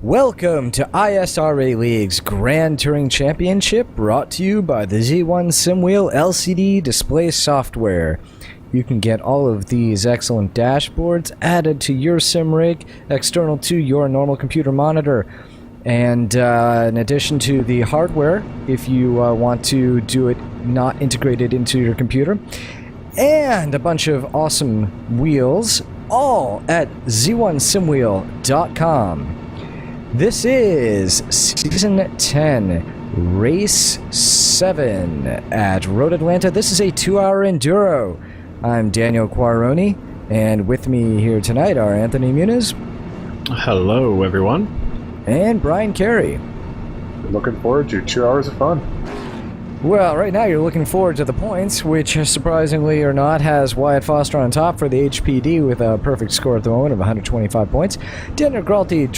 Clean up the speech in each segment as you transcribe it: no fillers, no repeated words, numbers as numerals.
Welcome to ISRA League's Grand Touring Championship, brought to you by the Z1 SimWheel LCD display software. You can get all of these excellent dashboards added to your sim rig, external to your normal computer monitor. And in addition to the hardware, if you want to do it not integrated into your computer, and a bunch of awesome wheels, all at z1simwheel.com. This is Season 10, Race 7 at Road Atlanta. This is a 2-hour Enduro. I'm Daniel Quaroni, and with me here tonight are Anthony Muniz. Hello, everyone. And Brian Carey. Looking forward to 2 hours of fun. Well, right now you're looking forward to the points, which, surprisingly or not, has Wyatt Foster on top for the HPD with a perfect score at the moment of 125 points. Daniel Gralty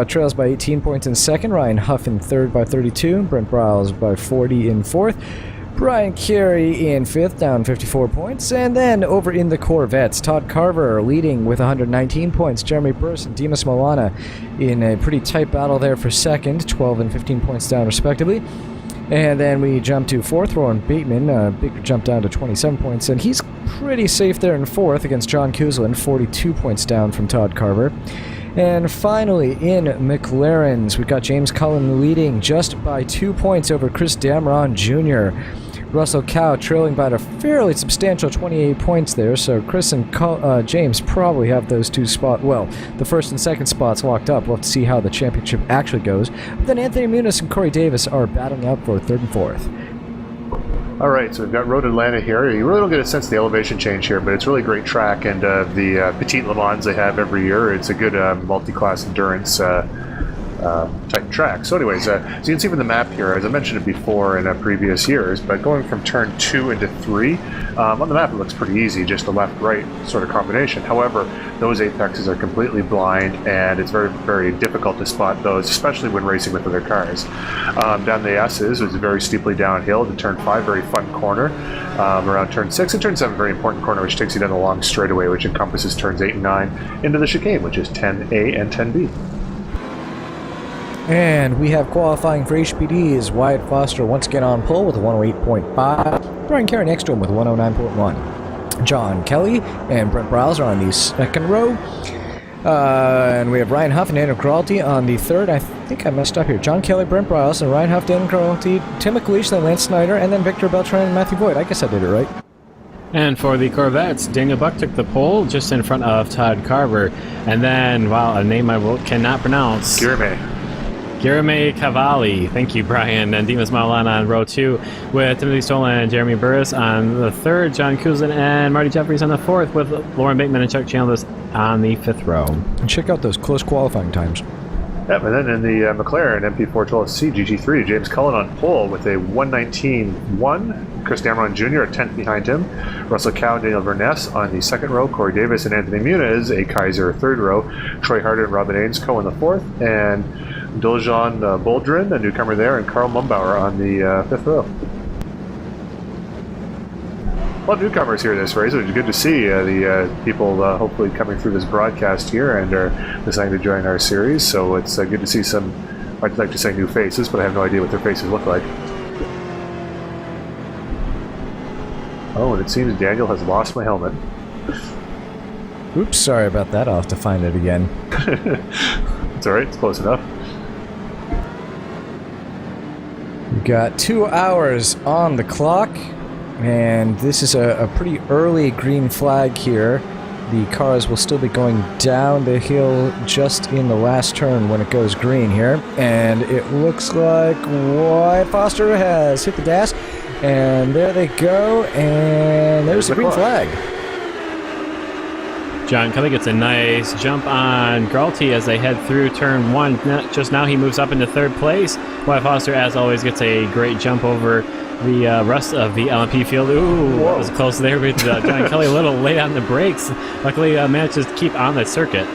trails by 18 points in second. Ryan Huff in third by 32. Brent Briles by 40 in fourth. Brian Carey in fifth, down 54 points. And then over in the Corvettes, Todd Carver leading with 119 points. Jeremy Burse and Dimas Milana in a pretty tight battle there for second, 12 and 15 points down respectively. And then we jump to fourth, Rowan Bateman. Big jump down to 27 points, and he's pretty safe there in fourth against John Kuzlin, 42 points down from Todd Carver. And finally, in McLaren's, we've got James Cullen leading just by 2 points over Chris Damron Jr. Russell Cow trailing by a fairly substantial 28 points there, so Chris and James probably have those two spots, well, the first and second spots locked up. We'll have to see how the championship actually goes. But then Anthony Muniz and Corey Davis are battling out for third and fourth. All right, so we've got Road Atlanta here. You really don't get a sense of the elevation change here, but it's really a great track, and the Petite Le Mans they have every year, it's a good multi-class endurance type track. So anyways, so you can see from the map here, as I mentioned it before in previous years, but going from turn 2 into 3, on the map it looks pretty easy, just a left-right sort of combination. However, those apexes are completely blind, and it's very, very difficult to spot those, especially when racing with other cars. Down the S's is very steeply downhill to turn 5, very fun corner. Around turn 6 and turn 7, very important corner, which takes you down the long straightaway, which encompasses turns 8 and 9 into the chicane, which is 10A and 10B. And we have qualifying for HPDs. Wyatt Foster once again on pole with a 108.5. Brian Carey next to him with 109.1. John Kelly and Brent Briles are on the second row. And we have Ryan Huff and Daniel Gralty on the third. I think I messed up here. John Kelly, Brent Briles, and Ryan Huff, Daniel Gralty, Tim McLeish, then Lance Snyder, and then Victor Beltran and Matthew Boyd. I guess I did it right. And for the Corvettes, Daniel Buck took the pole just in front of Todd Carver. And then, wow, a name I cannot pronounce. Girame Cavalli. Thank you, Brian. And Dimas Milana on row 2 with Timothy Stolan and Jeremy Burris on the third, John Kuzlin and Marty Jeffries on the fourth, with Lauren Bateman and Chuck Chandler on the fifth row. And check out those close qualifying times. Yep, and then in the McLaren MP412C GT3, James Cullen on pole with a 119.1. Chris Damron Jr. a 10th behind him. Russell Cow and Daniel Verness on the second row. Corey Davis and Anthony Muniz, a Kaiser third row. Troy Harder and Robin Ainscoe in the fourth. And Diljan Boldrin, a newcomer there, and Carl Mumbauer on the fifth row. A lot of newcomers here this race, which is good to see. The people hopefully coming through this broadcast here and are deciding to join our series. So it's good to see some, I'd like to say new faces, but I have no idea what their faces look like. Oh, and it seems Daniel has lost my helmet. Oops, sorry about that. I'll have to find it again. It's alright, it's close enough. We've got 2 hours on the clock, and this is a pretty early green flag here. The cars will still be going down the hill just in the last turn when it goes green here. And it looks like Wyatt Foster has hit the gas, and there they go, and there's the green flag. John Kelly gets a nice jump on Gralty as they head through turn 1. Just now he moves up into third place. Wyatt Foster, as always, gets a great jump over the rest of the LMP field. Ooh, that was close there with John Kelly a little late on the brakes. Luckily managed to keep on the circuit.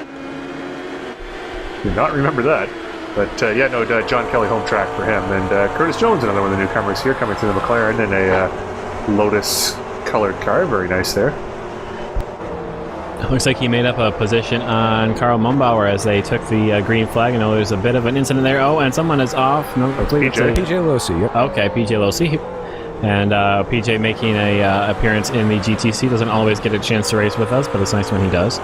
Did not remember that. But yeah, no, John Kelly home track for him. And Curtis Jones, another one of the newcomers here, coming through the McLaren in a Lotus colored car. Very nice there. Looks like he made up a position on Karl Mumbauer as they took the green flag. I know there's a bit of an incident there. Oh, and someone is off. No, I believe it's PJ Losi, yep. Okay, PJ Losi. And PJ making a appearance in the GTC. Doesn't always get a chance to race with us, but it's nice when he does.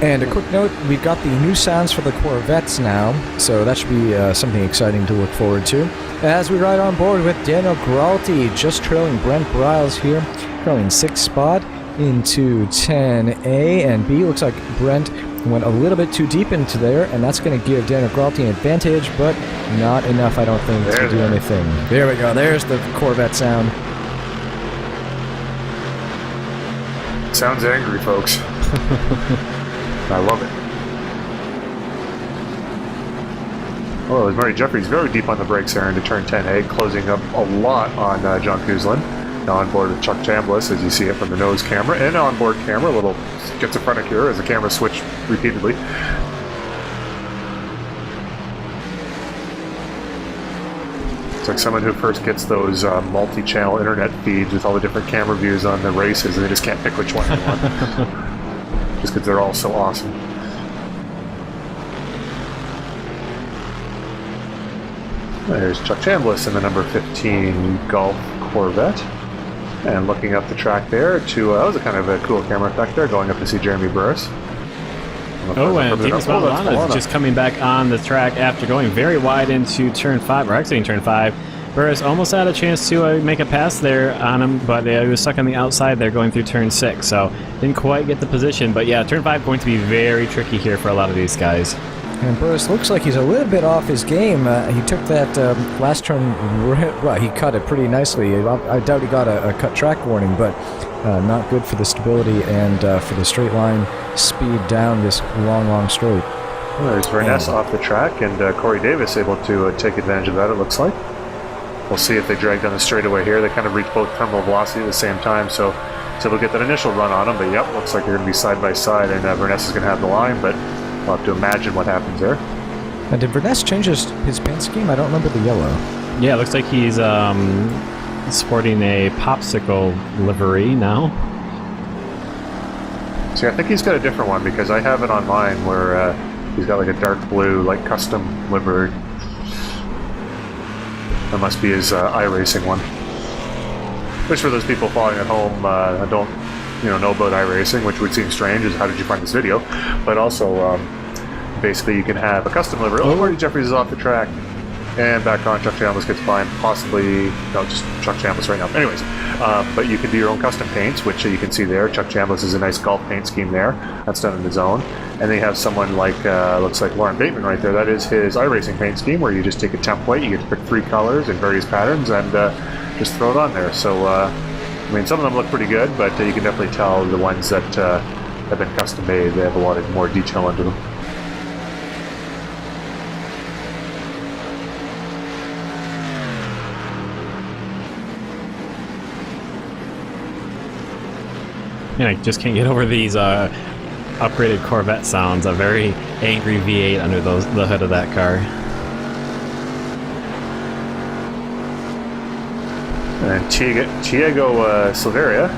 And a quick note, we've got the new sounds for the Corvettes now, so that should be something exciting to look forward to. As we ride on board with Daniel Gralti, just trailing Brent Briles here, currently in 6th spot into 10A and B. Looks like Brent went a little bit too deep into there, and that's going to give Daniel Gralti an advantage, but not enough, I don't think, to do anything. There we go, there's the Corvette sound. Sounds angry, folks. I love it. Oh, as Marty Jeffries very deep on the brakes there into turn 10A, closing up a lot on John Kuzlin. Now on board with Chuck Chambliss, as you see it from the nose camera, and onboard camera, a little schizophrenic here as the camera switched repeatedly. It's like someone who first gets those multi-channel internet feeds with all the different camera views on the races, and they just can't pick which one they want. Just because they're all so awesome. There's Chuck Chambliss in the number 15 Golf Corvette. And looking up the track there to, that was a kind of a cool camera effect there, going up to see Jeremy Burris. Oh, and Davis Valvano is just coming back on the track after going very wide into turn 5, or exiting turn 5. Burris almost had a chance to make a pass there on him, but he was stuck on the outside there going through turn 6, so didn't quite get the position. But yeah, turn 5 going to be very tricky here for a lot of these guys. And Burris looks like he's a little bit off his game. He took that last turn, well, he cut it pretty nicely. I doubt he got a cut track warning, but not good for the stability and for the straight line speed down this long straight. Well, there's Verness off the track, and Corey Davis able to take advantage of that, it looks like. We'll see if they drag down the straightaway here. They kind of reach both terminal velocity at the same time, so we'll get that initial run on them. But yep, looks like they're going to be side by side, and Verness is going to have the line, but we'll have to imagine what happens there. Did Verness change his paint scheme? I don't remember the yellow. Yeah, it looks like he's sporting a popsicle livery now. See, I think he's got a different one, because I have it on mine where he's got like a dark blue, like custom livery. That must be his iRacing one. Which, for those people following at home, don't know about iRacing, which would seem strange, is how did you find this video? But also, basically, you can have a custom livery. Oh, Marty Jeffries is off the track, and back on. Chuck Chambliss gets by, and possibly just Chuck Chambliss right now. Anyways, but you can do your own custom paints, which you can see there. Chuck Chambliss is a nice golf paint scheme there. That's done in his own. And then you have someone like, looks like Lauren Bateman right there. That is his iRacing paint scheme, where you just take a template, you get to pick 3 colors in various patterns, and just throw it on there. So, I mean, some of them look pretty good, but you can definitely tell the ones that have been custom made, they have a lot of more detail into them. Yeah, I just can't get over these upgraded Corvette sounds. A very angry V8 under the hood of that car. And Tiago Silveira.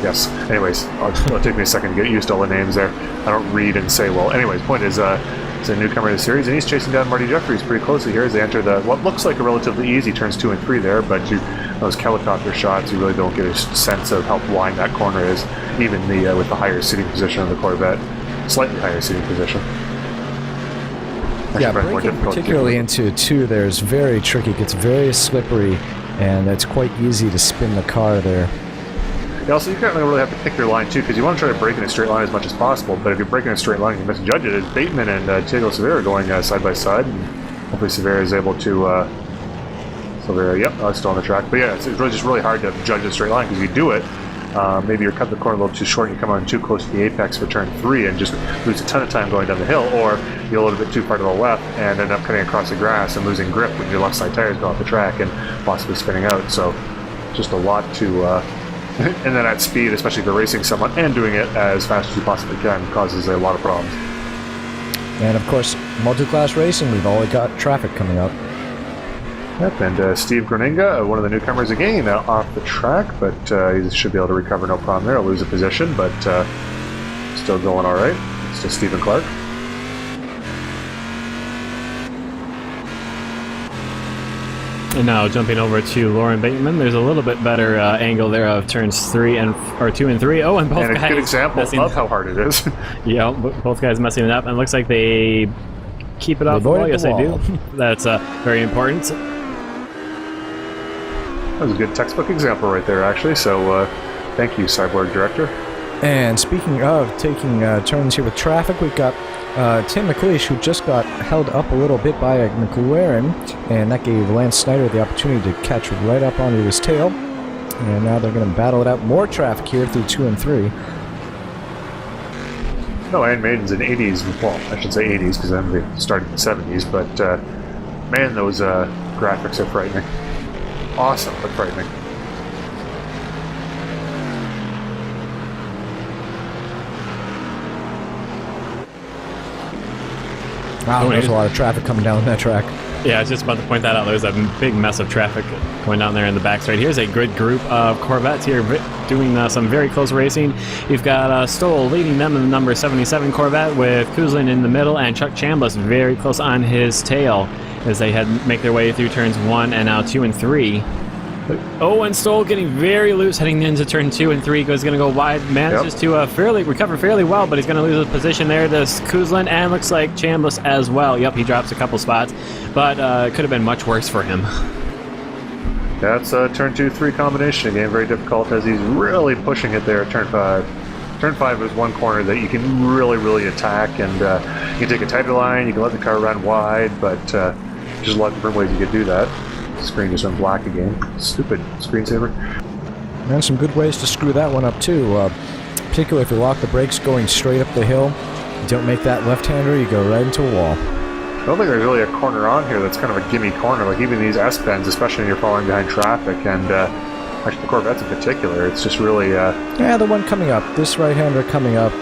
Yes. Anyways, it'll take me a second to get used to all the names there. I don't read and say well. Anyways, point is, it's a newcomer to the series, and he's chasing down Marty Jeffries pretty closely here as they enter the what looks like a relatively easy turns 2 and 3 there, but those helicopter shots, you really don't get a sense of how blind that corner is, even with the higher seating position of the Corvette, slightly higher seating position. Yeah, braking particularly into 2 there is very tricky. It gets very slippery, and it's quite easy to spin the car there. Yeah, also, you can't really have to pick your line, too, because you want to try to break in a straight line as much as possible, but if you're breaking in a straight line, you misjudge it. As Bateman and Tiago Silveira going side by side, and hopefully Silveira is able to... yep, it's still on the track. But yeah, it's really just really hard to judge a straight line, because you do it, maybe you're cutting the corner a little too short and you come on too close to the apex for turn 3 and just lose a ton of time going down the hill, or you're a little bit too far to the left and end up cutting across the grass and losing grip when your left side tires go off the track and possibly spinning out. So just a lot to... and then at speed, especially if you're racing someone and doing it as fast as you possibly can, causes a lot of problems. And of course, multi-class racing, we've always got traffic coming up. Yep, and Steve Groninga, one of the newcomers again, off the track, but he should be able to recover no problem there. He'll lose a position, but still going all right. It's just Stephen Clark. And now jumping over to Lauren Bateman, there's a little bit better angle there of turns 2 and 3. Oh, and both and a guys good example of how hard it is. Yeah, both guys messing it up, and it looks like they keep it off the wall. Yes, they do. That's very important. That was a good textbook example right there, actually. So, thank you, Cyborg Director. And speaking of taking turns here with traffic, we've got Tim McLeish, who just got held up a little bit by a McLaren, and that gave Lance Snyder the opportunity to catch right up onto his tail. And now they're going to battle it out. More traffic here through 2 and 3. No, Iron Maiden's in 80s. Well, I should say 80s because then they started in the 70s. But man, those graphics are frightening. Awesome, but frightening. Wow, there's a lot of traffic coming down that track. Yeah, I was just about to point that out. There's a big mess of traffic going down there in the back straight. Here's a good group of Corvettes here doing some very close racing. You've got Stoll leading them in the number 77 Corvette with Kuzlin in the middle and Chuck Chambliss very close on his tail as they make their way through turns 1 and now 2 and 3. Oh, and Stoll getting very loose heading into turn 2 and 3. He's going to go wide. Manages to recover fairly well, but he's going to lose his position there to Kuzlin, and looks like Chambliss as well. Yep, he drops a couple spots, but it could have been much worse for him. That's a turn 2-3 combination again. Very difficult as he's really pushing it there at turn 5. Turn 5 is one corner that you can really attack, and you can take a tighter line, you can let the car run wide, but there's a lot of different ways you could do that. Screen just went black again. Stupid screensaver. And some good ways to screw that one up too. Particularly if you lock the brakes going straight up the hill. You don't make that left-hander, you go right into a wall. I don't think there's really a corner on here that's kind of a gimme corner. Like even these S-bends, especially when you're falling behind traffic, and actually the Corvettes in particular, it's just really... Yeah, the one coming up. This right-hander coming up.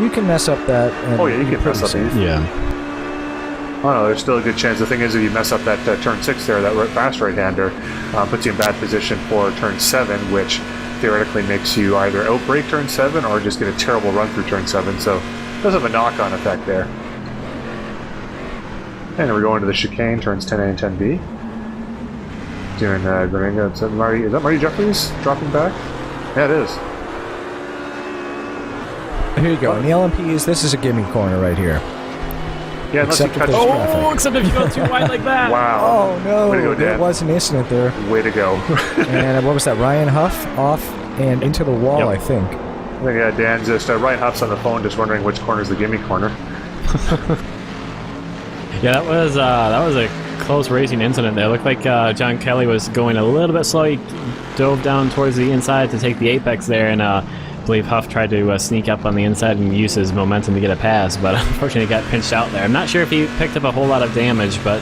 You can mess up that. And oh yeah, you can mess up these. Yeah. Oh no, there's still a good chance. The thing is, if you mess up that turn 6 there, that fast right-hander puts you in bad position for turn 7, which theoretically makes you either outbrake turn 7 or just get a terrible run through turn 7. So it does have a knock-on effect there. And we're going to the chicane, turns 10A and 10B. Doing Groninga. Is that Marty Jeffries dropping back? Yeah, it is. Here you go. In the LMPs, this is a gimme corner right here. Yeah, unless except you cut traffic. Except if you go too wide like that. Wow. Oh, no. Way to go, there Dan. was an incident there. Way to go. And what was that? Ryan Huff off and into the wall, I think. I think, yeah, Dan's just... Ryan Huff's on the phone just wondering which corner's the gimme corner. Yeah, that was a close racing incident there. It looked like John Kelly was going a little bit slow. He dove down towards the inside to take the apex there, and I believe Huff tried to sneak up on the inside and use his momentum to get a pass, but unfortunately got pinched out there. I'm not sure if he picked up a whole lot of damage, but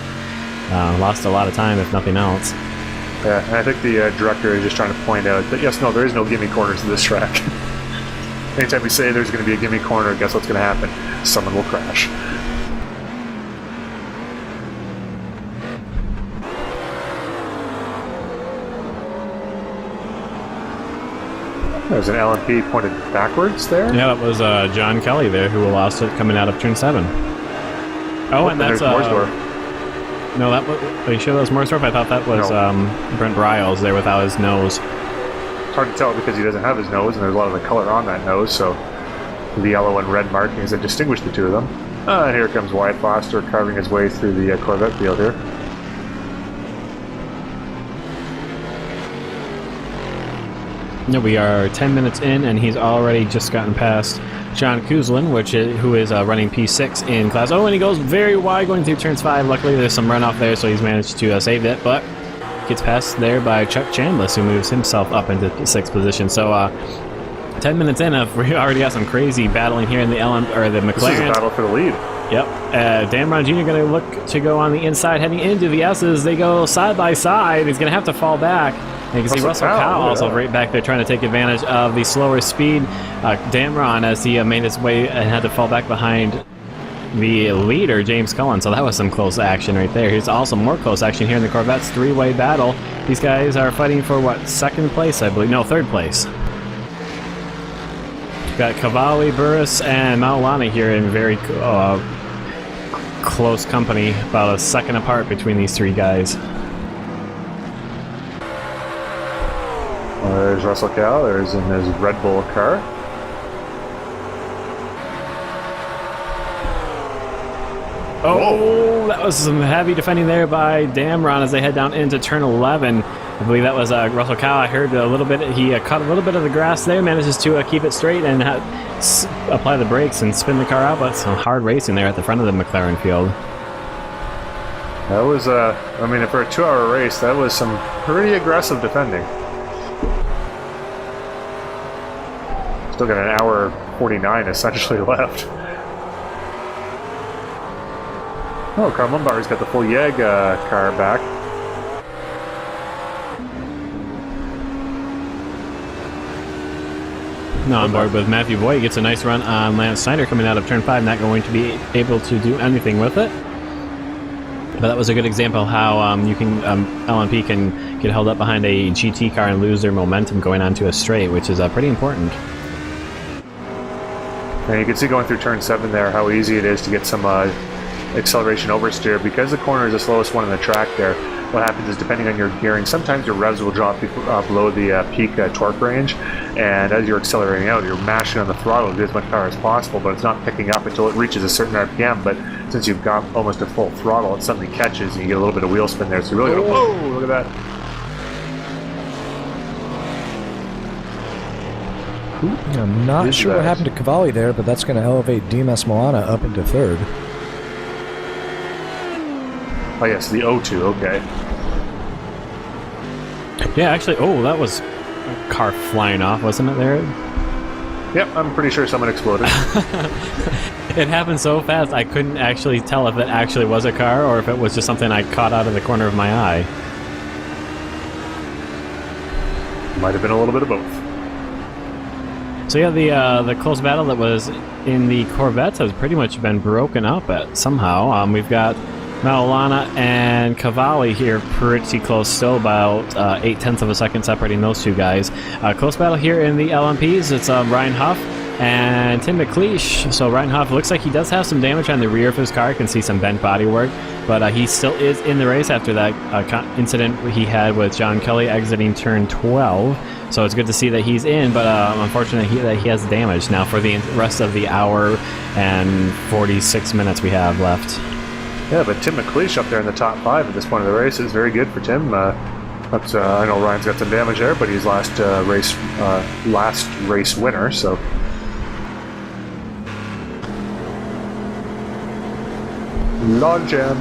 lost a lot of time, if nothing else. Yeah, and I think the director is just trying to point out that, yes, no, there is no gimme corners to this track. Anytime we say there's going to be a gimme corner, guess what's going to happen? Someone will crash. There's an LMP pointed backwards there. Yeah, that was John Kelly there who lost it coming out of turn 7. Oh, and that's no, that was. Are you sure that was Morsdorf? I thought that was Brent Bryles there without his nose. It's hard to tell because he doesn't have his nose, and there's a lot of the color on that nose. So the yellow and red markings that distinguish the two of them. And here comes Wyatt Foster carving his way through the Corvette field here. No, we are 10 minutes in, and he's already just gotten past John Kuzlin, who is running P6 in class. Oh, and he goes very wide going through turns 5. Luckily, there's some runoff there, so he's managed to save it, but gets passed there by Chuck Chambliss, who moves himself up into 6th position. So 10 minutes in, we already got some crazy battling here in the the McLaren. This is a battle for the lead. Yep. Dan Brown Jr. going to look to go on the inside, heading into the S's. They go side by side. He's going to have to fall back. And you can see Russell Powell also right back there trying to take advantage of the slower speed. Damron, as he made his way and had to fall back behind the leader, James Cullen. So that was some close action right there. Here's also more close action here in the Corvettes three-way battle. These guys are fighting for what, second place, I believe? No, third place. Got Cavalli, Burris, and Maulana here in very close company, about a second apart between these three guys. There's Russell Cal. There's in his Red Bull car. Oh, that was some heavy defending there by Damron as they head down into turn 11. I believe that was Russell Cow. I heard a little bit. He caught a little bit of the grass there, manages to keep it straight and apply the brakes and spin the car out. But some hard racing there at the front of the McLaren field. That was, I mean, for a 2-hour race, that was some pretty aggressive defending. Still got an hour 49 essentially left. Oh, Carl Mumbar's got the full YEG car back. Now on board with Matthew Boyd. Gets a nice run on Lance Snyder coming out of turn 5. Not going to be able to do anything with it. But that was a good example of how you can LMP can get held up behind a GT car and lose their momentum going onto a straight, which is pretty important. And you can see going through turn 7 there how easy it is to get some acceleration oversteer. Because the corner is the slowest one in the track there, what happens is, depending on your gearing, sometimes your revs will drop below the peak torque range, and as you're accelerating out, you're mashing on the throttle to get as much power as possible, but it's not picking up until it reaches a certain RPM. But since you've got almost a full throttle, it suddenly catches and you get a little bit of wheel spin there, so you really go, whoa, look at that. I'm not sure what happened to Cavalli there, but that's going to elevate Dimas Milana up into third. Oh yes, the O2, okay. Yeah, actually, oh, that was a car flying off, wasn't it there? Yep, I'm pretty sure someone exploded. It happened so fast, I couldn't actually tell if it actually was a car or if it was just something I caught out of the corner of my eye. Might have been a little bit of both. So yeah, the close battle that was in the Corvettes has pretty much been broken up somehow. We've got Maulana and Cavalli here pretty close still, about 0.8 of a second separating those two guys. Close battle here in the LMPs. It's Ryan Huff and Tim McLeish. So Ryan Huff looks like he does have some damage on the rear of his car. I can see some bent bodywork, but he still is in the race after that incident he had with John Kelly exiting turn 12. So it's good to see that he's in, but unfortunately that he has damage now for the rest of the hour and 46 minutes we have left. Yeah, but Tim McLeish up there in the top 5 at this point of the race is very good for Tim. I know Ryan's got some damage there, but he's last race winner, so. Launch him.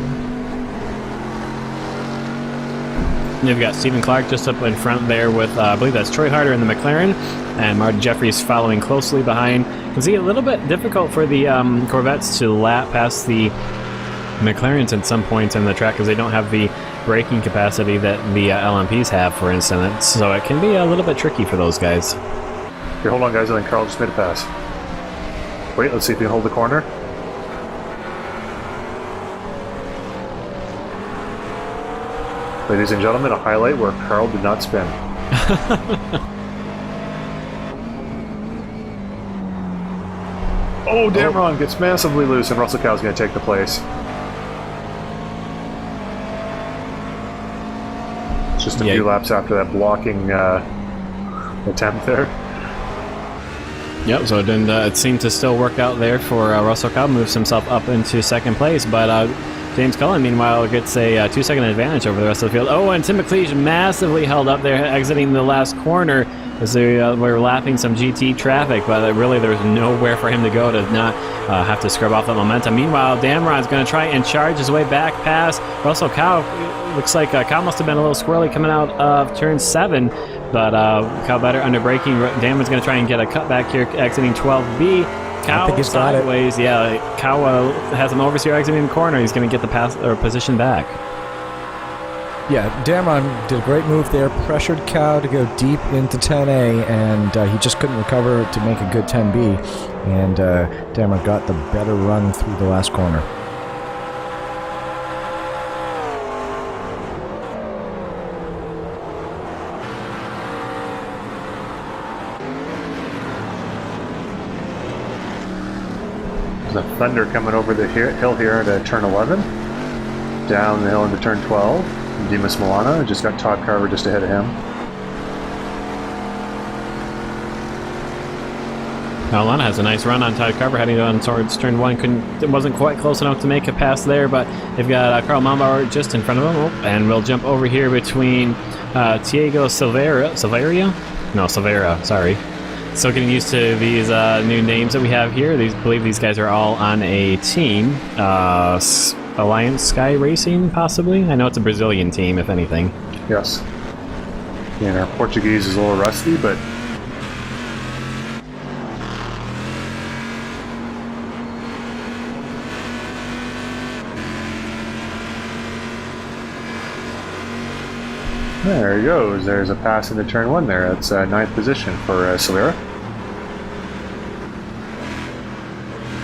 You've got Stephen Clark just up in front there with, I believe that's Troy Harder in the McLaren, and Martin Jeffries following closely behind. You can see a little bit difficult for the Corvettes to lap past the McLarens at some points in the track because they don't have the braking capacity that the LMPs have, for instance. So it can be a little bit tricky for those guys. Here, hold on, guys. I think Carl just made a pass. Wait, let's see if he can hold the corner. Ladies and gentlemen, a highlight where Carl did not spin. Oh, Damron gets massively loose, and Russell Cow's going to take the place. Just a few laps after that blocking attempt there. Yep, so it seemed to still work out there for Russell Cobb, moves himself up into second place, but James Cullen, meanwhile, gets a 2-second advantage over the rest of the field. Oh, and Tim McLeish massively held up there, exiting the last corner as they were lapping some GT traffic, but really there was nowhere for him to go to not have to scrub off that momentum. Meanwhile, Damron's going to try and charge his way back past Russell Cow. Looks like Cow must have been a little squirrely coming out of turn 7, but Cow better under braking. Damron's going to try and get a cutback here, exiting 12B. Cow sideways, yeah. Cow has him oversteer exiting the corner. He's going to get the pass or position back. Yeah, Damron did a great move there, pressured Cow to go deep into 10A, and he just couldn't recover to make a good 10B, and Damron got the better run through the last corner. There's a Thunder coming over the hill here at turn 11, down the hill into turn 12. Dimas Milana just got Todd Carver just ahead of him. Now Milana has a nice run on Todd Carver heading on towards turn 1. Wasn't quite close enough to make a pass there, but they've got Carl Mombauer just in front of him. Oh, and we'll jump over here between Tiago Silveira, sorry. Still getting used to these new names that we have here. I believe these guys are all on a team. Alliance Sky Racing, possibly? I know it's a Brazilian team, if anything. Yes. And our Portuguese is a little rusty, but... There he goes. There's a pass into turn 1 there. That's 9th position for Silveira.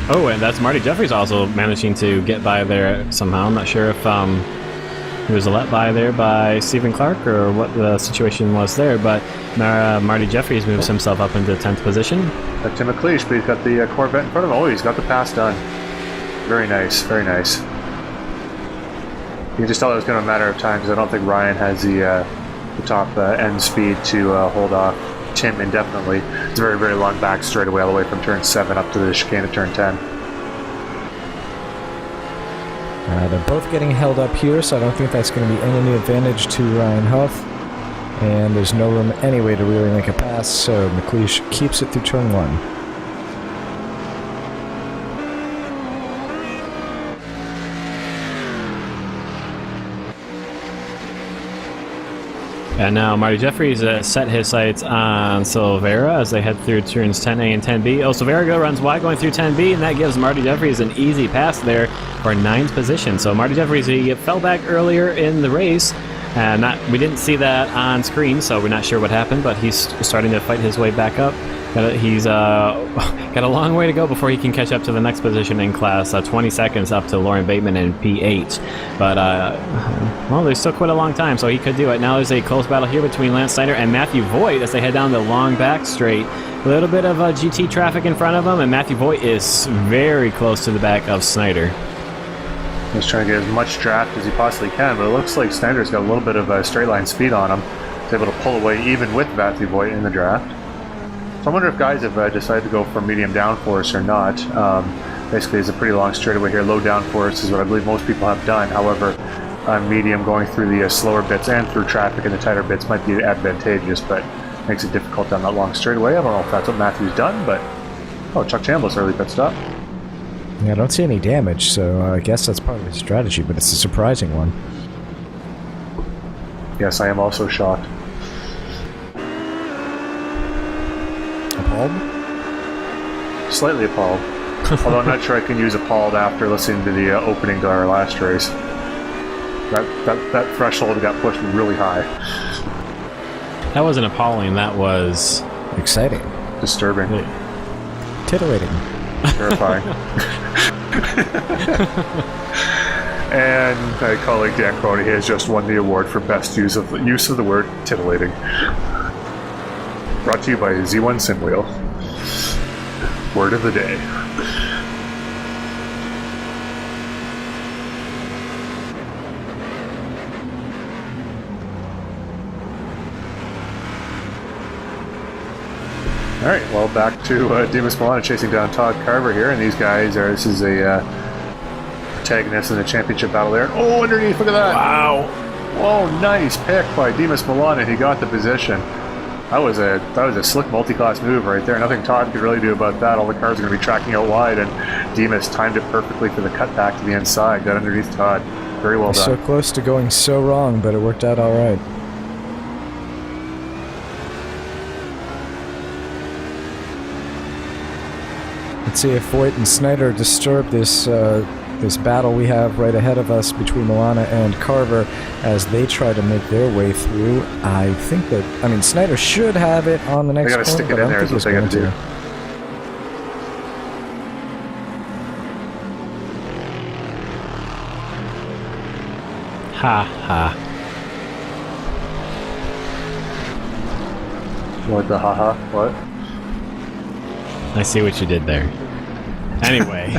Oh, and that's Marty Jeffries also managing to get by there somehow. I'm not sure if he was let by there by Stephen Clark or what the situation was there, but Marty Jeffries moves himself up into 10th position. Tim McLeish, but he's got the Corvette in front of him. Oh, he's got the pass done. Very nice, very nice. You can just tell it was going to be a matter of time because I don't think Ryan has the top end speed to hold off Tim indefinitely. It's a very, very long back straightaway all the way from turn 7 up to the chicane at turn 10. They're both getting held up here, so I don't think that's going to be any advantage to Ryan Huff. And there's no room anyway to really make a pass, so McLeish keeps it through turn 1. And now Marty Jeffries set his sights on Silveira as they head through turns 10A and 10B. Oh, Silveira runs wide going through 10B, and that gives Marty Jeffries an easy pass there for 9th position. So Marty Jeffries, he fell back earlier in the race, and we didn't see that on screen, so we're not sure what happened, but he's starting to fight his way back up. He's got a long way to go before he can catch up to the next position in class. 20 seconds up to Lauren Bateman in P8. But, well, there's still quite a long time, so he could do it. Now there's a close battle here between Lance Snyder and Matthew Voigt as they head down the long back straight. A little bit of GT traffic in front of him, and Matthew Voigt is very close to the back of Snyder. He's trying to get as much draft as he possibly can, but it looks like Snyder's got a little bit of straight line speed on him. He's able to pull away even with Matthew Voigt in the draft. So I wonder if guys have decided to go for medium downforce or not. Basically, it's a pretty long straightaway here. Low downforce is what I believe most people have done. However, medium going through the slower bits and through traffic in the tighter bits might be advantageous, but makes it difficult down that long straightaway. I don't know if that's what Matthew's done, but... Oh, Chuck Chambliss early pit stop. Yeah, I don't see any damage, so I guess that's part of his strategy, but it's a surprising one. Yes, I am also shocked. Appalled? Slightly appalled. Although I'm not sure I can use appalled after listening to the opening to our last race. That threshold got pushed really high. That wasn't appalling, that was... exciting. Disturbing. Titillating. Terrifying. And my colleague Dan Crony has just won the award for best use of the word titillating. Brought to you by Z1 Simwheel. Word of the day. All right, well, back to Dimas Milana chasing down Todd Carver here, and these guys are. This is a protagonist in the championship battle there. Oh, underneath! Look at that! Wow! Oh, nice pick by Dimas Milana. He got the position. That was a slick multi-class move right there. Nothing Todd could really do about that. All the cars are going to be tracking out wide, and Dimas timed it perfectly for the cutback to the inside. Got underneath Todd. Very well done. So close to going so wrong, but it worked out all right. Let's see if Voigt and Snyder disturb this this battle we have right ahead of us between Milana and Carver as they try to make their way through. I think that, I mean, Snyder should have it on the next They gotta corner, stick it but I in don't there think is he's what they going gotta do. to. Ha ha. What the haha? What? I see what you did there. Anyway,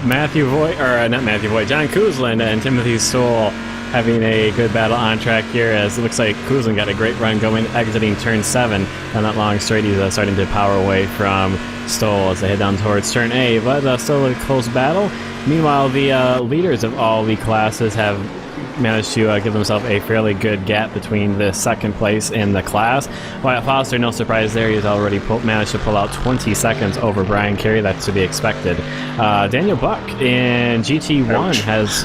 Matthew Voigt, or not Matthew Voigt, John Kuzlin and Timothy Stoll having a good battle on track here, as it looks like Kuzlin got a great run going, exiting turn 7 on that long straight. He's starting to power away from Stoll as they head down towards turn A, but still a close battle. Meanwhile, the leaders of all the classes have managed to give themselves a fairly good gap between the second place in the class. Wyatt Foster, no surprise there, he's already managed to pull out 20 seconds over Brian Carey. That's to be expected. Daniel Buck in GT1 has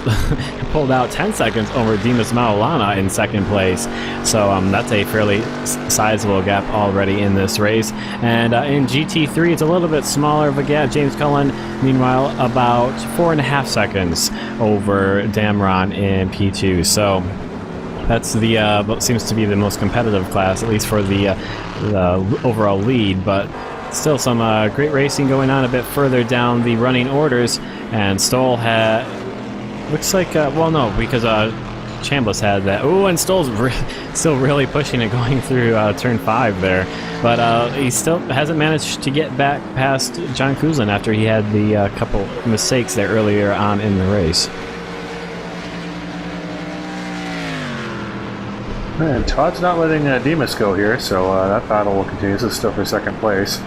pulled out 10 seconds over Dimas Maulana in second place. So that's a fairly sizable gap already in this race. And in GT3, it's a little bit smaller of a gap. James Cullen, meanwhile, about 4.5 seconds over Damron in P2. So that's the what seems to be the most competitive class, at least for the overall lead. But still some great racing going on a bit further down the running orders. And Stoll had, looks like, well, no, because Chambliss had that. Oh, and Stoll's still really pushing it going through turn 5 there. But he still hasn't managed to get back past John Kuzlin after he had the couple mistakes there earlier on in the race. And Todd's not letting Dimas go here, so that battle will continue. This is still for second place.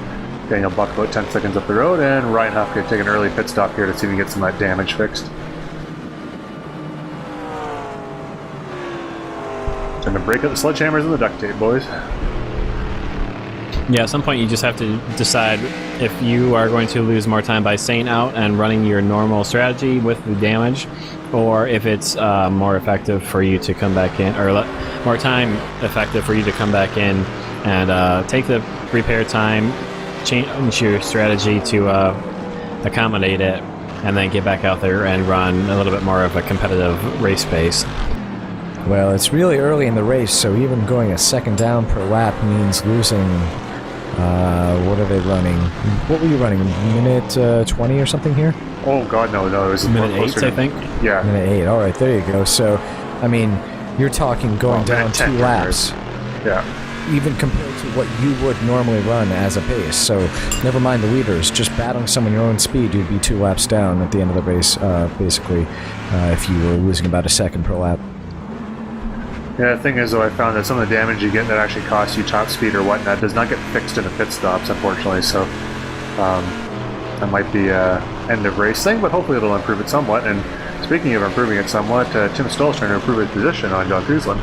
Daniel Buck about 10 seconds up the road, and Ryan Huff going to take an early pit stop here to see if we can get some of that damage fixed. Time to break up the sledgehammers and the duct tape, boys. Yeah, at some point you just have to decide if you are going to lose more time by staying out and running your normal strategy with the damage, or if it's more effective for you to come back in, or more time effective for you to come back in and take the repair time, change your strategy to accommodate it, and then get back out there and run a little bit more of a competitive race pace. Well, it's really early in the race, so even going a second down per lap means losing. What are they running? What were you running? Minute 20 or something here? Oh God, no! It was minute 8, I think. Yeah, minute 8. All right, there you go. So, I mean, you're talking going down 2 laps. Yeah. Even compared to what you would normally run as a pace. So, never mind the leaders. Just battling someone your own speed, you'd be 2 laps down at the end of the race, basically, if you were losing about a second per lap. Yeah, the thing is, though, I found that some of the damage you get that actually costs you top speed or whatnot does not get fixed in the pit stops, unfortunately. So that might be a end of race thing, but hopefully it'll improve it somewhat. And speaking of improving it somewhat, Tim Stoll's trying to improve his position on John Kuzlin.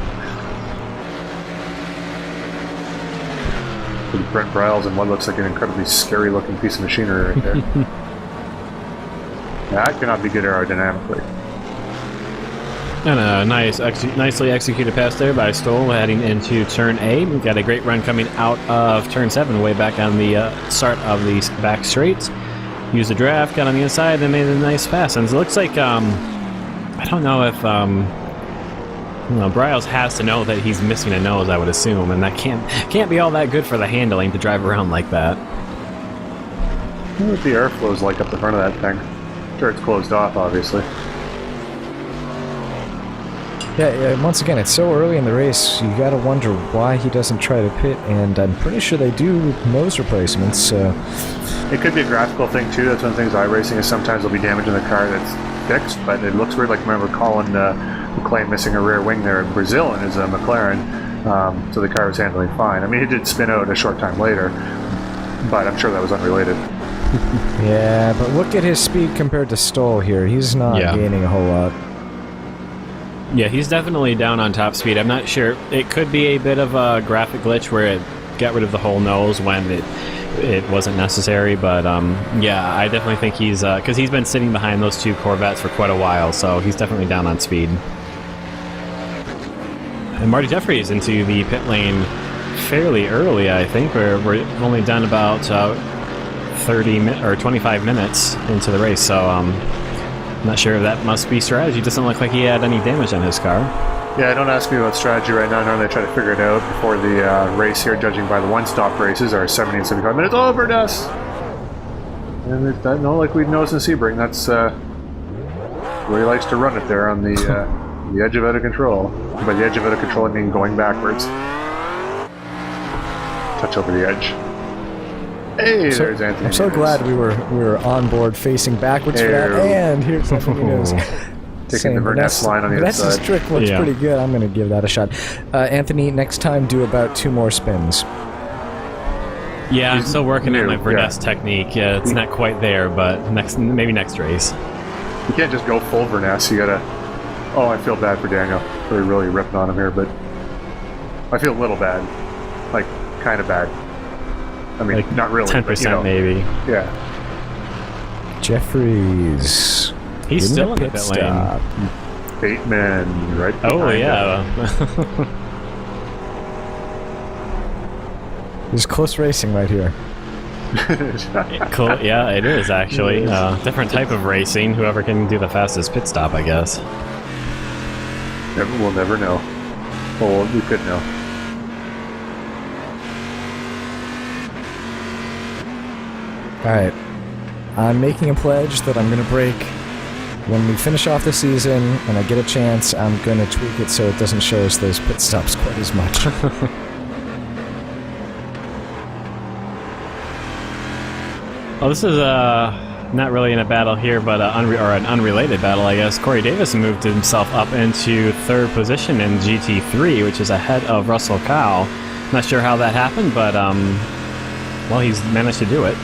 With Brent Briles and what looks like an incredibly scary-looking piece of machinery right there. That cannot be good aerodynamically. And a nicely executed pass there by Stoll heading into turn A. We've got a great run coming out of turn 7, way back on the start of the back straight. Used the draft, got on the inside, and made a nice pass. And it looks like, I don't know if, Briles has to know that he's missing a nose, I would assume, and that can't be all that good for the handling to drive around like that. I wonder what the airflow's like up the front of that thing. I'm sure it's closed off, obviously. Yeah, once again, it's so early in the race, you gotta wonder why he doesn't try to pit, and I'm pretty sure they do nose replacements, so... It could be a graphical thing, too. That's one of the things iRacing is sometimes there'll be damage in the car that's fixed, but it looks weird. Like, remember Colin McLean missing a rear wing there in Brazil in his McLaren, so the car was handling fine. I mean, he did spin out a short time later, but I'm sure that was unrelated. Yeah, but look at his speed compared to Stoll here. He's not gaining a whole lot. Yeah, he's definitely down on top speed. I'm not sure. It could be a bit of a graphic glitch where it got rid of the whole nose when it wasn't necessary, but yeah, I definitely think he's... because he's been sitting behind those 2 Corvettes for quite a while, so he's definitely down on speed. And Marty Jeffries into the pit lane fairly early, I think. We're only done about or 25 minutes into the race, so not sure if that must be strategy. Doesn't look like he had any damage on his car. Yeah, don't ask me about strategy right now. Normally I try to figure it out before the race here, judging by the one-stop races are 70 and 75 minutes over, Ness! And it's not like we'd know in Sebring. That's where he likes to run it there on the edge of out of control. By the edge of out of control, I mean going backwards. Touch over the edge. Hey, there's Anthony. I'm so glad we were on board facing backwards for that. And here's Anthony Nunez. Taking the Verness line on the inside. Vanessa's trick looks pretty good. I'm going to give that a shot. Anthony, next time do about 2 more spins. Yeah, I'm still working on my Verness technique. Yeah, it's not quite there, but maybe next race. You can't just go full Verness. You gotta. Oh, I feel bad for Daniel. We're really ripping on him here, but I feel a little bad, like kind of bad. I mean, like not really. 10%, but, you know, maybe. Yeah. Jeffries. He's still in the pit lane. Bateman, right? Oh yeah. There's close racing right here. Cool. Yeah, it is actually. Different type of racing. Whoever can do the fastest pit stop, I guess. We'll never know. Well, we could know. Alright. I'm making a pledge that I'm going to break. When we finish off the season and I get a chance, I'm going to tweak it so it doesn't show us those pit stops quite as much. Well, this is not really in a battle here, but an unrelated battle, I guess. Corey Davis moved himself up into 3rd position in GT3, which is ahead of Russell Kyle. Not sure how that happened, but well, he's managed to do it.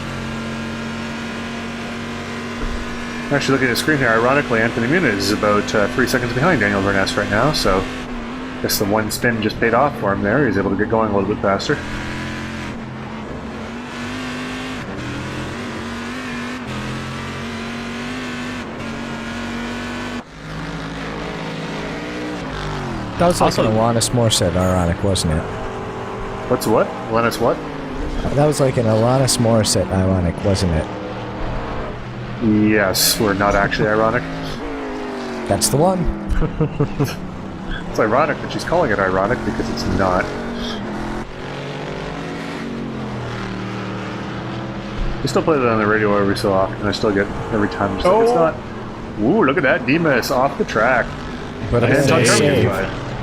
Actually, looking at the screen here, ironically, Anthony Muniz is about 3 seconds behind Daniel Verness right now, so I guess the one spin just paid off for him there. He's able to get going a little bit faster. That was like an Alanis Morissette ironic, wasn't it? What's what? Alanis what? That was like an Alanis Morissette ironic, wasn't it? Yes, we're not actually ironic. That's the one. It's ironic that she's calling it ironic because it's not. We still play that on the radio every so often. I still get every time. It's not. Ooh, look at that. Demas off the track. But I Todd save.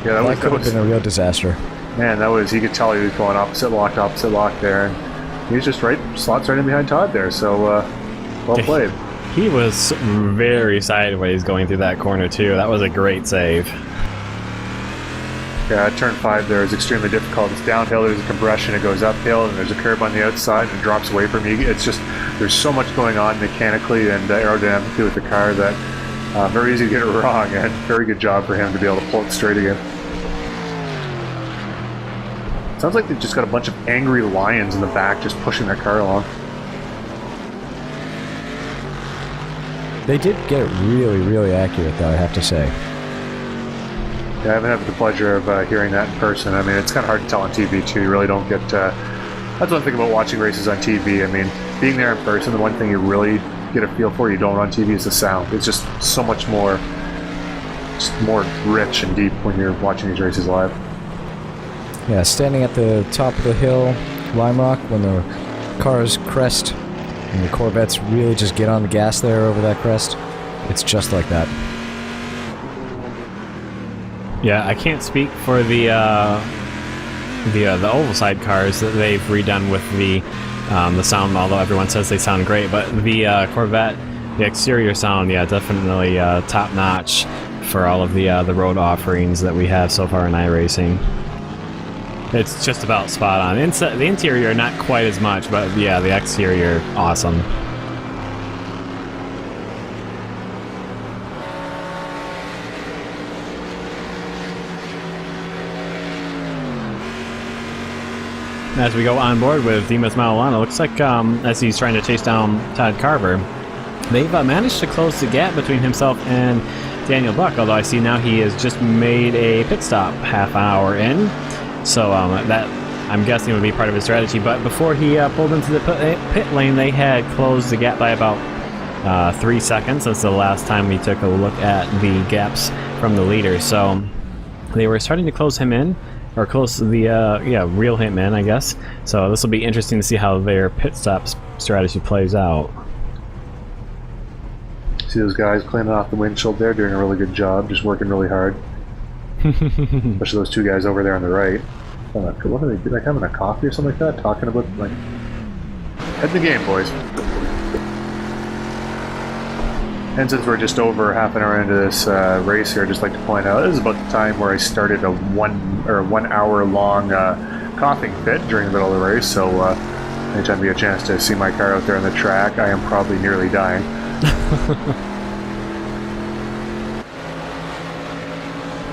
Yeah, that could have been a real disaster. Man, that was, you could tell he was going opposite lock there, and he was just slots right in behind Todd there, so well played. He was very sideways going through that corner too. That was a great save. Yeah, turn 5 there is extremely difficult. It's downhill, there's a compression, it goes uphill, and there's a curb on the outside, and it drops away from you. It's just, there's so much going on mechanically and aerodynamically with the car that very easy to get it wrong, and very good job for him to be able to pull it straight again. Sounds like they've just got a bunch of angry lions in the back just pushing their car along. They did get it really, really accurate, though, I have to say. Yeah, I haven't had the pleasure of hearing that in person. I mean, it's kind of hard to tell on TV, too. You really don't get... that's one thing about watching races on TV. I mean, being there in person, the one thing you really get a feel for you don't on TV is the sound. It's just so much more... just more rich and deep when you're watching these races live. Yeah, standing at the top of the hill, Lime Rock, when the cars crest and the Corvettes really just get on the gas there over that crest, it's just like that. Yeah, I can't speak for the oval side cars that they've redone with the sound, although everyone says they sound great, but the Corvette, the exterior sound, yeah, definitely top notch for all of the road offerings that we have so far in iRacing. It's just about spot on. The interior, not quite as much, but yeah, the exterior, awesome. As we go on board with Dimas Maulana, looks like as he's trying to chase down Todd Carver, they've managed to close the gap between himself and Daniel Buck, although I see now he has just made a pit stop half an hour in. So that I'm guessing would be part of his strategy. But before he pulled into the pit lane, they had closed the gap by about 3 seconds. That's the last time we took a look at the gaps from the leader. So they were starting to close him in, or close the reel him in, I guess. So this will be interesting to see how their pit stop strategy plays out. See those guys cleaning off the windshield there, doing a really good job, just working really hard. Especially those two guys over there on the right. What are they, like having a coffee or something like that? Talking about, like, head in the game, boys. And since we're just over half an hour into this race here, I'd just like to point out, this is about the time where I started a 1 hour long coughing fit during the middle of the race, so anytime you get a chance to see my car out there on the track, I am probably nearly dying.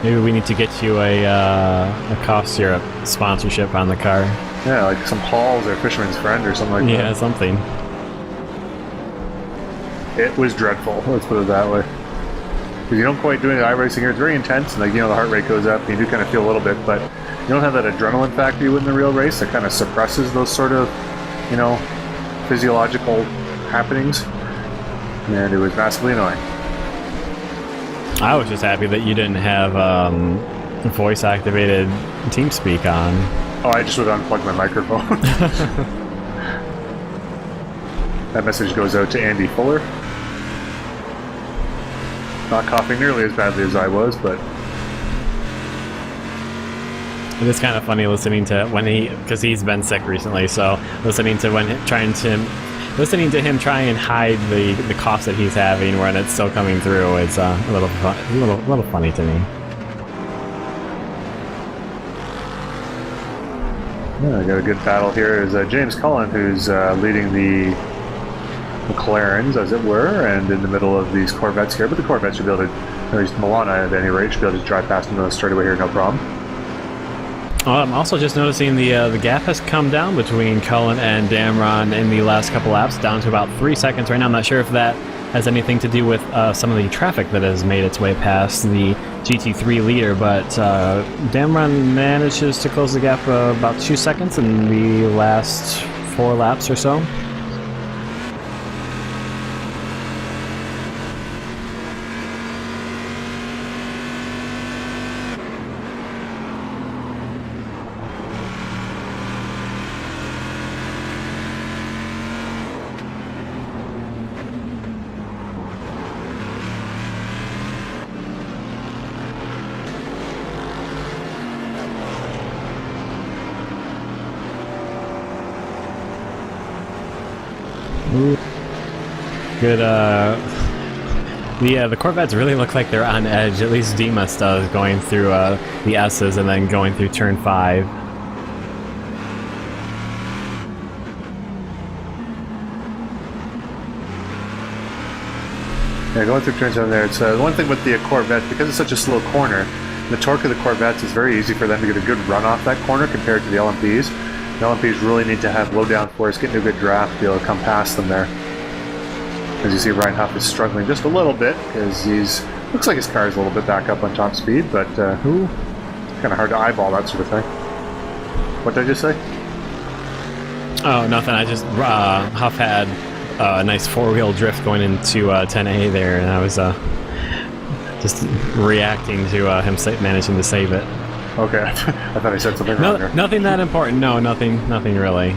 Maybe we need to get you a cough syrup sponsorship on the car. Yeah, like some Halls or Fisherman's Friend or something like that. Yeah, something. It was dreadful, let's put it that way. Because you don't quite do any iRacing here, it's very intense, and like, you know, the heart rate goes up, and you do kind of feel a little bit, but you don't have that adrenaline factor you would in the real race that kind of suppresses those sort of, you know, physiological happenings. And it was massively annoying. I was just happy that you didn't have voice-activated TeamSpeak on. Oh, I just would unplug my microphone. That message goes out to Andy Fuller. Not coughing nearly as badly as I was, but... It is kind of funny listening to when because he's been sick recently, so listening to him try and hide the cough that he's having when it's still coming through, it's a little funny to me. Yeah, I got a good battle here. Is James Cullen, who's leading the McLarens, as it were, and in the middle of these Corvettes here. But the Corvettes should be able to, at least Milana at any rate, should be able to drive past them straight away here, no problem. I'm also just noticing the gap has come down between Cullen and Damron in the last couple laps, down to about 3 seconds right now. I'm not sure if that has anything to do with some of the traffic that has made its way past the GT3 leader, but Damron manages to close the gap about 2 seconds in the last 4 laps or so. Good, the Corvettes really look like they're on edge, at least Demas does, going through the S's and then going through turn 5. Yeah, going through turns down there, it's the one thing with the Corvette, because it's such a slow corner, the torque of the Corvettes is very easy for them to get a good run off that corner compared to the LMPs. The LMPs really need to have low downforce, get into a good draft to be able to come past them there. As you see, Ryan Huff is struggling just a little bit because looks like his car is a little bit back up on top speed, but it's kind of hard to eyeball that sort of thing. What did I just say? Oh, nothing. I just Huff had a nice 4-wheel drift going into 10A there, and I was just reacting to him managing to save it. Okay, I thought I said something wrong there. Nothing that important. No, nothing really.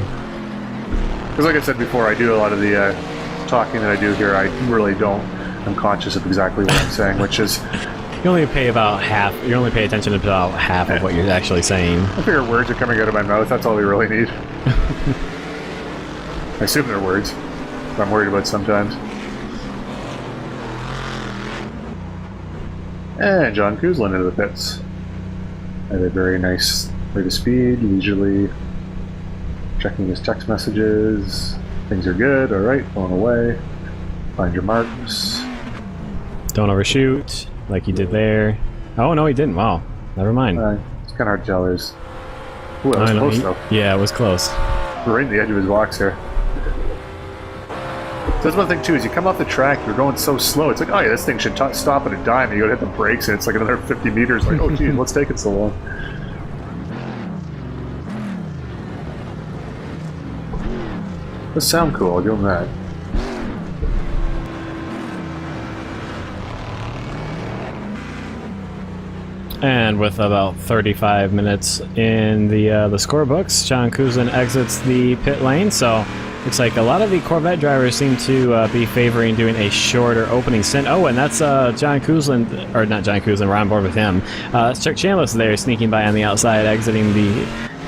Because like I said before, I do a lot of the talking that I do here. I really don't. I'm conscious of exactly what I'm saying, which is... You only pay about half. You only pay attention to about half of what you're actually saying. I figure words are coming out of my mouth. That's all we really need. I assume they're words. I'm worried about sometimes. And John Kuzlin into the pits. At a very nice rate of speed, leisurely checking his text messages. Things are good, alright, going away. Find your marks. Don't overshoot, like you did there. Oh, no, he didn't. Wow. Never mind. It's kind of hard to tell. Ooh, that was close, though. Yeah, it was close. We're right in the edge of his box here. So that's one thing, too, is you come off the track, you're going so slow. It's like, oh, yeah, this thing should stop at a dime. And you go to hit the brakes, and it's like another 50 meters. Like, oh, geez, what's taking so long? Does sound cool, I'll give him that. And with about 35 minutes in the scorebooks, John Kuzlin exits the pit lane. So looks like a lot of the Corvette drivers seem to be favoring doing a shorter opening stint. Oh, and that's John Kuzlin, or not John Kuzlin, we're on board with him. Chuck Chambliss there sneaking by on the outside, exiting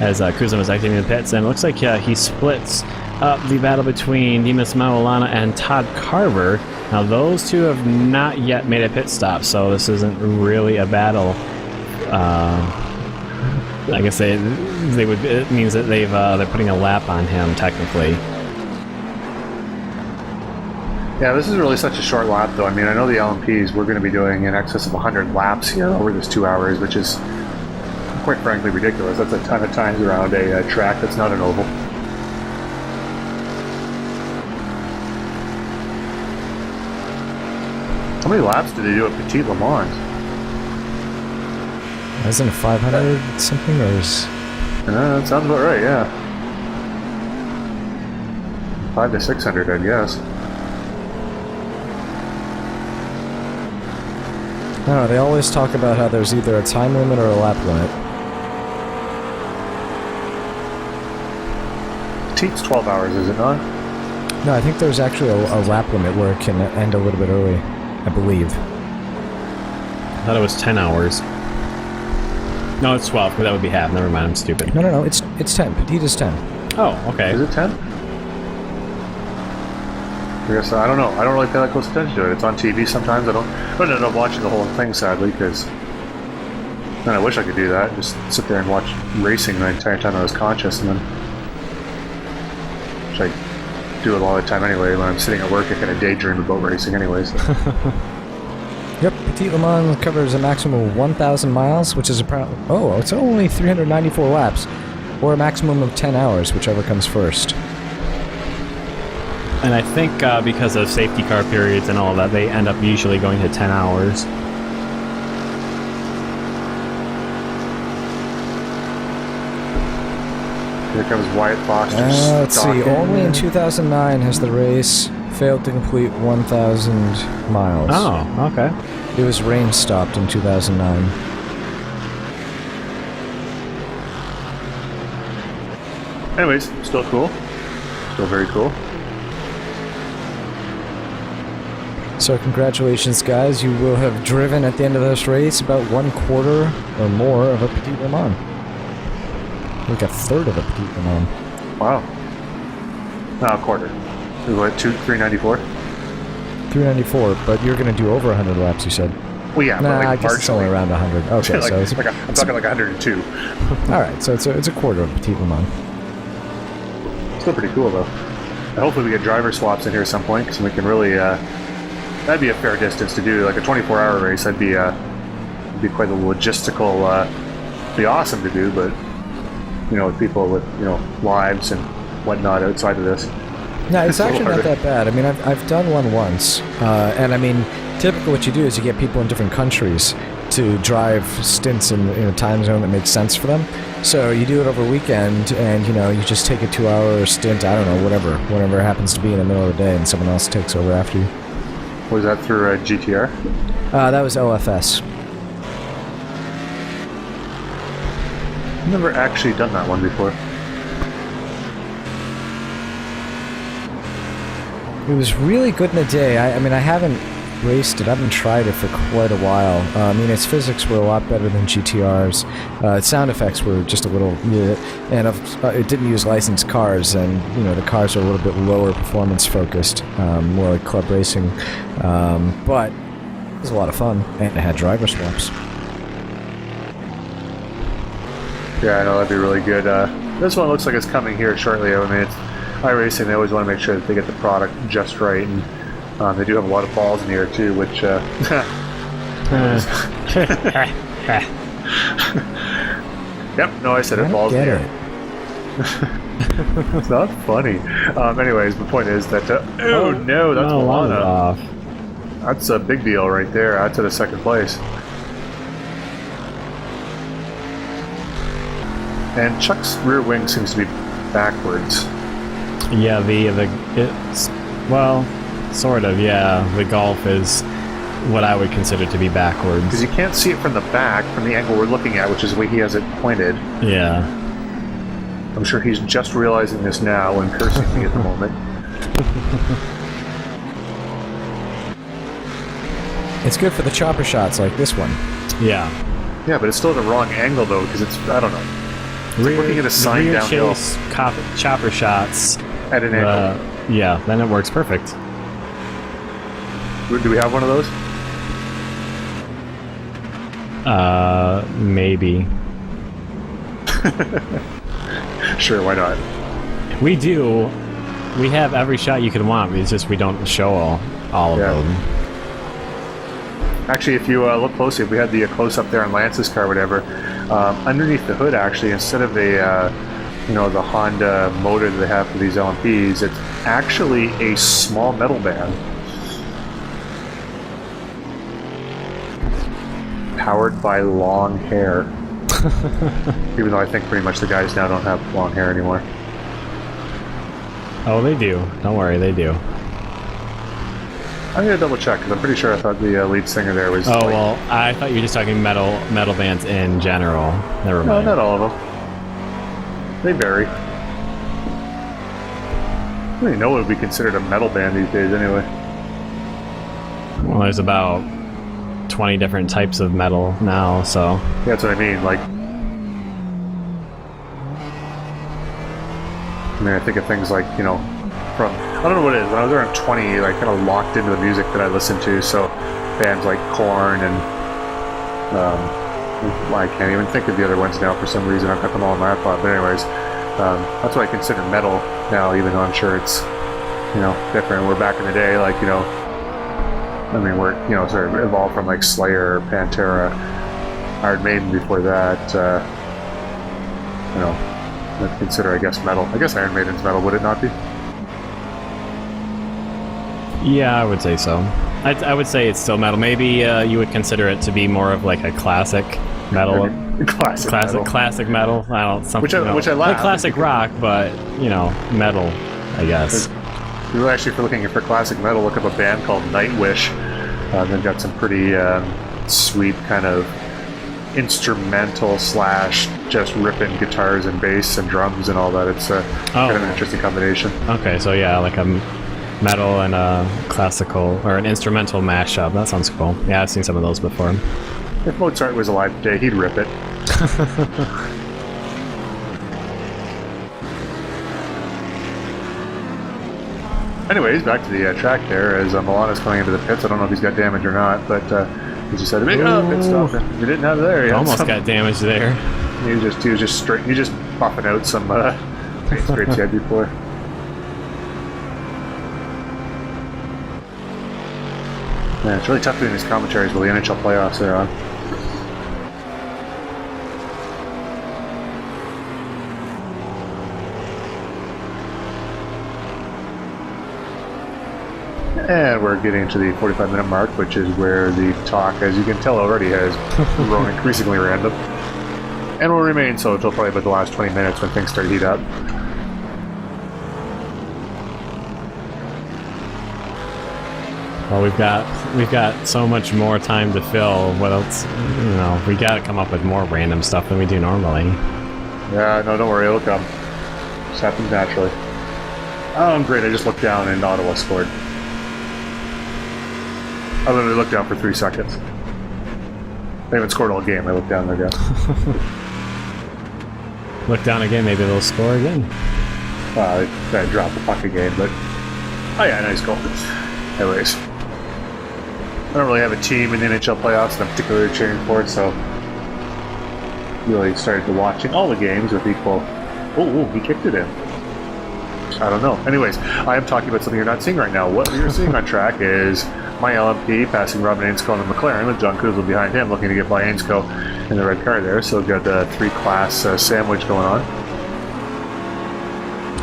as Kuzlin was exiting the pits. And it looks like he splits up the battle between Dimas Maulana and Todd Carver. Now those two have not yet made a pit stop, so this isn't really a battle. I guess they would. It means that they're putting a lap on him technically. Yeah, this is really such a short lap, though. I mean, I know the LMPs we're going to be doing in excess of 100 laps here over this 2 hours, which is quite frankly ridiculous. That's a ton of times around a track that's not an oval. How many laps did they do at Petit Le Mans? Isn't it 500 something, or is... That sounds about right, yeah. 500 to 600, I guess. I don't know, they always talk about how there's either a time limit or a lap limit. Petit's 12 hours, is it not? No, I think there's actually a lap limit where it can end a little bit early, I believe. I thought it was 10 hours. No, it's 12, but that would be half. Never mind, I'm stupid. No, it's 10. Petit is 10. Oh, okay. Is it 10? I guess, I don't know. I don't really pay that close attention to it. It's on TV sometimes. I don't end up watching the whole thing, sadly, because then I wish I could do that. Just sit there and watch racing the entire time I was conscious, and then which I do it all the time anyway. When I'm sitting at work, I kind of daydream about racing anyways. So. Yep, Petit Le Mans covers a maximum of 1,000 miles, which is it's only 394 laps, or a maximum of 10 hours, whichever comes first. And I think because of safety car periods and all of that, they end up usually going to 10 hours. Here comes Wyatt Foster. Let's see, only in 2009 has the race failed to complete 1,000 miles. Oh, okay. It was rain stopped in 2009. Anyways, still cool. Still very cool. So congratulations, guys. You will have driven at the end of this race about 1/4 or more of a Petit Le Mans. Like a third of a Petit Le Mans. Wow. No, a quarter. What, 394? 394, but you're going to do over 100 laps, you said. Well, yeah, Nah, but like I guess it's only around 100. Okay, like, so it's I'm talking like 102. all right, so it's a quarter of a Petit Le Mans. Still pretty cool, though. And hopefully we get driver swaps in here at some point, because we can really... that'd be a fair distance to do. Like a 24-hour race, that'd be quite a logistical... be awesome to do, but... with people with, lives and whatnot outside of this. No, it's actually not that bad. I mean, I've done one once, and I mean, typically what you do is you get people in different countries to drive stints in a time zone that makes sense for them. So you do it over a weekend, and you just take a 2-hour stint. I don't know, whatever it happens to be in the middle of the day, and someone else takes over after you. Was that through GTR? That was OFS. I've never actually done that one before. It was really good in the day. I mean, I haven't raced it. I haven't tried it for quite a while. I mean, its physics were a lot better than GTR's. Its sound effects were just a little... and it didn't use licensed cars, and, the cars are a little bit lower performance focused, more like club racing. But it was a lot of fun, and it had driver swaps. Yeah, I know, that'd be really good. This one looks like it's coming here shortly. I mean, it's iRacing, they always want to make sure that they get the product just right, and they do have a lot of balls in here too, which Yep, no, I said it, balls in here. It's not funny. Anyways, the point is that no, that's Milana. That's a big deal right there. That's to the second place. And Chuck's rear wing seems to be backwards. Yeah, it's, well, sort of, yeah. The Golf is what I would consider to be backwards. Because you can't see it from the back, from the angle we're looking at, which is the way he has it pointed. Yeah. I'm sure he's just realizing this now and cursing me at the moment. It's good for the chopper shots like this one. Yeah. Yeah, but it's still at the wrong angle, though, because it's, I don't know. It's like looking at a sign rear downhill. chase chopper shots. At an angle. Yeah, then it works perfect. Do we have one of those? Maybe. Sure, why not? We do. We have every shot you could want. It's just we don't show all of them. Actually, if you look closely, if we had the close-up there on Lance's car, whatever, underneath the hood, actually, instead of a, the Honda motor that they have for these LMPs, it's actually a small metal band. Powered by long hair. Even though I think pretty much the guys now don't have long hair anymore. Oh, they do. Don't worry, they do. I'm gonna double check because I'm pretty sure I thought the lead singer there was. Oh well, I thought you were just talking metal bands in general. Never mind. No, not all of them. They vary. I don't even know what would be considered a metal band these days, anyway. Well, there's about 20 different types of metal now, so. Yeah, that's what I mean. Like, I think of things like, from, I don't know what it is. When I was around 20, like, kind of locked into the music that I listened to. So, bands like Korn and, I can't even think of the other ones now for some reason. I've got them all on my iPod. But anyways, that's what I consider metal now, even though I'm sure it's, different. We're back in the day, like, we're, sort of evolved from like Slayer, Pantera, Iron Maiden before that, I'd consider, I guess, metal. I guess Iron Maiden's metal, would it not be? Yeah, I would say so. I would say it's still metal. Maybe you would consider it to be more of like a classic metal. Classic metal. I don't something. Which I laugh. Like classic rock, but metal, I guess. You're actually, if you're looking for classic metal, look up a band called Nightwish. They've got some pretty sweet kind of instrumental / just ripping guitars and bass and drums and all that. It's kind of an interesting combination. Okay, so yeah, like a metal and a classical or an instrumental mashup. That sounds cool. Yeah, I've seen some of those before. If Mozart was alive today, he'd rip it. Anyways, back to the track there as Milana's coming into the pits. I don't know if he's got damage or not, but he just had a big pit stop. And we didn't have there. He almost got damage there. He was just buffing out some paint scrapes he had before. Man, it's really tough doing these commentaries while the NHL playoffs are on. And we're getting to the 45-minute mark, which is where the talk, as you can tell already, has grown increasingly random. And will remain so until probably about the last 20 minutes when things start to heat up. Well, we've got so much more time to fill. What else? We got to come up with more random stuff than we do normally. Yeah, no, don't worry, it'll come. Just happens naturally. Oh, great! I just looked down and Ottawa scored. I literally looked down for 3 seconds. They haven't scored all game. I looked down there again. Look down again. Maybe they'll score again. They dropped the puck again, but oh yeah, nice goal. Anyways. I don't really have a team in the NHL playoffs that I'm particularly cheering for, so really started to watching all the games with equal. Oh, he kicked it in. I don't know. Anyways, I am talking about something you're not seeing right now. What you're seeing on track is my LMP passing Robin Ainscoe in the McLaren with John Kuzla behind him, looking to get by Ainscoe in the red car there. So we've got the 3-class sandwich going on.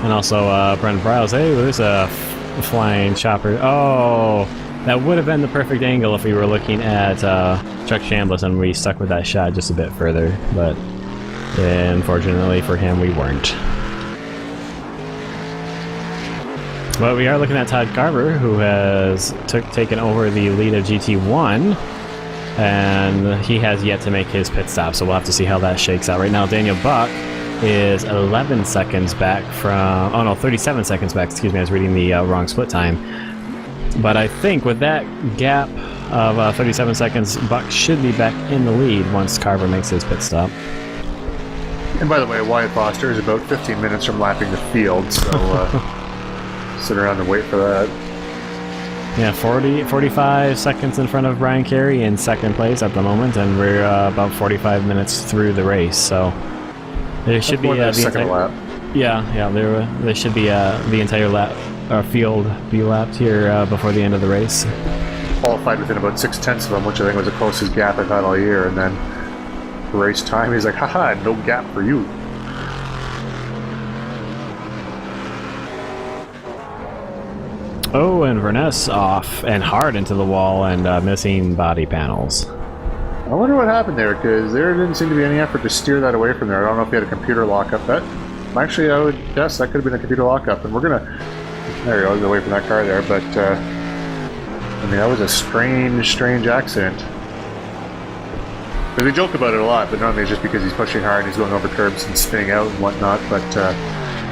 And also Brent Briles. Hey, there's a flying chopper. Oh, that would have been the perfect angle if we were looking at Chuck Chambliss and we stuck with that shot just a bit further. But unfortunately for him, we weren't. But we are looking at Todd Carver, who has taken over the lead of GT1, and he has yet to make his pit stop, so we'll have to see how that shakes out. Right now, Daniel Buck is 11 seconds back from... Oh, no, 37 seconds back. Excuse me, I was reading the wrong split time. But I think with that gap of 37 seconds, Buck should be back in the lead once Carver makes his pit stop. And by the way, Wyatt Foster is about 15 minutes from lapping the field, so sit around and wait for that. Yeah, 45 seconds in front of Brian Carey in second place at the moment, and we're about 45 minutes through the race, so there should be the second lap. Yeah, there should be the entire field be lapped here before the end of the race. Qualified within about 0.6 of them, which I think was the closest gap I've had all year, and then race time, he's like, haha, no gap for you. Oh, and Verness off and hard into the wall and missing body panels. I wonder what happened there, because there didn't seem to be any effort to steer that away from there. I don't know if he had a computer lockup. Actually, I would guess that could have been a computer lockup, and we're gonna... There you go, away from that car there, but I mean, that was a strange accident. Because we joke about it a lot, but normally it's just because he's pushing hard and he's going over curbs and spinning out and whatnot, but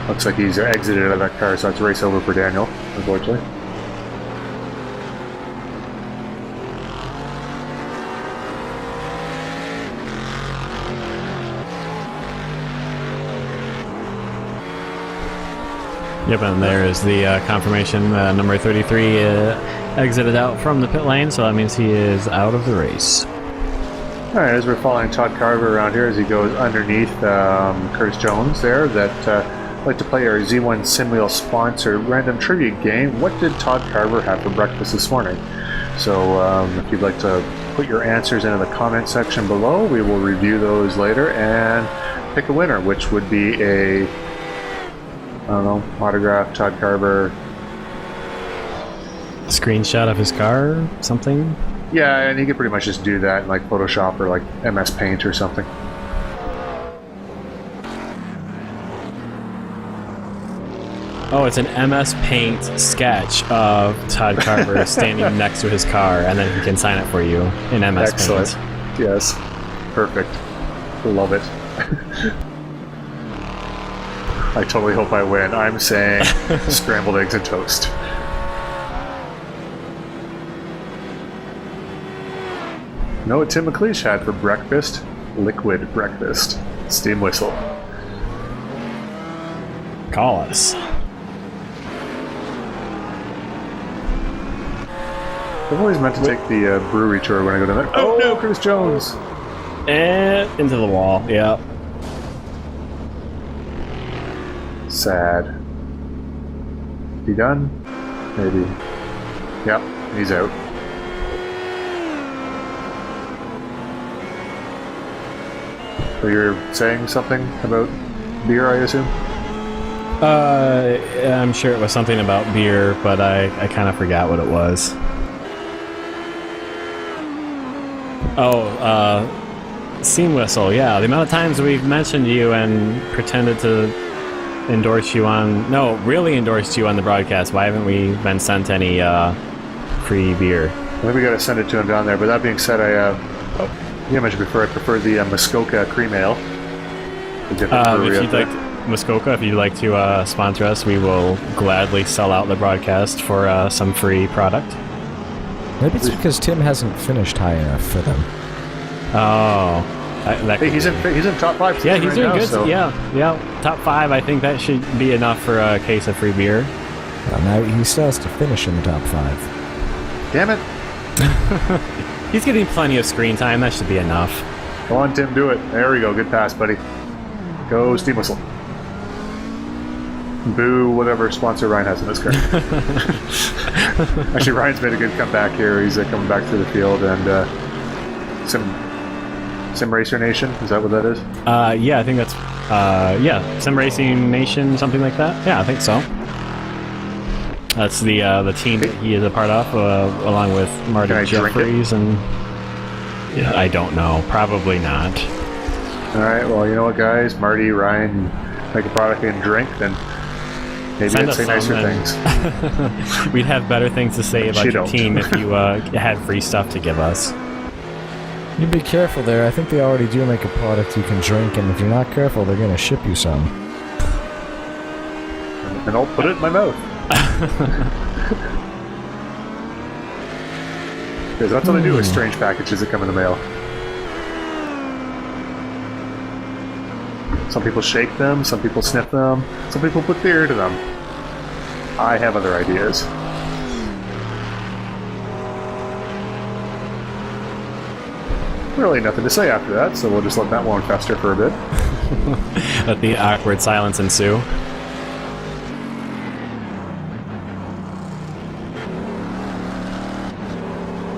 looks like he's exited out of that car, so it's race over for Daniel, unfortunately. Yep, and there is the confirmation. Number 33 exited out from the pit lane, so that means he is out of the race. Alright, as we're following Todd Carver around here as he goes underneath Curtis Jones there, I'd like to play our Z1 Simwheel sponsor random trivia game. What did Todd Carver have for breakfast this morning? So if you'd like to put your answers into the comment section below, we will review those later and pick a winner, which would be a, I don't know, autograph Todd Carver. Screenshot of his car, something? Yeah, and he could pretty much just do that in like Photoshop or like MS Paint or something. Oh, it's an MS Paint sketch of Todd Carver standing next to his car, and then he can sign it for you in MS Excellent. Paint. Yes. Perfect. Love it. I totally hope I win. I'm saying scrambled eggs and toast. You know what Tim McLeish had for breakfast? Liquid breakfast. Steam whistle. Call us. I've always meant to take the brewery tour when I go down there. Oh no, Curtis Jones! And into the wall, yeah. Sad. He done? Maybe. Yep, he's out. So you're saying something about beer, I assume? I'm sure it was something about beer, but I kind of forgot what it was. Oh, Steam Whistle, yeah. The amount of times we've mentioned you and pretended to endorse you on... No, really endorsed you on the broadcast. Why haven't we been sent any free beer? I think we gotta send it to him down there, but that being said, I mentioned before, I prefer the Muskoka Cream Ale. If you'd like Muskoka, if you'd like to sponsor us, we will gladly sell out the broadcast for some free product. Maybe it's because Tim hasn't finished high enough for them. Oh. Hey, he's in top 5. Yeah, he's right doing now, good. So. Yeah. Top 5, I think that should be enough for a case of free beer. Well, now he still has to finish in the top 5. Damn it. He's getting plenty of screen time. That should be enough. Come on, Tim, do it. There we go. Good pass, buddy. Go Steam Whistle. Boo, whatever sponsor Ryan has in this car. Actually, Ryan's made a good comeback here. He's coming back through the field, and Sim Racer Nation, is that what that is? Yeah, I think that's Sim Racing Nation, something like that. Yeah, I think so. That's the team that he is a part of, along with Marty Jeffries and... Yeah, I don't know. Probably not. All right, well, you know what, guys? Marty, Ryan, make a product and drink, then Maybe Send I'd us say nicer some, things. and we'd have better things to say about You your don't. team if you had free stuff to give us. You be careful there. I think they already do make a product you can drink, and if you're not careful, they're going to ship you some. And I'll put it in my mouth. Because that's what I do with strange packages that come in the mail. Some people shake them, some people sniff them, some people put beer to them. I have other ideas. Really nothing to say after that, so we'll just let that one fester for a bit. Let the awkward silence ensue.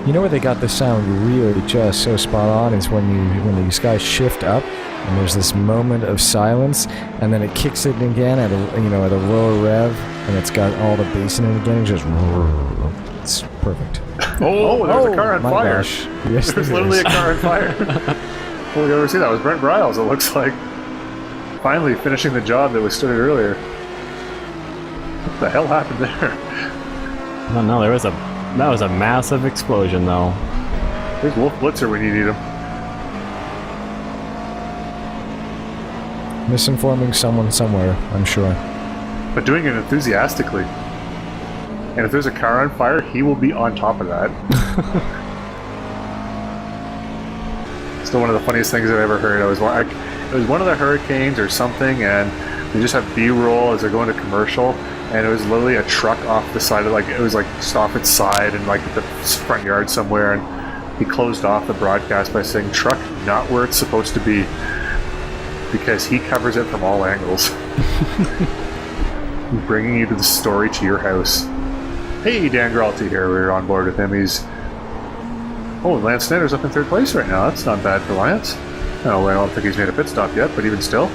You know where they got the sound really just so spot on is when these guys shift up and there's this moment of silence and then it kicks it again at a lower rev and it's got all the bass in it again and just it's perfect. Oh, there's a car on my fire. gosh. Yes, There's there literally is. a car on fire. Well, we ever see that? It was Brent Briles, it looks like. Finally finishing the job that was started earlier. What the hell happened there? Oh no, that was a massive explosion though. There's Wolf Blitzer when you need him. Misinforming someone somewhere, I'm sure. But doing it enthusiastically. And if there's a car on fire, he will be on top of that. Still one of the funniest things I've ever heard. It was one of the hurricanes or something, and they just have B-roll as they're going to commercial, and it was literally a truck off the side of, like, it was like just off its side and like the front yard somewhere, and he closed off the broadcast by saying, "Truck not where it's supposed to be," because he covers it from all angles. Bringing you to the story to your house. Hey, Dan Gralty here. We're on board with him. Lance Snyder's up in third place right now. That's not bad for Lance. No, I don't think he's made a pit stop yet, but even still.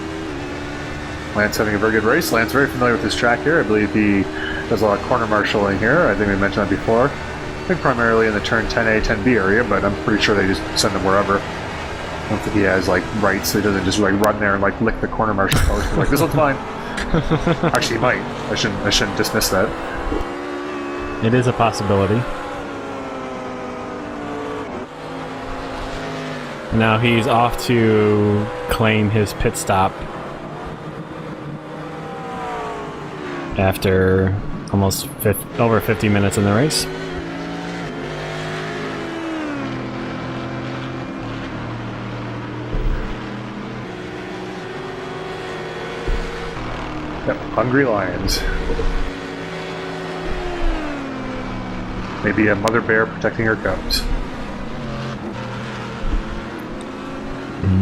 Lance having a very good race. Lance very familiar with this track here. I believe he does a lot of corner marshalling here. I think we mentioned that before. I think primarily in the turn 10A, 10B area, but I'm pretty sure they just send him wherever. I don't think he has like rights, so he doesn't just like run there and like lick the corner marshal post and like, this one's fine. Actually, he might. I shouldn't dismiss that. It is a possibility. Now he's off to claim his pit stop after almost over 50 minutes in the race. Yep, hungry lions. Maybe a mother bear protecting her cubs.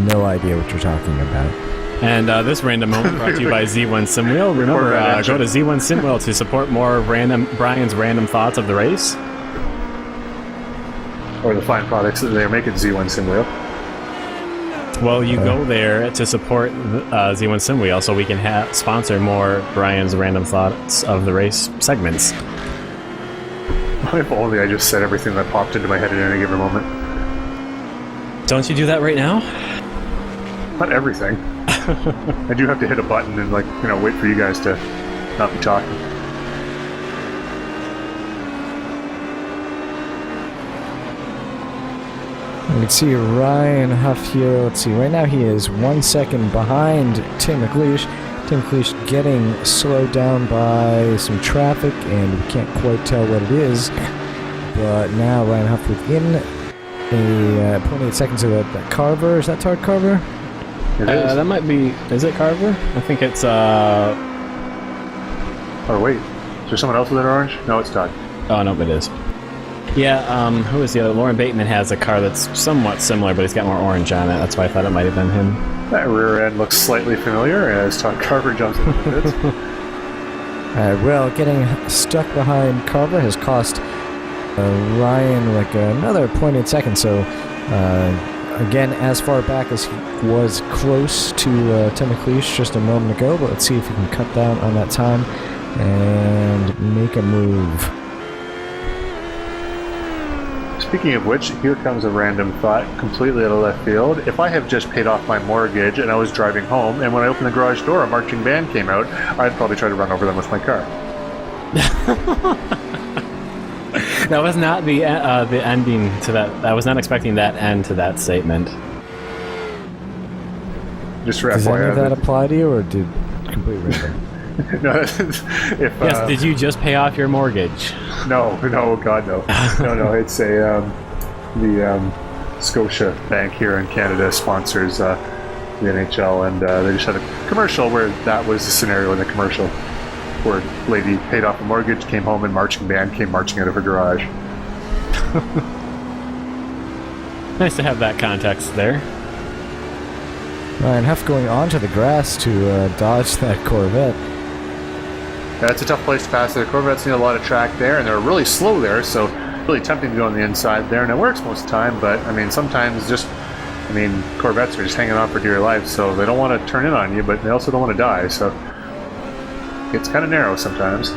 No idea what you're talking about. And this random moment brought to you by Z1 Simwheel. Remember, go to Z1 Simwheel to support more Brian's random thoughts of the race. Or the fine products that they're making Z1 Simwheel. Well, you go there to support Z1 Simwheel so we can sponsor more Brian's random thoughts of the race segments. If only I just said everything that popped into my head at any given moment. Don't you do that right now? Not everything. I do have to hit a button and wait for you guys to not be talking. You can see Ryan Huff here. Let's see. Right now he is 1 second behind Tim McLeish. Tim McLeish getting slowed down by some traffic, and we can't quite tell what it is. But now Ryan Huff within a 0.8 seconds of that Carver. Is that Todd Carver? It is. That might be... Is it Carver? I think it's... Oh, wait. Is there someone else with an orange? No, it's Todd. Oh, no, it is. Yeah, who is the other? Lauren Bateman has a car that's somewhat similar, but he's got more orange on it. That's why I thought it might have been him. That rear end looks slightly familiar as Todd Carver jumps into the pits. Well, getting stuck behind Carver has cost Ryan another 0.8 seconds. So, again, as far back as he was close to Tim McLeish just a moment ago. But let's see if he can cut down on that time and make a move. Speaking of which, here comes a random thought completely out of left field. If I have just paid off my mortgage and I was driving home, and when I opened the garage door, a marching band came out, I'd probably try to run over them with my car. That was not the ending to that. I was not expecting that end to that statement. Just for Does any FYI. of that apply to you, or did complete random? No, Yes, did you just pay off your mortgage? No, God, no. No, it's the Scotia Bank here in Canada sponsors the NHL, and they just had a commercial where that was the scenario in the commercial, where a lady paid off a mortgage, came home, and marching band came marching out of her garage. Nice to have that context there. Ryan Huff going onto the grass to dodge that Corvette. That's a tough place to pass there. Corvettes need a lot of track there, and they're really slow there, so really tempting to go on the inside there, and it works most of the time, but I mean, sometimes Corvettes are just hanging on for dear life, so they don't want to turn in on you, but they also don't want to die, so it's kind of narrow sometimes.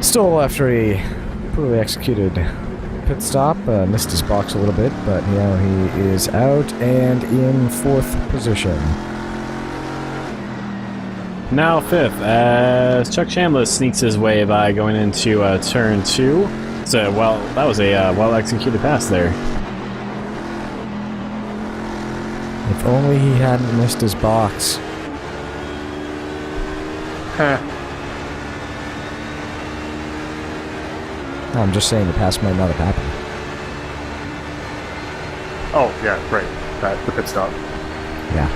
Stoll, after a poorly executed pit stop, missed his box a little bit, but now he is out and in 4th position. Now 5th, as Chuck Chambliss sneaks his way by going into turn 2. So, that was a well-executed pass there. If only he hadn't missed his box. I'm just saying the pass might not have happened. Oh, yeah, right. The pit stop. Yeah.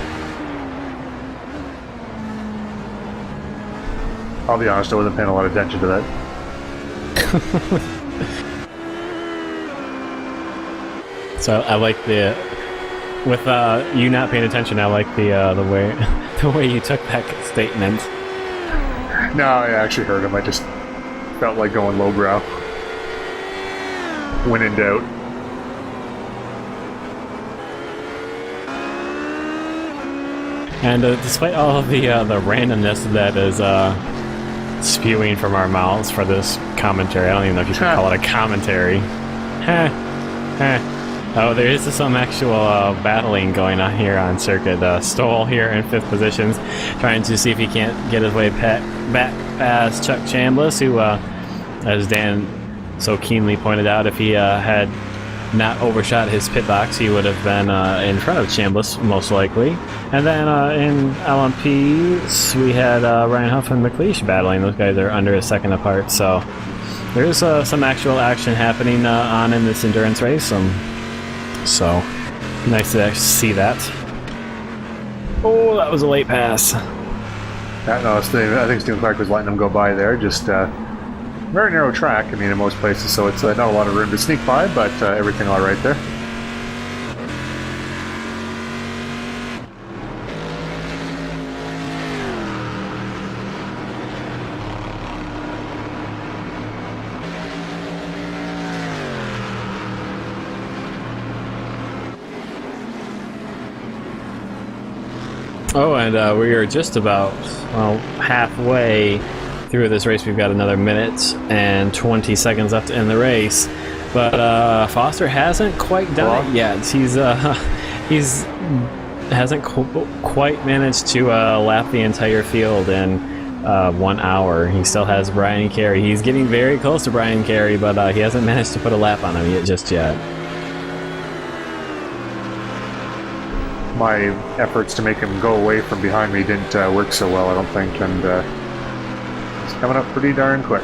I'll be honest, I wasn't paying a lot of attention to that. So I like with you not paying attention, I like the way you took that statement. No, I actually heard him. I just felt like going lowbrow. When in doubt. And despite all of the randomness that is spewing from our mouths for this commentary, I don't even know if you can call it a commentary. Oh, there is some actual battling going on here on circuit. Stoll here in 5th position, trying to see if he can't get his way back past Chuck Chambliss, who, as Dan so keenly pointed out, if he had not overshot his pit box, he would have been in front of Chambliss, most likely. And then in LMP, we had Ryan Huff and McLeish battling. Those guys are under a second apart, so there's some actual action happening on in this endurance race. So nice to actually see that. Oh, that was a late pass. I think Stephen Clark was letting them go by there. Just very narrow track, I mean, in most places, so it's not a lot of room to sneak by, but everything all right there. Oh, and we are just about halfway through this race. We've got another minute and 20 seconds left in the race, but Foster hasn't quite done it yet. He's hasn't quite managed to lap the entire field in 1 hour. He still has Brian Carey. He's getting very close to Brian Carey, but he hasn't managed to put a lap on him just yet. My efforts to make him go away from behind me didn't work so well, I don't think, and it's coming up pretty darn quick.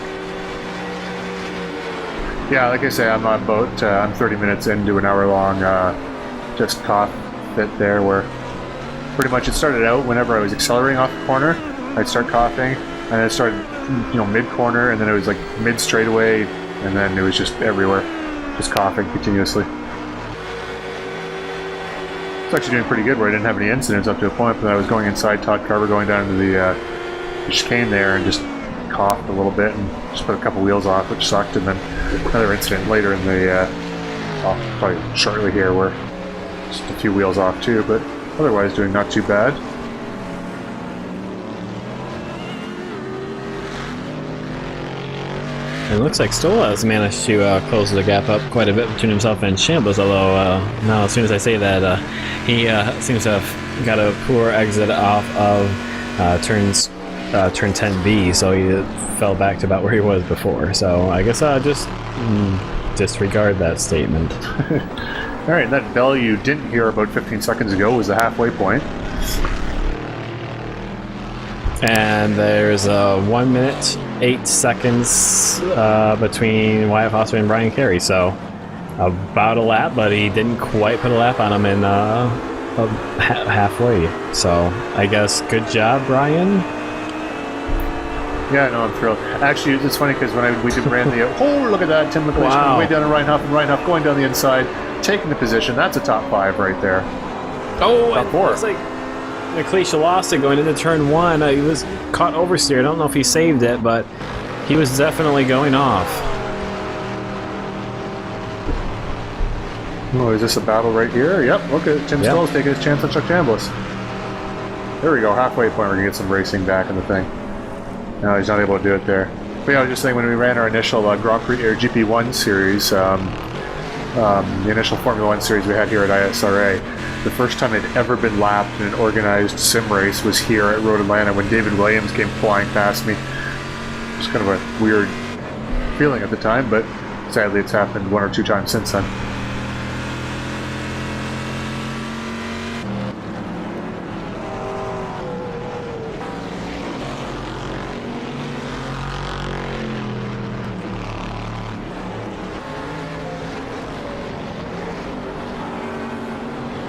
Yeah, like I say, I'm about I'm 30 minutes into an hour-long just cough fit there, where pretty much it started out whenever I was accelerating off the corner, I'd start coughing, and then it started, mid-corner, and then it was like mid-straightaway, and then it was just everywhere, just coughing continuously. It's actually doing pretty good where I didn't have any incidents up to a point, but I was going inside Todd Carver, going down to the chicane there, and just coughed a little bit and just put a couple wheels off, which sucked, and then another incident later in the, probably shortly here, where just a few wheels off too, but otherwise doing not too bad. And it looks like Stoll has managed to close the gap up quite a bit between himself and Chambliss, although now as soon as I say that, he seems to have got a poor exit off of turn 10B, so he fell back to about where he was before. So I guess just disregard that statement. All right, that bell you didn't hear about 15 seconds ago was the halfway point. And there's 1 minute 8 seconds between Wyatt Foster and Brian Carey, so about a lap, but he didn't quite put a lap on him in halfway. So I guess good job, Brian. Yeah, no, I'm thrilled. Actually, it's funny because when we ran the look at that, Tim McLeish Wow. way down to Ryan Huff going down the inside, taking the position. That's a top 5 right there. Oh, Top it 4. looks like McLeish lost it going into turn 1. He was caught oversteer. I don't know if he saved it, but he was definitely going off. Oh, is this a battle right here? Yep, look at Tim Stoll's taking his chance on Chuck Chambliss. There we go, halfway point. We're going to get some racing back in the thing. No, he's not able to do it there. But yeah, I was just saying, when we ran our initial Grand Prix or GP1 series, the initial Formula 1 series we had here at ISRA, the first time I'd ever been lapped in an organized sim race was here at Road Atlanta when David Williams came flying past me. It was kind of a weird feeling at the time, but sadly it's happened 1 or 2 times since then.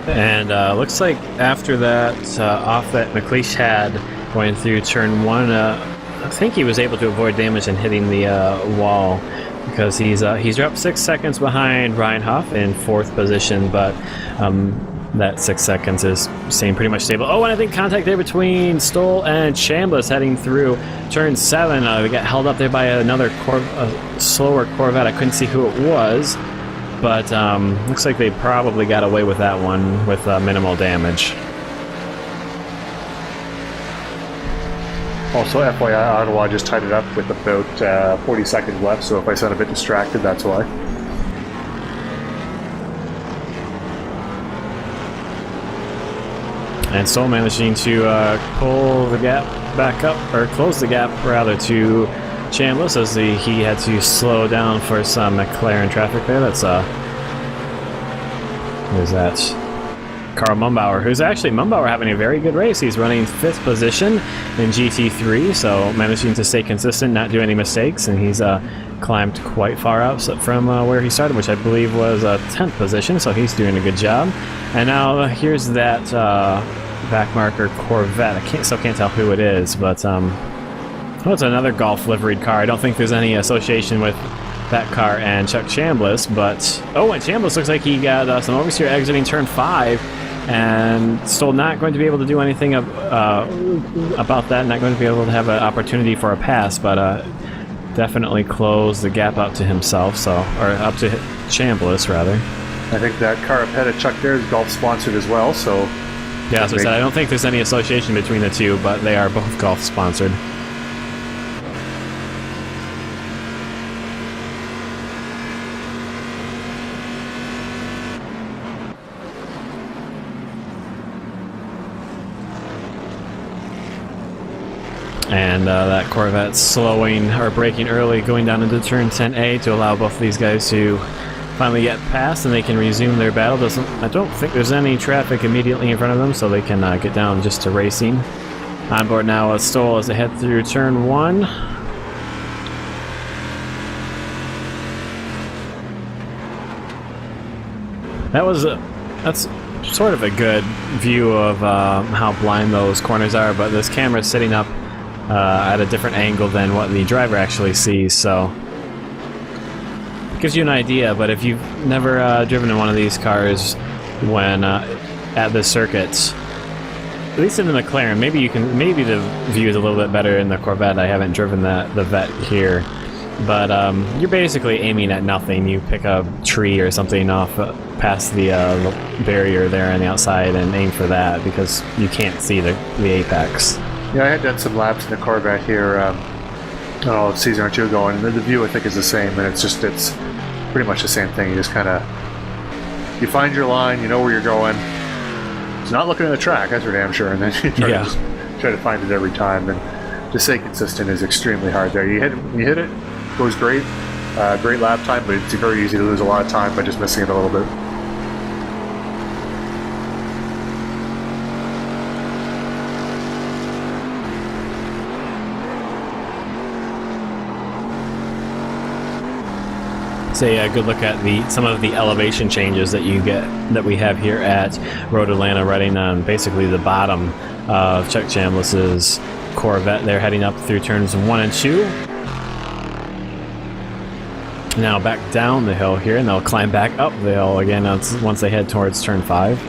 And looks like after that off that McLeish had going through turn 1, I think he was able to avoid damage and hitting the wall, because he's dropped 6 seconds behind Ryan Huff in 4th position, but that 6 seconds is staying pretty much stable. Oh, and I think contact there between Stoll and Chambliss heading through turn 7. They got held up there by another slower Corvette. I couldn't see who it was, but looks like they probably got away with that one with minimal damage. Also, FYI, Ottawa just tied it up with about 40 seconds left, so if I sound a bit distracted, that's why. And Stoll managing to pull the gap back up, or close the gap rather, to Chambliss, as he had to slow down for some McLaren traffic there. That's who's that? Carl Mumbauer, who's actually having a very good race. He's running 5th position in GT3, so managing to stay consistent, not do any mistakes, and he's climbed quite far out from where he started, which I believe was 10th position, so he's doing a good job. And now here's that backmarker Corvette. I still can't tell who it is, but well, it's another Golf liveried car. I don't think there's any association with that car and Chuck Chambliss, but and Chambliss looks like he got some oversteer exiting turn 5, and still not going to be able to do anything about that. Not going to be able to have an opportunity for a pass, but definitely close the gap up to himself, or up to Chambliss rather. I think that car ahead of Chuck there is Golf sponsored as well, so yeah. So I don't think there's any association between the two, but they are both Golf sponsored. And that Corvette slowing or braking early, going down into turn 10A to allow both of these guys to finally get past, and they can resume their battle. I don't think there's any traffic immediately in front of them, so they can get down just to racing. On board now with Stoll as they head through turn 1. That's sort of a good view of how blind those corners are, but this camera's sitting up at a different angle than what the driver actually sees, so it gives you an idea. But if you've never driven in one of these cars when at the circuits, at least in the McLaren, maybe the view is a little bit better in the Corvette. I haven't driven the Vet here, but you're basically aiming at nothing. You pick a tree or something off past the barrier there on the outside and aim for that, because you can't see the apex. yeah, I had done some laps in the Corvette here Oh, it's season or two going, and the view I think is the same, and it's pretty much the same thing. You just kind of, you find your line, you know where you're going. It's not looking at the track, that's for damn sure, and then you try to find it every time, and to stay consistent is extremely hard there. You hit it, goes great, great lap time, but it's very easy to lose a lot of time by just missing it a little bit. A good look at some of the elevation changes that we have here at Road Atlanta, riding on basically the bottom of Chuck Chambliss's Corvette. They're heading up through turns 1 and 2. Now back down the hill here, and they'll climb back up the hill again once they head towards turn 5.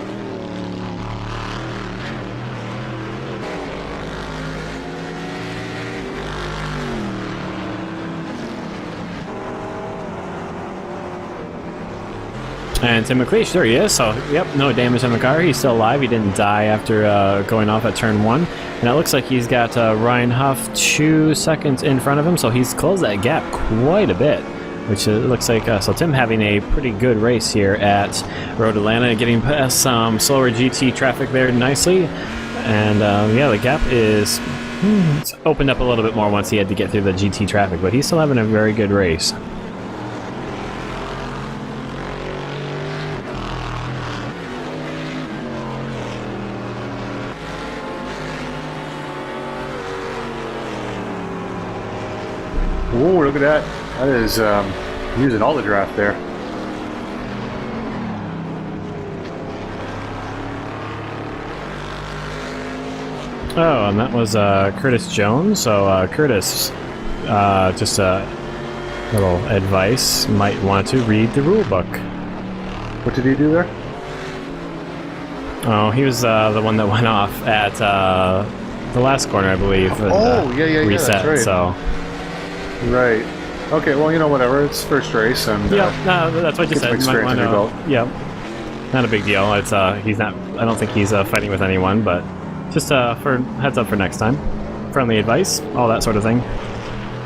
And Tim McLeish, there he is. So, yep, no damage on the car. He's still alive. He didn't die after going off at turn 1. And it looks like he's got Ryan Huff 2 seconds in front of him, so he's closed that gap quite a bit, which looks like, so Tim having a pretty good race here at Road Atlanta, getting past some slower GT traffic there nicely. And, yeah, the gap is it's opened up a little bit more once he had to get through the GT traffic, but he's still having a very good race. Whoa, look at that. That is using all the draft there. Oh, and that was Curtis Jones. So Curtis, just a little advice, might want to read the rule book. What did he do there? Oh, he was the one that went off at the last corner, I believe. And, yeah, reset, that's right. So. Right. Okay, well, you know, whatever. It's first race, and yeah, no, that's what you said. You might want to, yeah, not a big deal. It's he's not. I don't think he's fighting with anyone, but just for heads up for next time. Friendly advice, all that sort of thing.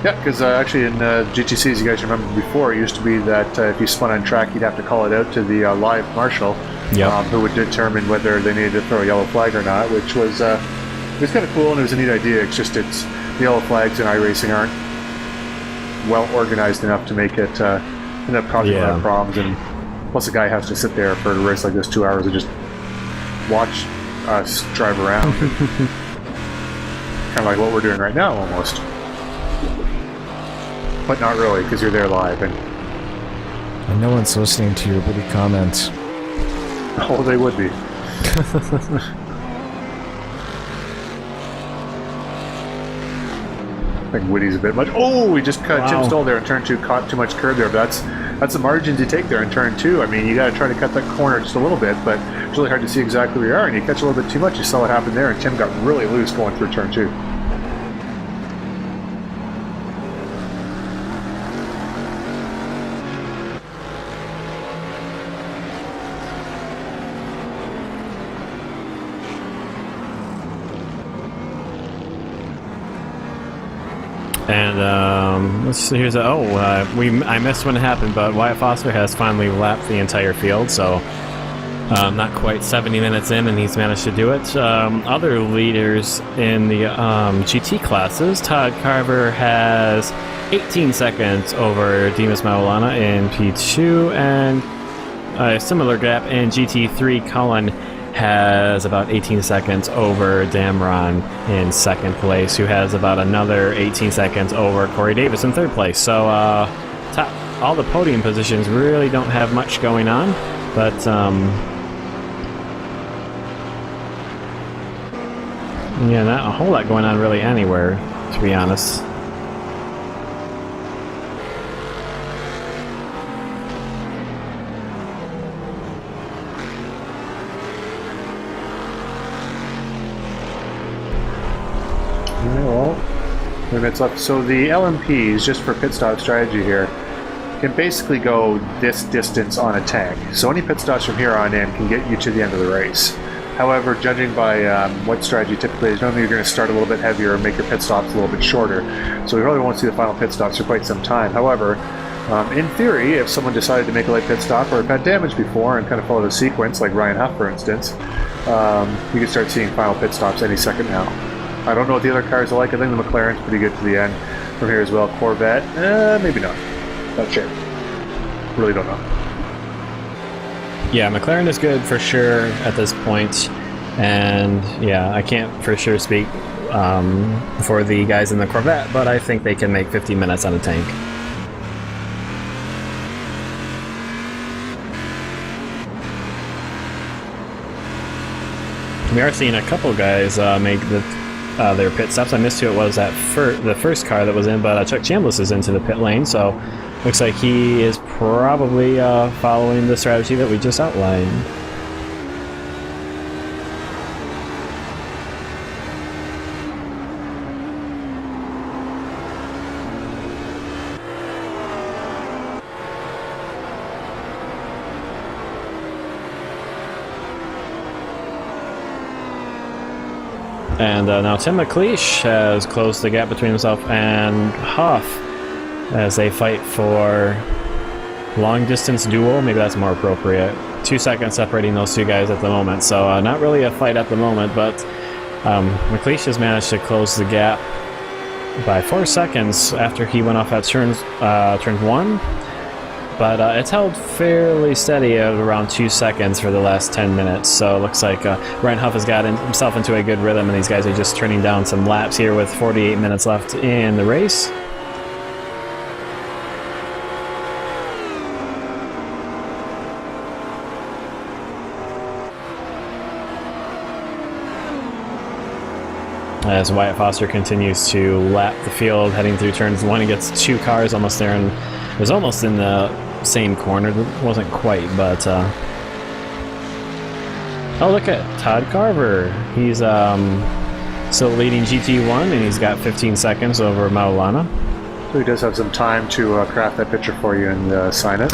Yeah, because actually in GTCs, you guys remember before, it used to be that if you spun on track, you'd have to call it out to the live marshal, who would determine whether they needed to throw a yellow flag or not, which was it was kind of cool, and it was a neat idea. It's just the yellow flags in iRacing aren't well organized enough to make it end up causing a lot of problems, and plus the guy has to sit there for a race like this 2 hours and just watch us drive around. Kind of like what we're doing right now, almost. But not really, because you're there live, and no one's listening to your witty comments. Oh, they would be. I think Witty's a bit much. Oh, we just cut Tim Stoll there in turn 2, caught too much curb there, but that's a margin to take there in turn 2. I mean, you got to try to cut that corner just a little bit, but it's really hard to see exactly where you are, and you catch a little bit too much. You saw what happened there, and Tim got really loose going through turn 2. And let's see. Here's I missed when it happened, but Wyatt Foster has finally lapped the entire field, so not quite 70 minutes in, and he's managed to do it. Other leaders in the GT classes, Todd Carver has 18 seconds over Dimas Maulana in P2, and a similar gap in GT3. Cullen has about 18 seconds over Damron in second place, who has about another 18 seconds over Corey Davis in third place. So all the podium positions really don't have much going on, but yeah, not a whole lot going on really anywhere, to be honest. Minutes left. So the LMPs, just for pit stop strategy here, can basically go this distance on a tank. So any pit stops from here on in can get you to the end of the race. However, judging by what strategy typically is, normally you're going to start a little bit heavier and make your pit stops a little bit shorter. So we probably won't see the final pit stops for quite some time. However, in theory, if someone decided to make a light pit stop or have had damage before and kind of follow the sequence, like Ryan Huff, for instance, you can start seeing final pit stops any second now. I don't know what the other cars are like. I think the McLaren's pretty good to the end from here as well. Corvette, maybe not. Not sure. Really don't know. Yeah, McLaren is good for sure at this point, and yeah, I can't for sure speak for the guys in the Corvette, but I think they can make 50 minutes on a tank. We are seeing a couple guys make their pit stops. I missed who it was that the first car that was in, but Chuck Chambliss is into the pit lane, so looks like he is probably following the strategy that we just outlined. And now Tim McLeish has closed the gap between himself and Huff as they fight for long distance duel. Maybe that's more appropriate. 2 seconds separating those two guys at the moment. So not really a fight at the moment, but McLeish has managed to close the gap by 4 seconds after he went off at turn 1. But it's held fairly steady at around 2 seconds for the last 10 minutes. So it looks like Ryan Huff has gotten himself into a good rhythm, and these guys are just turning down some laps here with 48 minutes left in the race. As Wyatt Foster continues to lap the field, heading through turns 1, he gets 2 cars almost there, and it was almost in the same corner. It wasn't quite, but oh, look at Todd Carver. He's still leading GT1, and he's got 15 seconds over Maulana. So he does have some time to craft that picture for you and sign it.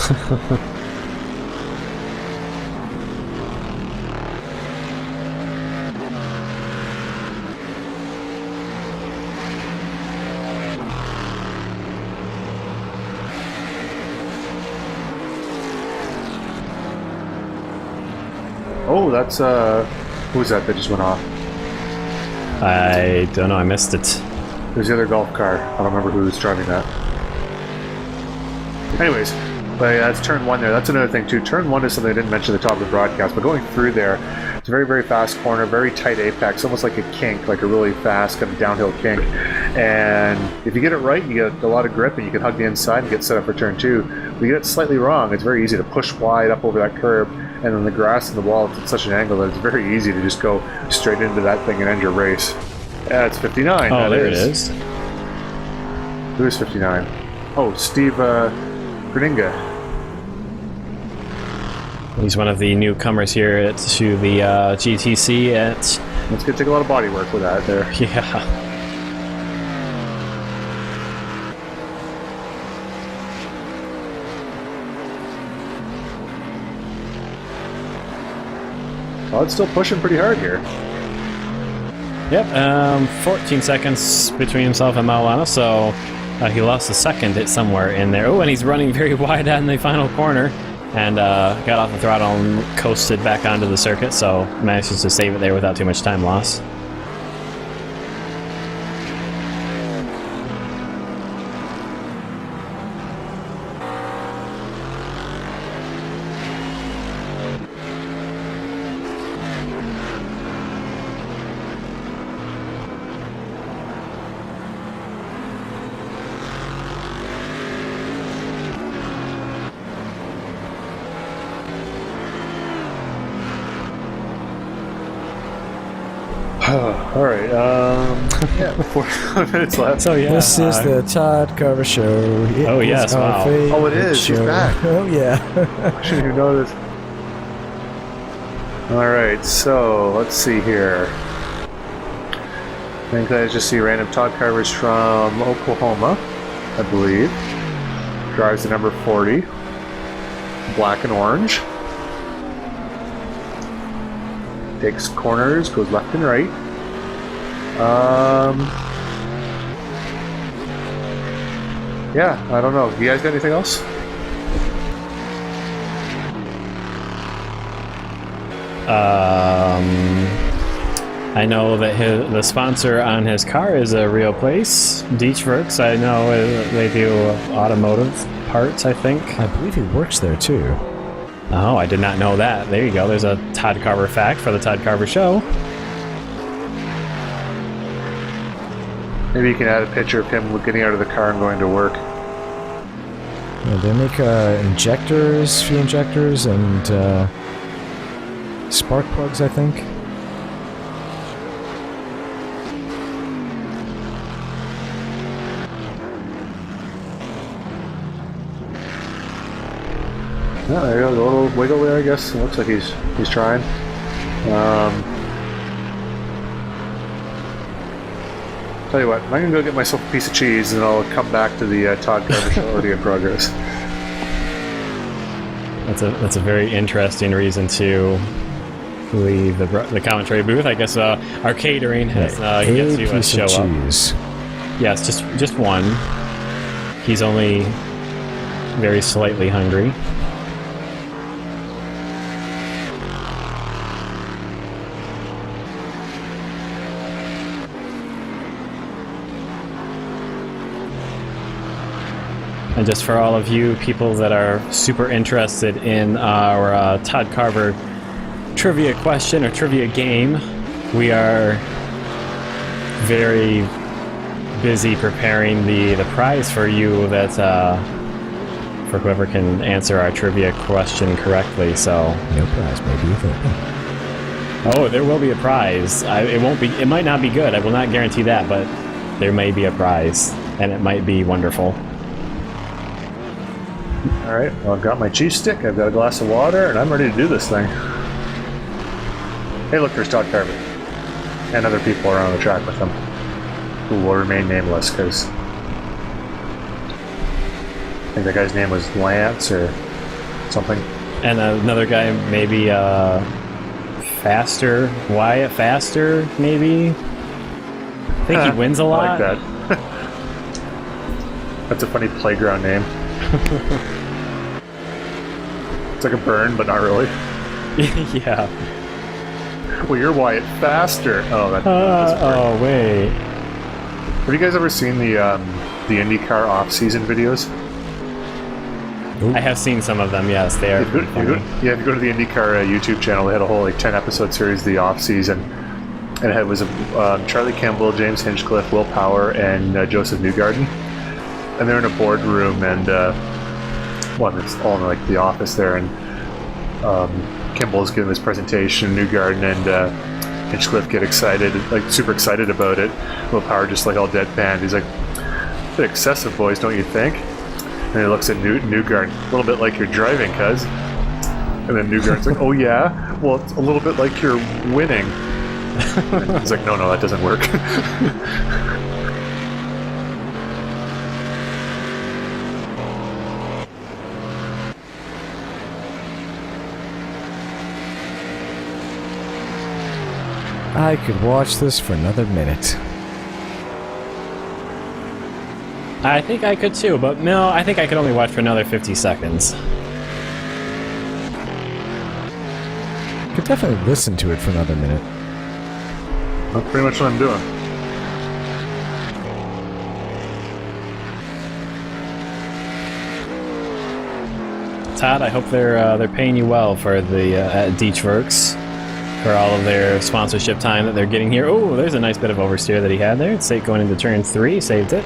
Oh, that's, who was that just went off? I don't know, I missed it. There's the other golf car. I don't remember who was driving that. Anyways, but yeah, that's turn 1 there. That's another thing too. Turn 1 is something I didn't mention at the top of the broadcast, but going through there, it's a very, very fast corner, very tight apex, almost like a kink, like a really fast kind of downhill kink. And if you get it right, you get a lot of grip and you can hug the inside and get set up for turn 2. But you get it slightly wrong, it's very easy to push wide up over that curb, and then the grass and the wall is at such an angle that it's very easy to just go straight into that thing and end your race. Yeah, it's 59. Oh, there it is. Who is 59? Oh, Steve Gerdinga. He's one of the newcomers here to the GTC at... It's going to take a lot of body work with that there. Yeah. Well, it's still pushing pretty hard here. Yep, 14 seconds between himself and Maulana, so he lost a second at somewhere in there. Oh, and he's running very wide on the final corner, and got off the throttle and coasted back onto the circuit, so manages to save it there without too much time loss. All right, yeah, 45 minutes left. So yeah, This is the Todd Carver Show. Oh, yes, wow. Oh, it is. She's back. Oh, yeah. I shouldn't even know this. All right, so let's see here. I think I just see random Todd Carver's from Oklahoma, I believe. Drives the number 40, black and orange. takes corners, goes left and right. Yeah, I don't know. You guys got anything else? I know that the sponsor on his car is a real place, Dietzwerks. I know they do automotive parts, I think. I believe he works there too. Oh, I did not know that. There you go. There's a Todd Carver fact for the Todd Carver Show. Maybe you can add a picture of him getting out of the car and going to work. Yeah, they make injectors, fuel injectors, and spark plugs, I think. Yeah, there you go. A little wiggle there, I guess. It looks like he's trying. Tell you what, I'm gonna go get myself a piece of cheese, and I'll come back to the Todd Carver Show already in progress. That's a very interesting reason to leave the commentary booth. I guess our catering has gets you a show up. Yes, just one. He's only very slightly hungry. And just for all of you people that are super interested in our Todd Carver trivia question or trivia game, we are very busy preparing the prize for you that for whoever can answer our trivia question correctly. So no prize, maybe. Oh, there will be a prize. It might not be good. I will not guarantee that, but there may be a prize, and it might be wonderful. Alright, well, I've got my cheese stick, I've got a glass of water, and I'm ready to do this thing. Hey, look, there's Todd Carver. And other people are on the track with him, who will remain nameless, because I think that guy's name was Lance or something. And another guy, maybe Wyatt Faster, maybe? I think he wins a lot. I like that. That's a funny playground name. It's like a burn, but not really. Yeah. Well, you're Wyatt Faster. Oh, that's oh, wait. Have you guys ever seen the IndyCar off-season videos? I have seen some of them, yes. They are If you go to the IndyCar YouTube channel, they had a whole 10-episode series, the off-season. And it was Charlie Campbell, James Hinchcliffe, Will Power, and Joseph Newgarden. And they're in a boardroom, and it's all in the office there, and Kimball's giving this presentation, Newgarden and Hinchcliffe get excited, super excited about it. Will Power just all deadpan. He's like, a bit excessive, boys, don't you think? And he looks at Newgarden, a little bit like you're driving, cuz. And then Newgarden's like, oh yeah? Well, it's a little bit like you're winning. And he's like, no, that doesn't work. I could watch this for another minute. I think I could too, but no, I think I could only watch for another 50 seconds. Could definitely listen to it for another minute. That's pretty much what I'm doing. Todd, I hope they're paying you well for the at Dietzwerks for all of their sponsorship time that they're getting here. Oh, there's a nice bit of oversteer that he had there. It's safe going into turn 3, saved it.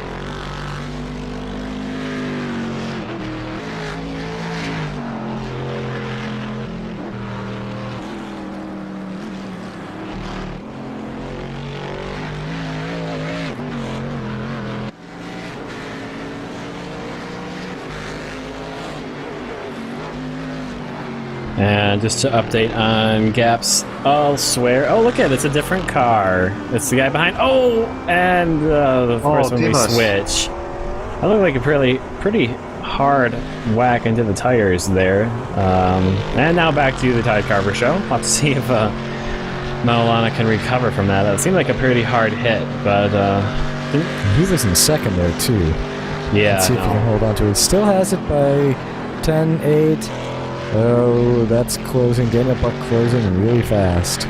And just to update on gaps elsewhere. Oh, look at it. It's a different car. It's the guy behind. Oh, and of course when we switch. That looked like a pretty hard whack into the tires there. And now back to the Todd Carver Show. I'll have to see if Maulana can recover from that. That seemed like a pretty hard hit, but he was in second there too. Yeah. Let's see if he can hold on to it. Still has it by 10-8. Oh, that's closing. Daniel Buck closing really fast.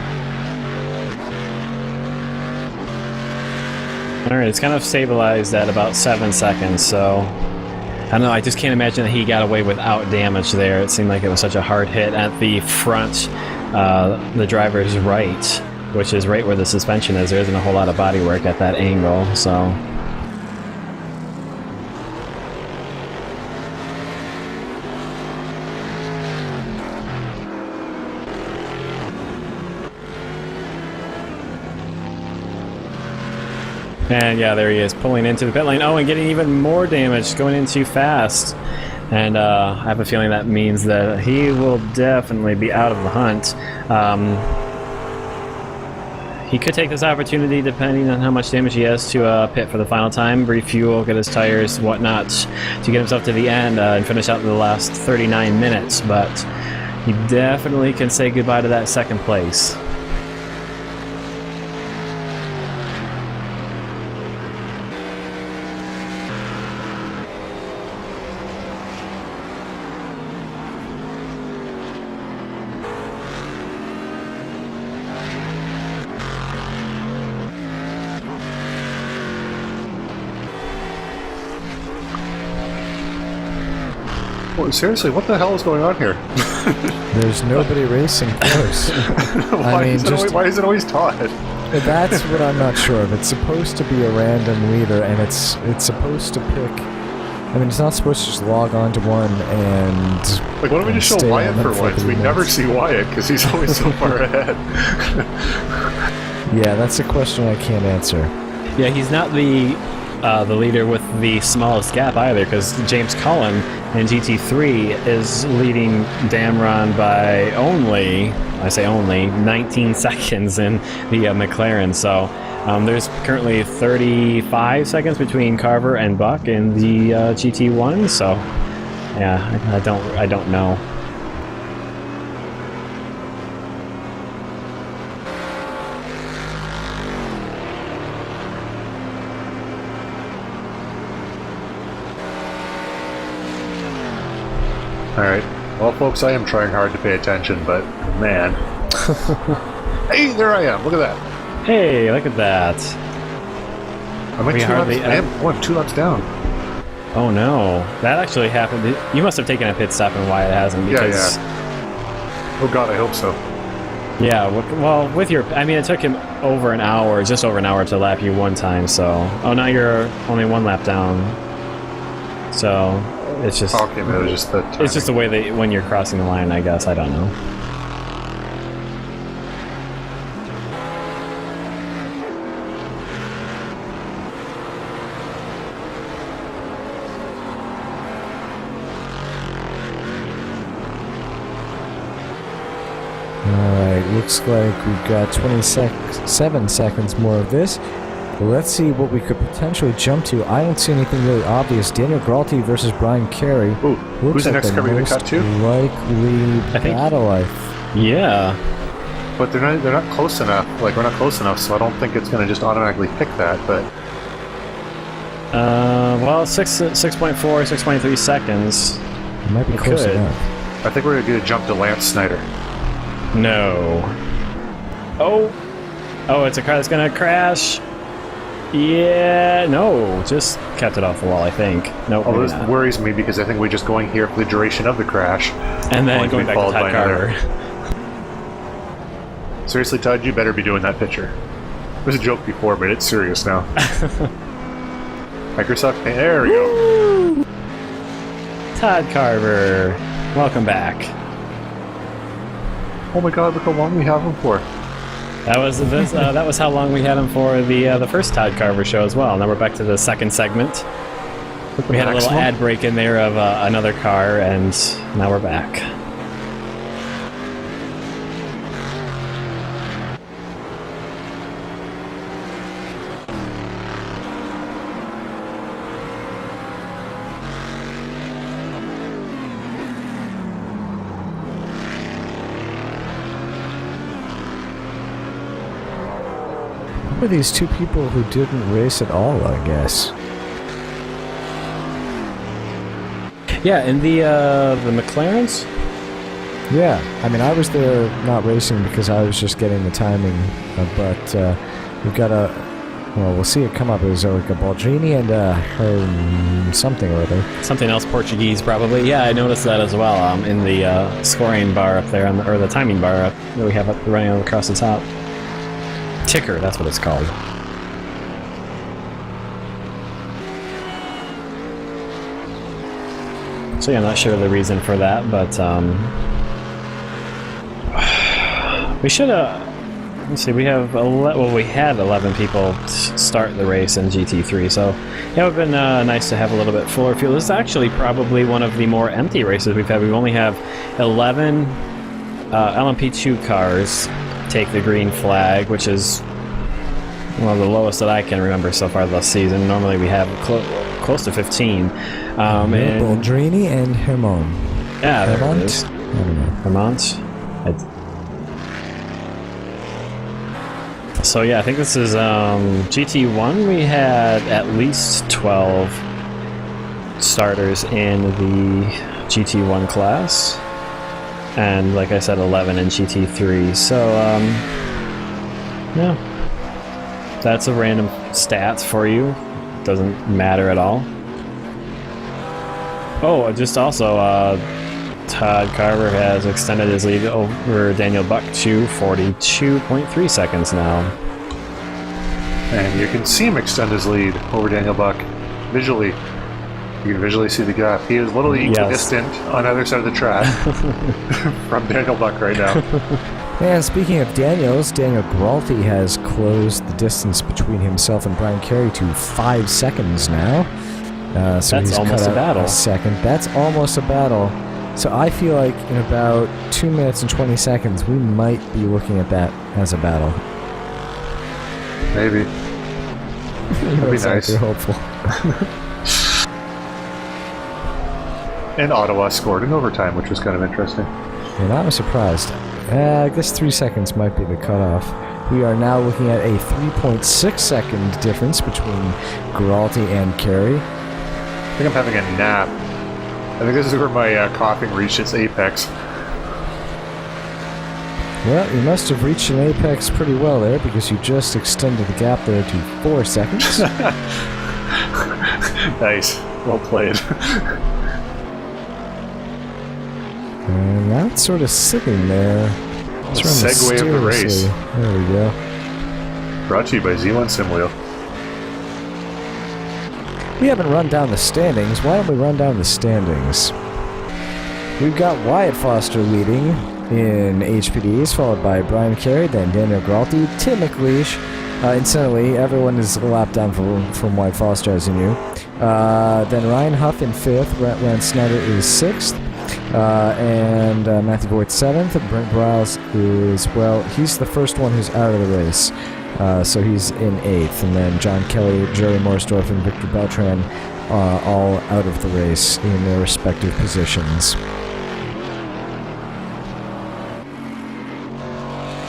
Alright, it's kind of stabilized at about 7 seconds, so I don't know, I just can't imagine that he got away without damage there. It seemed like it was such a hard hit at the front, the driver's right, which is right where the suspension is. There isn't a whole lot of body work at that angle, so... And yeah, there he is, pulling into the pit lane. Oh, and getting even more damage, going in too fast. And I have a feeling that means that he will definitely be out of the hunt. He could take this opportunity, depending on how much damage he has, to pit for the final time, refuel, get his tires, whatnot, to get himself to the end and finish out the last 39 minutes. But he definitely can say goodbye to that second place. Well, seriously, what the hell is going on here? There's nobody racing close. Why is it always Todd? That's what I'm not sure of. It's supposed to be a random leader, and it's supposed to pick... I mean, it's not supposed to just log on to one and... Like, why don't we just show Wyatt for once? We never see Wyatt, because he's always so far ahead. Yeah, that's a question I can't answer. Yeah, he's not the leader with the smallest gap either, because James Cullen in GT3 is leading Damron by only, I say only, 19 seconds in the McLaren. So there's currently 35 seconds between Carver and Buck in the GT1. So yeah, I don't know. Alright. Well, folks, I am trying hard to pay attention, but, man. Hey, there I am. Look at that. Hey, look at that. I'm 2 laps down. Oh, no. That actually happened. You must have taken a pit stop and why it hasn't. Because, yeah. Oh, God, I hope so. Yeah, well, with your... I mean, it took him over an hour, just over an hour to lap you one time, so... Oh, now you're only 1 lap down. So... It's just okay, but it was just the timing. It's just the way that when you're crossing the line, I guess. I don't know. Alright, looks like we've got 27 seconds more of this. Let's see what we could potentially jump to. I don't see anything really obvious. Daniel Gralti versus Brian Carey. Ooh, who's the next car we're going to cut to? Likely battle, Yeah. But they're not close enough. Like, we're not close enough, so I don't think it's going to just automatically pick that, but... well, 6.4, 6.3 seconds. It might be close enough. I think we're going to do a jump to Lance Snyder. No. Oh, it's a car that's going to crash. Yeah, no, just kept it off the wall, I think. Nope. Oh, this worries me because I think we're just going here for the duration of the crash. And then going back to Todd Carver. Seriously, Todd, you better be doing that picture. It was a joke before, but it's serious now. Microsoft, there we go. Todd Carver, welcome back. Oh my God, look how long we have him for. That was how long we had him for the first Todd Carver show as well. Now we're back to the second segment. We had a little ad break in there of another car, and now we're back. Who are these two people who didn't race at all, I guess? Yeah, and the McLarens? Yeah, I mean, I was there not racing because I was just getting the timing, but we've got well, we'll see it come up as like a Baldrini and something or other. Something else Portuguese, probably. Yeah, I noticed that as well in the scoring bar up there, or the timing bar up that we have up running across the top. Ticker, that's what it's called. So yeah, I'm not sure the reason for that, but we should have. Let's see, we have we had 11 people start the race in GT3, so yeah, it would have been nice to have a little bit fuller field. This is actually probably one of the more empty races we've had. We only have 11 LMP2 cars take the green flag, which is one of the lowest that I can remember so far this season. Normally we have close to 15. Baldrini and Hermon. Yeah, there Hermont? it is. I don't know. Hermont. So yeah, I think this is GT1. We had at least 12 starters in the GT1 class, and like I said, 11 in GT3. So yeah, that's a random stat for you. Doesn't matter at all. Oh, just also Todd Carver has extended his lead over Daniel Buck to 42.3 seconds now. And you can see him extend his lead over Daniel Buck visually. You can visually see the gap. He is literally equidistant on the other side of the track from Daniel Buck right now. And speaking of Daniels, Daniel Gralti has closed the distance between himself and Brian Carey to 5 seconds now. So that's he's almost cut a battle. A second. That's almost a battle. So I feel like in about 2 minutes and 20 seconds, we might be looking at that as a battle. Maybe. That'd be nice. You're hopeful. And Ottawa scored in overtime, which was kind of interesting. And I was surprised. I guess 3 seconds might be the cutoff. We are now looking at a 3.6 second difference between Giralti and Carey. I think I'm having a nap. I think this is where my coughing reached its apex. Well, you must have reached an apex pretty well there because you just extended the gap there to 4 seconds. Nice. Well played. And that's sort of sitting there. Segue of the race. There we go. Brought to you by Z1 Simwheel. We haven't run down the standings. Why don't we run down the standings? We've got Wyatt Foster leading in HPDs, followed by Brian Carey, then Daniel Gralti, Tim McLeish. Incidentally, everyone is a lap down from Wyatt Foster, as you knew. Then Ryan Huff in 5th, Lance Snyder is 6th, and Matthew Voigt 7th. Brent Briles is, well, he's the first one who's out of the race. So he's in 8th, and then John Kelly, Jerry Morsdorf, and Victor Beltran all out of the race in their respective positions.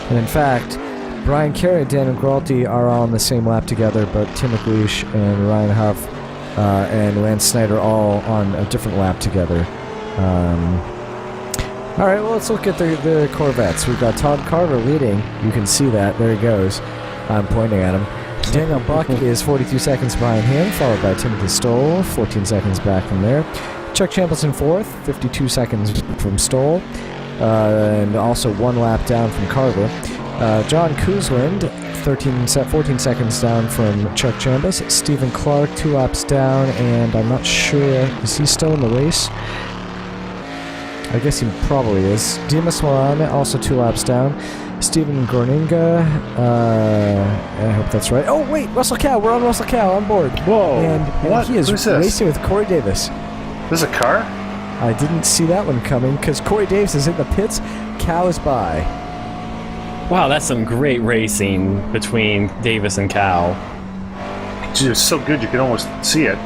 And in fact, Brian Carey and Daniel Gralti are all on the same lap together, but Tim McLeish and Ryan Huff and Lance Snyder all on a different lap together. All right, well, let's look at the Corvettes. We've got Todd Carver leading. You can see that. There he goes. I'm pointing at him. Daniel Buck is 42 seconds behind him, followed by Timothy Stoll, 14 seconds back from there. Chuck Chambliss in 4th, 52 seconds from Stoll, and also 1 lap down from Carver. John Koosland, 14 seconds down from Chuck Chambliss. Stephen Clark, 2 laps down, and I'm not sure, is he still in the race? I guess he probably is. Dimas Moran, also 2 laps down. Stephen Gorninga, I hope that's right. Oh, wait, Russell Cow. We're on Russell Cow on board. Whoa. And what? he is racing with Corey Davis. This is a car? I didn't see that one coming because Corey Davis is in the pits. Cow is by. Wow, that's some great racing between Davis and Cow. It's just so good you can almost see it.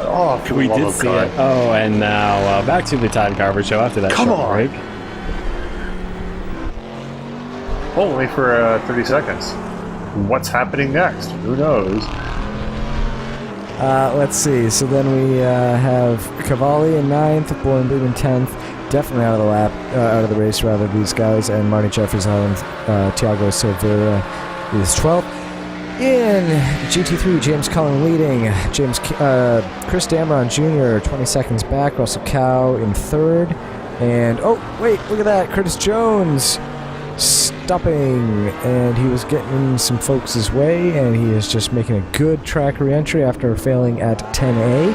Oh, we did see it. Oh, and now back to the Todd Carver Show after that short break. only for 30 seconds. What's happening next? Who knows? Let's see. So then we have Cavalli in 9th, Bornberg in 10th. Definitely out of the race, rather, these guys. And Marty Jeffries 11th. Thiago Silveira is 12th. In GT3, James Cullen leading. Chris Dameron Jr. 20 seconds back. Russell Cow in 3rd. And, oh, wait, look at that. Curtis Jones stopping. And he was getting some folks his way. And he is just making a good track re-entry after failing at 10A.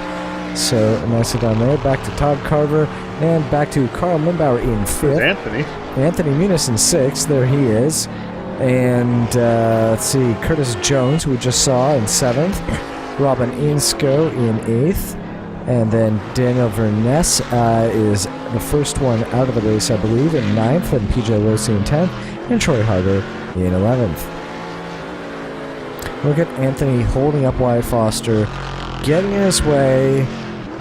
So, nicely done there. Back to Todd Carver. And back to Carl Limbauer in 5th. There's Anthony Muniz in 6th. There he is. And let's see, Curtis Jones, who we just saw, in 7th. Robin Insko in 8th. And then Daniel Verness is the first one out of the race, I believe, in 9th. And PJ Rossi in 10th. And Troy Harder in 11th. Look at Anthony holding up Wyatt Foster, getting in his way.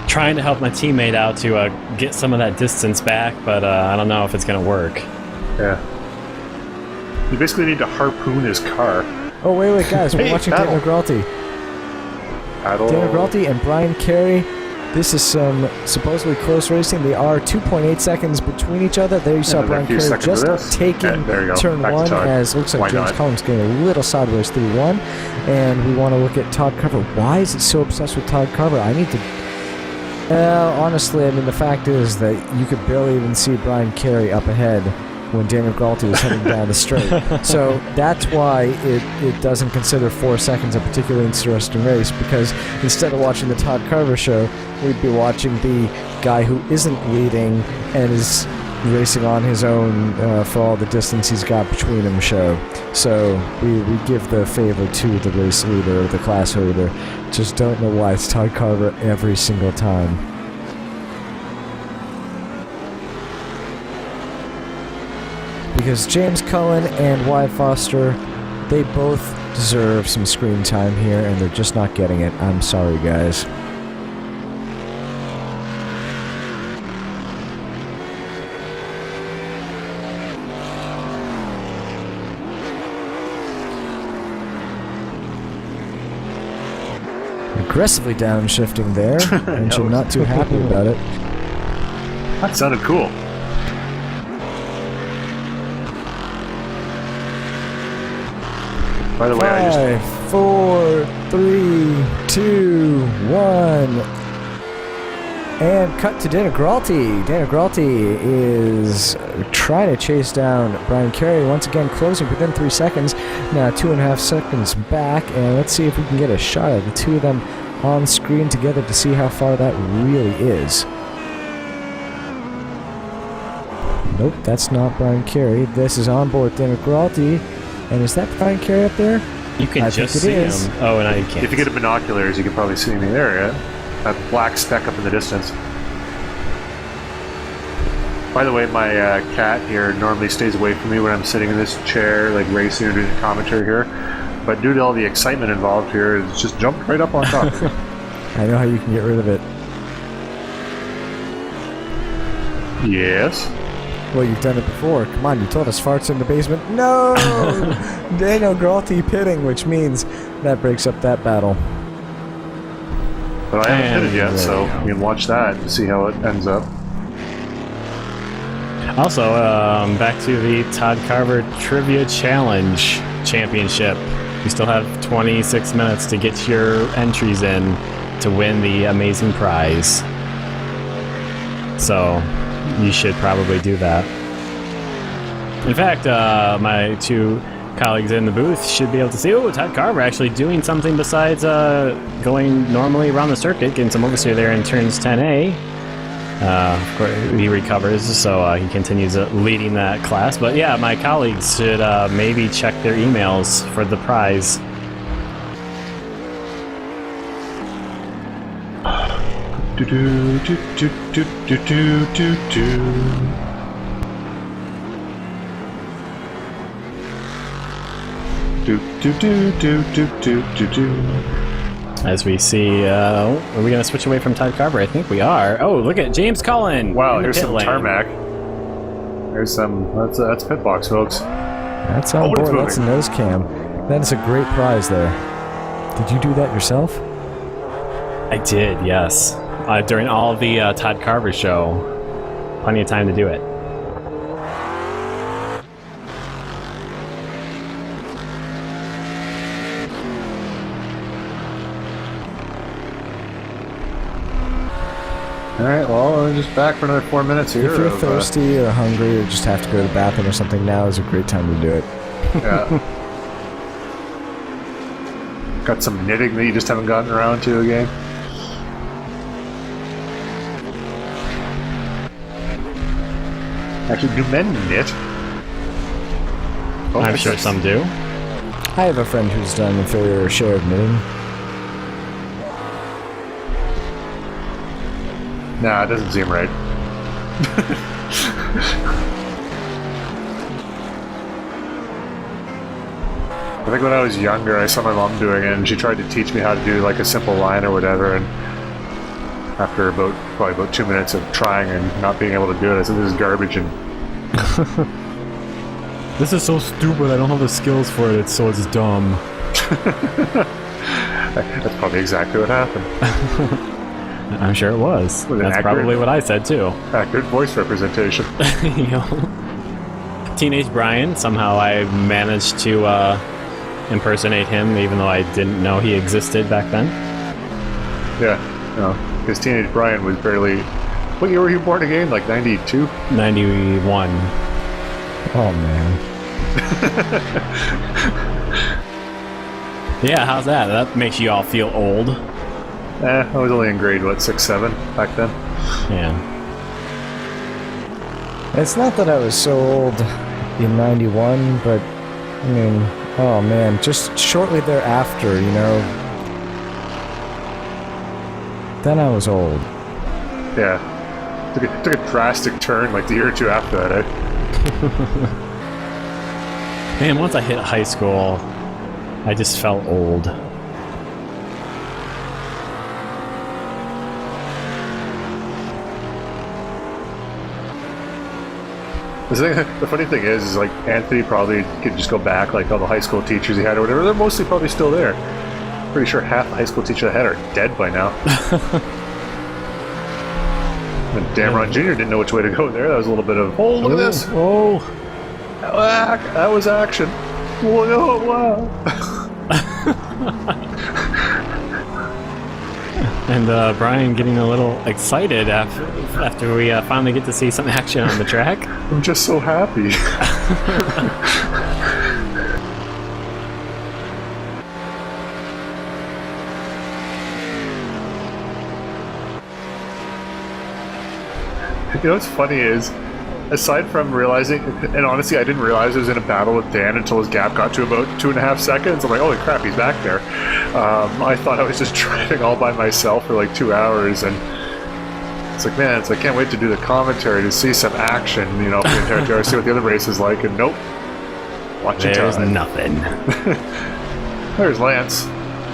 Trying to help my teammate out to get some of that distance back, but I don't know if it's going to work. Yeah. You basically need to harpoon his car. Oh, wait, guys. We're watching Daniel Gralti. Daniel Gralti and Brian Carey. This is some supposedly close racing. They are 2.8 seconds between each other. There you saw Brian Carey just taking turn 1, as looks like James Collins getting a little sideways through 1. And we want to look at Todd Carver. Why is it so obsessed with Todd Carver? I need to... honestly, I mean, the fact is that you could barely even see Brian Carey up ahead when Daniel Gralti was heading down the straight. So that's why it doesn't consider 4 seconds a particularly interesting race, because instead of watching the Todd Carver Show, we'd be watching the guy who isn't leading and is racing on his own for all the distance he's got between him show. So we give the favor to the race leader, the class holder. Just don't know why it's Todd Carver every single time. Because James Cullen and Wyatt Foster, they both deserve some screen time here, and they're just not getting it. I'm sorry, guys. Aggressively downshifting there, and you're not too happy about it. That sounded cool. By the way, 5, 4, 3, 2, 1. And cut to Dana Gralti. Dana Gralti is trying to chase down Brian Carey. Once again, closing within 3 seconds. Now 2.5 seconds back. And let's see if we can get a shot of the two of them on screen together to see how far that really is. Nope, that's not Brian Carey. This is onboard Dana Gralti. And is that Brian Carey up there? You can just see him. Oh, no, you can't. If you get a binoculars, you can probably see me there, yeah? That black speck up in the distance. By the way, my cat here normally stays away from me when I'm sitting in this chair, like racing or doing commentary here. But due to all the excitement involved here, it's just jumped right up on top. I know how you can get rid of it. Yes. Well, you've done it before. Come on, you told us farts in the basement. No! Daniel Gralti pitting, which means that breaks up that battle. But I haven't pitted yet, so you can watch that and see how it ends up. Also, back to the Todd Carver Trivia Challenge Championship. You still have 26 minutes to get your entries in to win the amazing prize. So you should probably do that. In fact, my two colleagues in the booth should be able to see, oh, Todd Carver actually doing something besides going normally around the circuit, getting some oversteer there in turns 10A. Of course, he recovers, so he continues leading that class. But yeah, my colleagues should maybe check their emails for the prize. Do do do do do do do do do. Do do do do do do do do. As we see, are we going to switch away from Todd Carver? I think we are. Oh, look at James Cullen. Wow, here's some tarmac. There's some. That's pit box, folks. That's on board. That's a nose cam. That is a great prize there. Did you do that yourself? I did, yes. During all of the Todd Carver Show. Plenty of time to do it. Alright, well, we're just back for another 4 minutes here. If you're thirsty or hungry or just have to go to the bathroom or something, now is a great time to do it. Yeah. Got some knitting that you just haven't gotten around to again? Actually, do men knit? Oh, I'm sure some do. I have a friend who's done a fair share of knitting. Nah, it doesn't seem right. I think when I was younger, I saw my mom doing it, and she tried to teach me how to do like a simple line or whatever, and after probably about 2 minutes of trying and not being able to do it, I said, this is garbage, and this is so stupid, I don't have the skills for it, so it's dumb. That's probably exactly what happened. I'm sure it was. That's probably what I said too. Accurate voice representation. You know? Teenage Brian, somehow I managed to impersonate him, even though I didn't know he existed back then. Yeah, no, because Teenage Brian was barely... What year were you born again? Like 92? 91. Oh, man. Yeah, how's that? That makes you all feel old. I was only in grade, 6, 7 back then? Yeah. It's not that I was so old in 91, but, I mean, oh man, just shortly thereafter, you know, then I was old. Yeah. Took a drastic turn like the year or two after that, eh? Man, once I hit high school, I just felt old. The funny thing is like Anthony probably could just go back, like all the high school teachers he had or whatever. They're mostly probably still there. Pretty sure half the high school teachers I had are dead by now. And Damron Jr. didn't know which way to go there. That was a little bit of, oh, look at this. Oh, that was action. Whoa, wow. And Brian getting a little excited after we finally get to see some action on the track. I'm just so happy. You know what's funny is, aside from realizing, and honestly I didn't realize I was in a battle with Dan until his gap got to about 2.5 seconds. I'm like, holy crap, he's back there. I thought I was just driving all by myself for like 2 hours, and it's like, man, I can't wait to do the commentary to see some action, you know, for the entire tour, see what the other race is like, and nope. Watch it. There's nothing. There's Lance.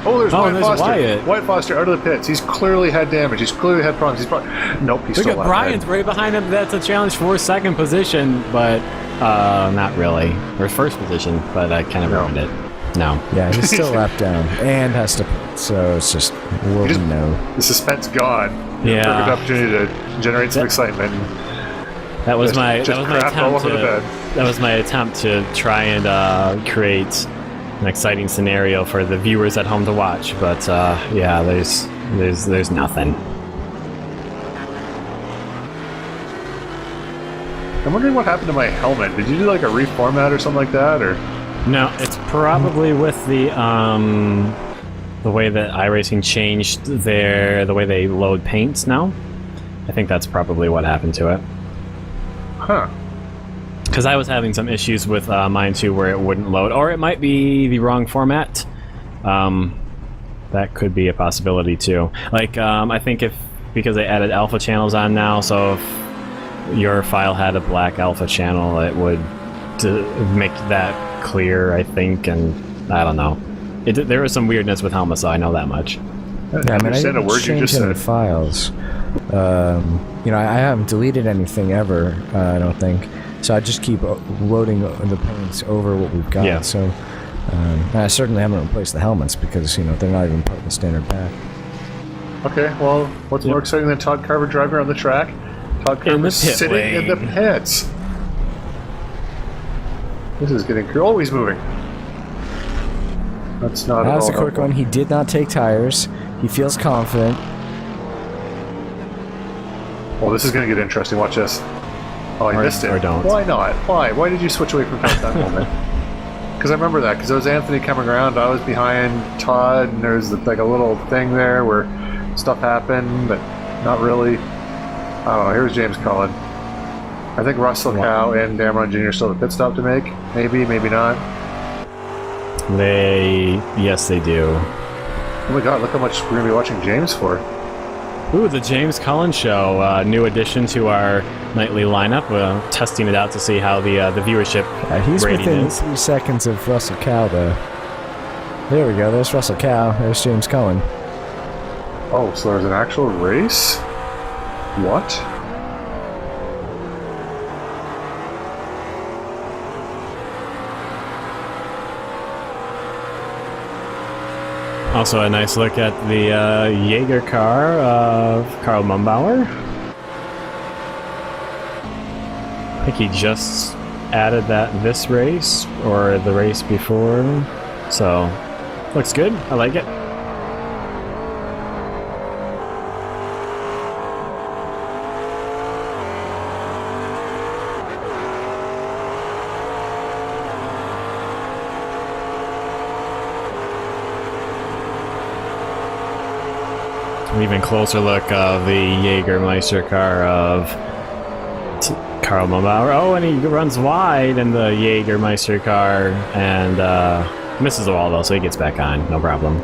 Oh, there's Wyatt Foster. Wyatt Foster out of the pits. He's clearly had damage. He's clearly had problems. Nope, he's still alive. Look at Brian's right behind him. That's a challenge for second position, but not really. Or first position, but I kind of ruined it. No. Yeah, he's still left down and has to pit, so it's just, we'll know. The suspense gone. Yeah. Perfect opportunity to generate some excitement. That was my attempt to try and create an exciting scenario for the viewers at home to watch, but yeah, there's nothing. I'm wondering what happened to my helmet. Did you do like a reformat or something like that, or? No, it's probably with the way that iRacing changed the way they load paints now. I think that's probably what happened to it. Huh. Because I was having some issues with mine too, where it wouldn't load, or it might be the wrong format. That could be a possibility too. Like, I think because they added alpha channels on now, so if your file had a black alpha channel, it would make that clear, I think, and I don't know. There was some weirdness with Helma, so I know that much. Yeah, I mean, I didn't change any files. You know, I haven't deleted anything ever, I don't think. So I just keep loading the paints over what we've got. Yeah. So I certainly haven't replaced the helmets because they're not even part of the standard pack. Okay, well, what's more exciting than Todd Carver driving around the track? Todd Carver sitting in the pits. This is getting cool. Oh, he's moving. That's not. That was a quick one. He did not take tires. He feels confident. Well, this is going to get interesting. Watch this. Oh, I missed it. Or don't. Why not? Why? Why did you switch away from Todd at that moment? Because I remember that. Because it was Anthony coming around. I was behind Todd, and there was like a little thing there where stuff happened, but not really. I don't know. Here's James Cullen. I think Russell Cow and Dameron Jr. still have a pit stop to make. Maybe, maybe not. Yes, they do. Oh my God! Look how much we're gonna be watching James for. Ooh, the James Cullen Show, new addition to our nightly lineup. Testing it out to see how the viewership He's rating within is. 3 seconds of Russell Cow, though. There we go. There's Russell Cow. There's James Cullen. Oh, so there's an actual race? What? Also a nice look at the Jaeger car of Karl Mumbauer. I think he just added that this race, or the race before. So, looks good. I like it. An even closer look of the Jägermeister car of Karl Mumbauer. Oh, and he runs wide in the Jägermeister car and misses the wall, though, so he gets back on. No problem.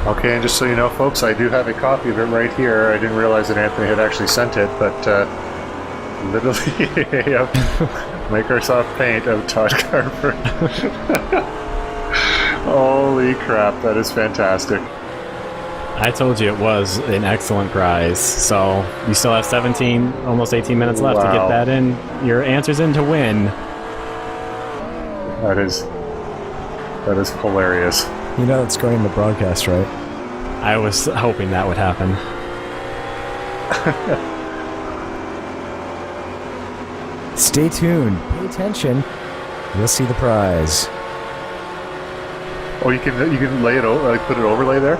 Okay, and just so you know, folks, I do have a copy of it right here. I didn't realize that Anthony had actually sent it, but literally, Microsoft Paint of Todd Carver. Holy crap, that is fantastic. I told you it was an excellent prize. So you still have 17, almost 18 minutes left to get that in. Your answers in to win. That is hilarious. You know it's going in the broadcast, right? I was hoping that would happen. Stay tuned. Pay attention. You'll see the prize. Oh, you can lay it over, like put it overlay there.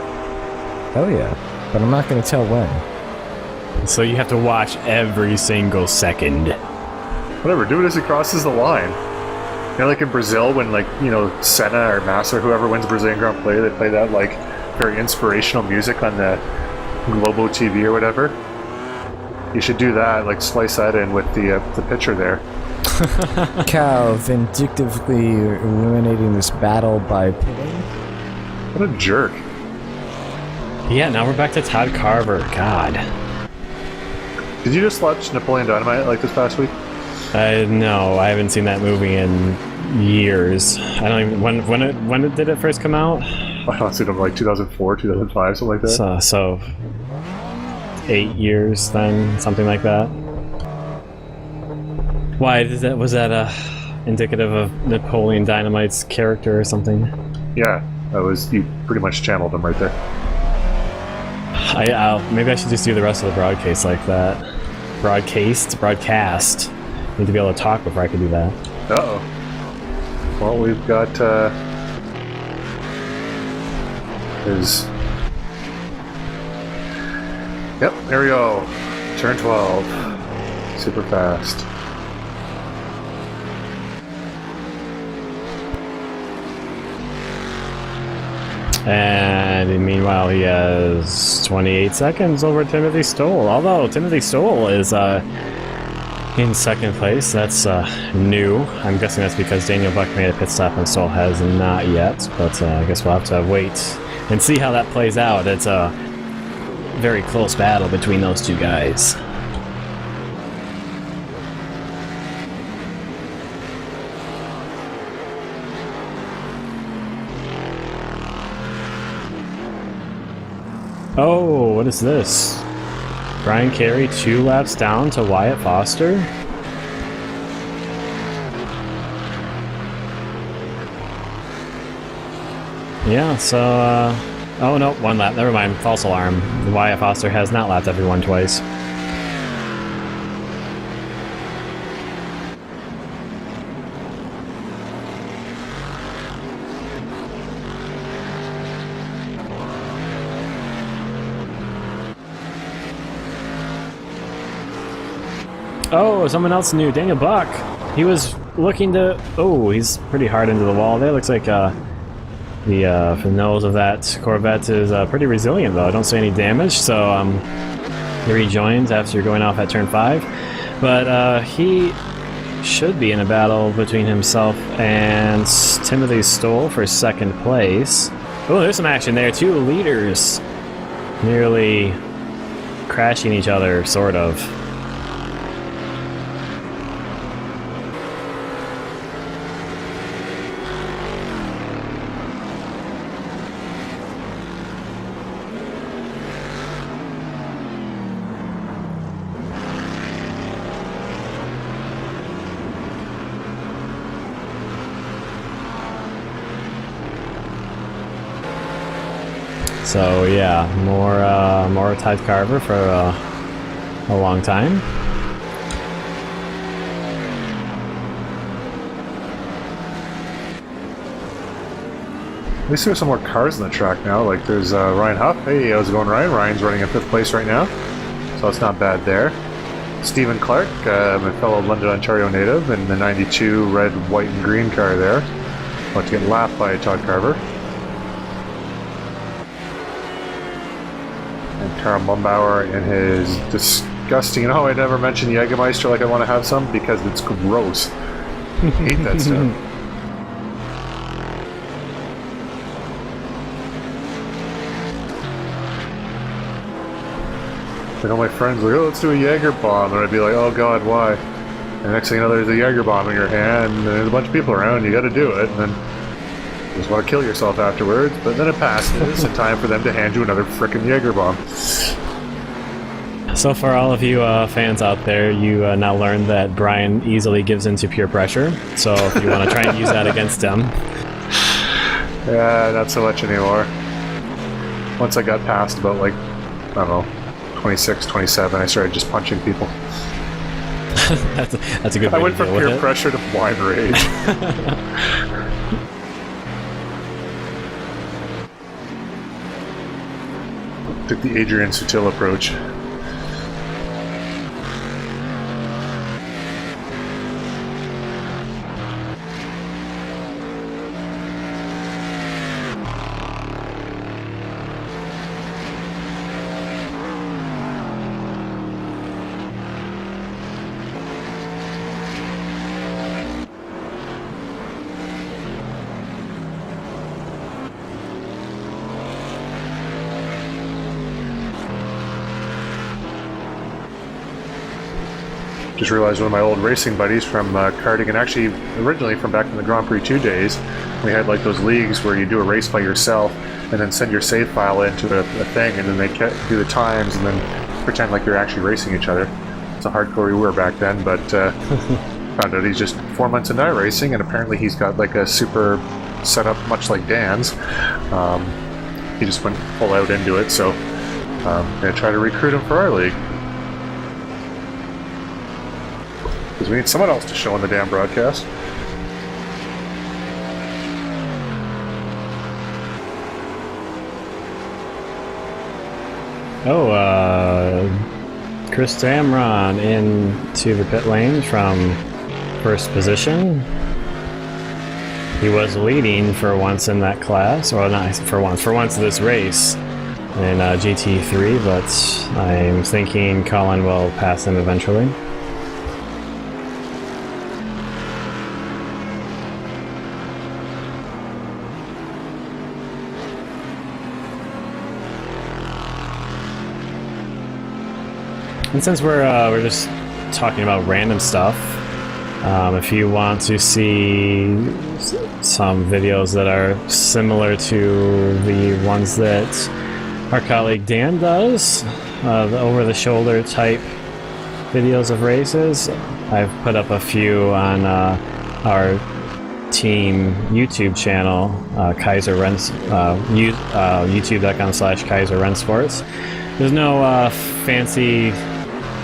Oh yeah, but I'm not going to tell when. So you have to watch every single second. Whatever, do it as it crosses the line. You know, like in Brazil, when Senna or Massa or whoever wins Brazilian Grand Prix, they play that like very inspirational music on the Globo TV or whatever. You should do that, like splice that in with the picture there. Cow vindictively eliminating this battle by pitting. What a jerk. Yeah, now we're back to Todd Carver. God. Did you just watch Napoleon Dynamite like this past week? No, I haven't seen that movie in years. I don't even when did it first come out? I don't see them like 2004, 2005, something like that. So 8 years then, something like that. Why was that indicative of Napoleon Dynamite's character or something? Yeah, you pretty much channeled him right there. Maybe I should just do the rest of the broadcast like that. Broadcast. Need to be able to talk before I can do that. Uh-oh. Well, we've got Yep, there we go. Turn 12. Super fast. And meanwhile, he has 28 seconds over Timothy Stoll. Although Timothy Stoll is in second place. That's new. I'm guessing that's because Daniel Buck made a pit stop and Stoll has not yet. But I guess we'll have to wait and see how that plays out. It's a very close battle between those two guys. Oh, what is this? Brian Carey 2 laps down to Wyatt Foster? Yeah, so, oh no, one lap. Never mind, false alarm. Wyatt Foster has not lapped everyone twice. Oh, someone else new. Daniel Buck. He was looking to... Oh, he's pretty hard into the wall there. Looks like the nose of that Corvette is pretty resilient, though. I don't see any damage, so he rejoins after going off at turn 5. But he should be in a battle between himself and Timothy Stoll for second place. Oh, there's some action there. Two leaders nearly crashing each other, sort of. So yeah, more Todd Carver for a long time. At least there's some more cars on the track now. Like there's Ryan Huff. Hey, how's it going, Ryan? Ryan's running in 5th place right now, so it's not bad there. Stephen Clark, my fellow London, Ontario native, in the 92 red, white, and green car there. About to get lapped by Todd Carver. Karl Mumbauer in his disgusting... Oh, I never mentioned Jägermeister like I want to have some because it's gross. I hate that stuff. I know my friends like, oh, let's do a Jaeger bomb, and I'd be like, oh god, why? And the next thing you know, there's a Jaeger bomb in your hand, and there's a bunch of people around, you gotta do it, and then you just want to kill yourself afterwards, but then it passes, and time for them to hand you another frickin' Jaeger bomb. So for all of you fans out there, you now learned that Brian easily gives into peer pressure, so if you want to try and use that against him. Yeah, not so much anymore. Once I got past about, like, I don't know, 26, 27, I started just punching people. that's a good way I went to from deal with peer it. pressure to blind rage. Took the Adrian Sutil approach. Just realized one of my old racing buddies from karting, and actually originally from back in the Grand Prix 2 days, we had like those leagues where you do a race by yourself and then send your save file into a thing, and then they do the times and then pretend like you're actually racing each other. It's a hardcore we were back then, but found out he's just 4 months into racing, and apparently he's got like a super setup much like Dan's. He just went full out into it, so I'm going to try to recruit him for our league. Because we need someone else to show on the damn broadcast. Oh, Chris Damron into the pit lane from first position. He was leading for once in that class, or not for once this race in GT3, but I'm thinking Colin will pass him eventually. And since we're just talking about random stuff, if you want to see some videos that are similar to the ones that our colleague Dan does, the over-the-shoulder type videos of races, I've put up a few on our team YouTube channel, Kaiser Rens, youtube.com/Kaiser Rensports. There's no fancy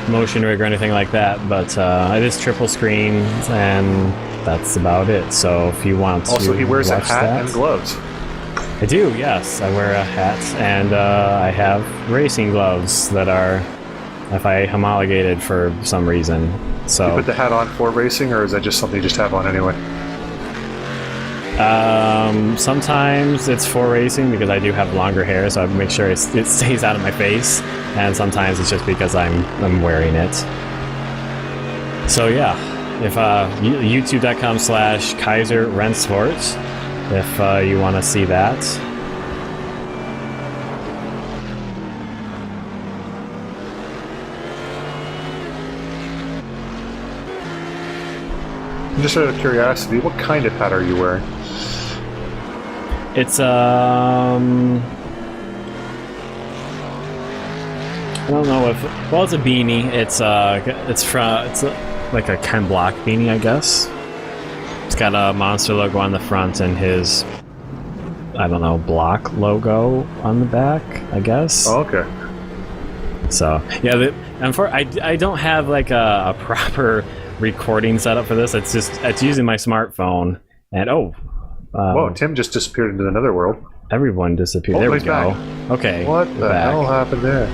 motion rig or anything like that, but it is triple screen, and that's about it. So if you want to Also, he wears a hat that, and gloves. I do, yes. I wear a hat, and I have racing gloves that are FIA homologated for some reason. So You put the hat on for racing, or is that just something you just have on anyway? Sometimes it's for racing because I do have longer hair, so I make sure it stays out of my face, and sometimes it's just because I'm wearing it. So yeah, if youtube.com/Kaiser Rensports if you want to see that. Just out of curiosity, what kind of hat are you wearing? It's I don't know if it's a beanie. It's like a Ken Block beanie, I guess. It's got a Monster logo on the front and his, I don't know, Block logo on the back, I guess. Oh, okay. So yeah, I don't have like a proper recording setup for this. It's using my smartphone, and whoa, Tim just disappeared into another world. Everyone disappeared. There we go. Back. Okay. What the hell happened there?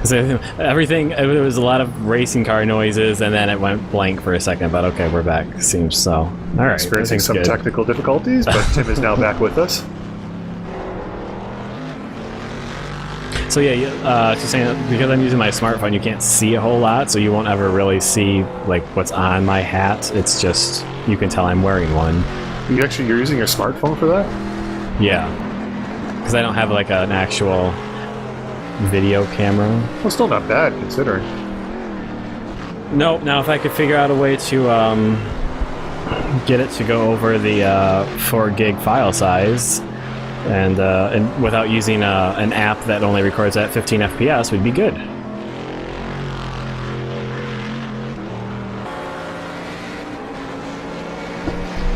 So everything, it was a lot of racing car noises, and then it went blank for a second, but okay, we're back. Seems so. All right. Experiencing some technical difficulties, but Tim is now back with us. So yeah, just saying, because I'm using my smartphone, you can't see a whole lot, so you won't ever really see like what's on my hat. It's just, you can tell I'm wearing one. You're using your smartphone for that? Yeah, because I don't have like an actual video camera. Well, still not bad considering. No, now if I could figure out a way to get it to go over the 4 gig file size, and without using an app that only records at 15 FPS, would be good.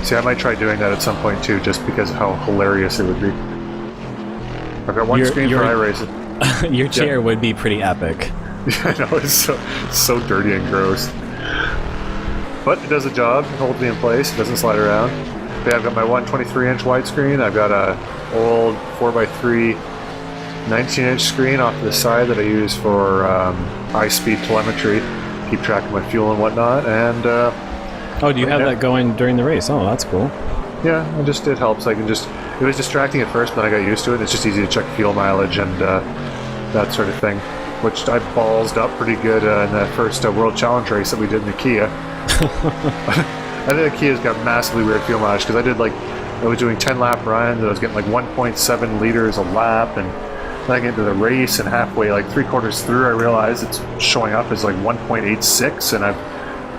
See, I might try doing that at some point too, just because of how hilarious it would be. I've got one screen for iRacing. Your chair would be pretty epic. Yeah, I know, it's so dirty and gross. But it does a job, it holds me in place, it doesn't slide around. But yeah, I've got my 123-inch widescreen, I've got a old 4x3 19-inch screen off to the side that I use for high-speed telemetry, keep track of my fuel and whatnot, and oh, do you have that going during the race? Oh, that's cool. Yeah, it helps. It was distracting at first, but I got used to it. It's just easy to check fuel mileage and that sort of thing, which I ballsed up pretty good in the first World Challenge race that we did in the Kia. I think the Kia's got massively weird fuel mileage, because I was doing 10-lap runs, and I was getting like 1.7 liters a lap, and then I get into the race, and halfway, like 3/4 through, I realized it's showing up as like 1.86, and I'm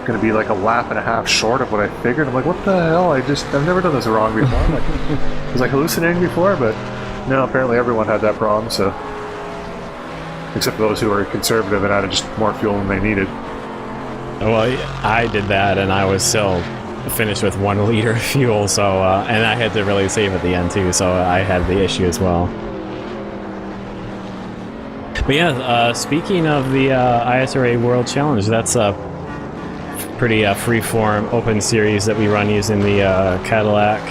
going to be like a lap and a half short of what I figured. I'm like, what the hell? I've never done this wrong before. Was I hallucinating before? But no, apparently everyone had that problem, so except for those who were conservative and added just more fuel than they needed. Well, I did that, and I was still finished with 1 liter of fuel, so and I had to really save at the end too, so I had the issue as well. But yeah, speaking of the ISRA World Challenge, that's a pretty free-form open series that we run using the Cadillac,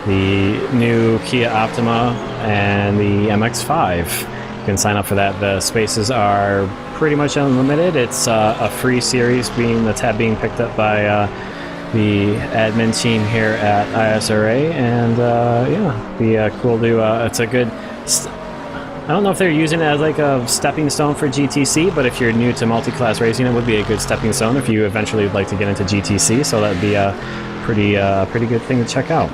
the new Kia Optima, and the MX-5. You can sign up for that. The spaces are pretty much unlimited. It's a free series, the tab being picked up by the admin team here at ISRA, and yeah, be cool to. It's a good. I don't know if they're using it as like a stepping stone for GTC, but if you're new to multi-class racing, it would be a good stepping stone if you eventually would like to get into GTC. So that'd be a pretty good thing to check out.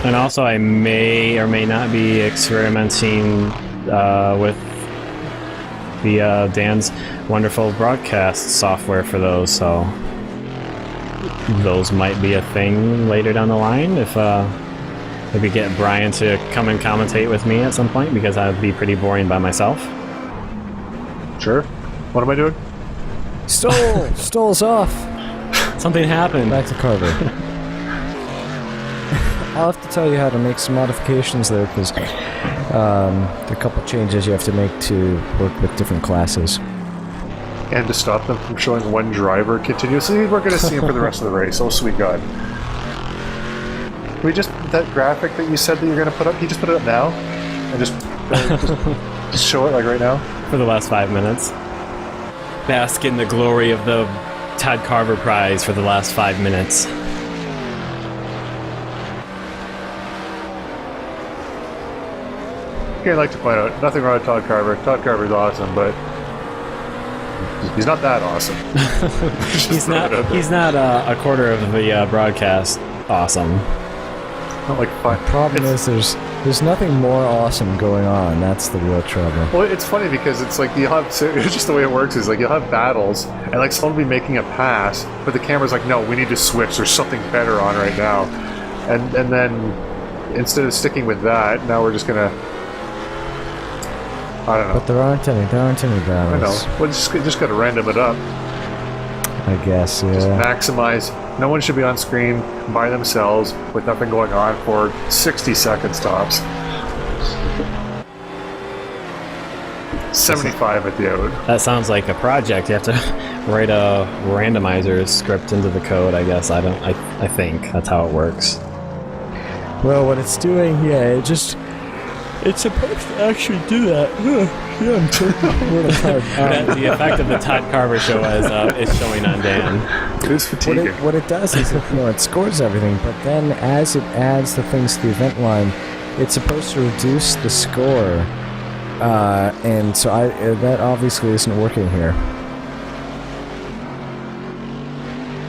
And also, I may or may not be experimenting with the Dan's wonderful broadcast software for those. So those might be a thing later down the line if. Maybe get Brian to come and commentate with me at some point, because I'd be pretty boring by myself. Sure. What am I doing? Stole's off. Something happened. Back to Carver. I'll have to tell you how to make some modifications there, because there are a couple changes you have to make to work with different classes. And to stop them from showing one driver continuously, we're going to see him for the rest of the race. Oh, sweet God. We just, that graphic that you said that you're going to put up, can you just put it up now? And just show it, like, right now? For the last 5 minutes. Bask in the glory of the Todd Carver Prize for the last 5 minutes. Okay, I'd like to point out, nothing wrong with Todd Carver. Todd Carver's awesome, but he's not that awesome. He's not a quarter of the broadcast awesome. Not like fun. The problem is there's nothing more awesome going on. That's the real trouble. Well, it's funny because it's like you have, it's just the way it works is like you'll have battles and like someone will be making a pass, but the camera's like, no, we need to switch. There's something better on right now, and then instead of sticking with that, now we're just gonna. I don't know. But there aren't any battles. I know. Well, just gotta random it up. I guess, yeah. Just maximize. No one should be on screen by themselves with nothing going on for 60 seconds tops. 75 at the out. That sounds like a project. You have to write a randomizer script into the code, I guess. I think that's how it works. Well, what it's doing, yeah, it's supposed to actually do that. Yeah, I'm choking really hard. The effect of the Todd Carver Show is showing on Dan. It is fatiguing. What it does is, it scores everything, but then as it adds the things to the event line, it's supposed to reduce the score. And so that obviously isn't working here.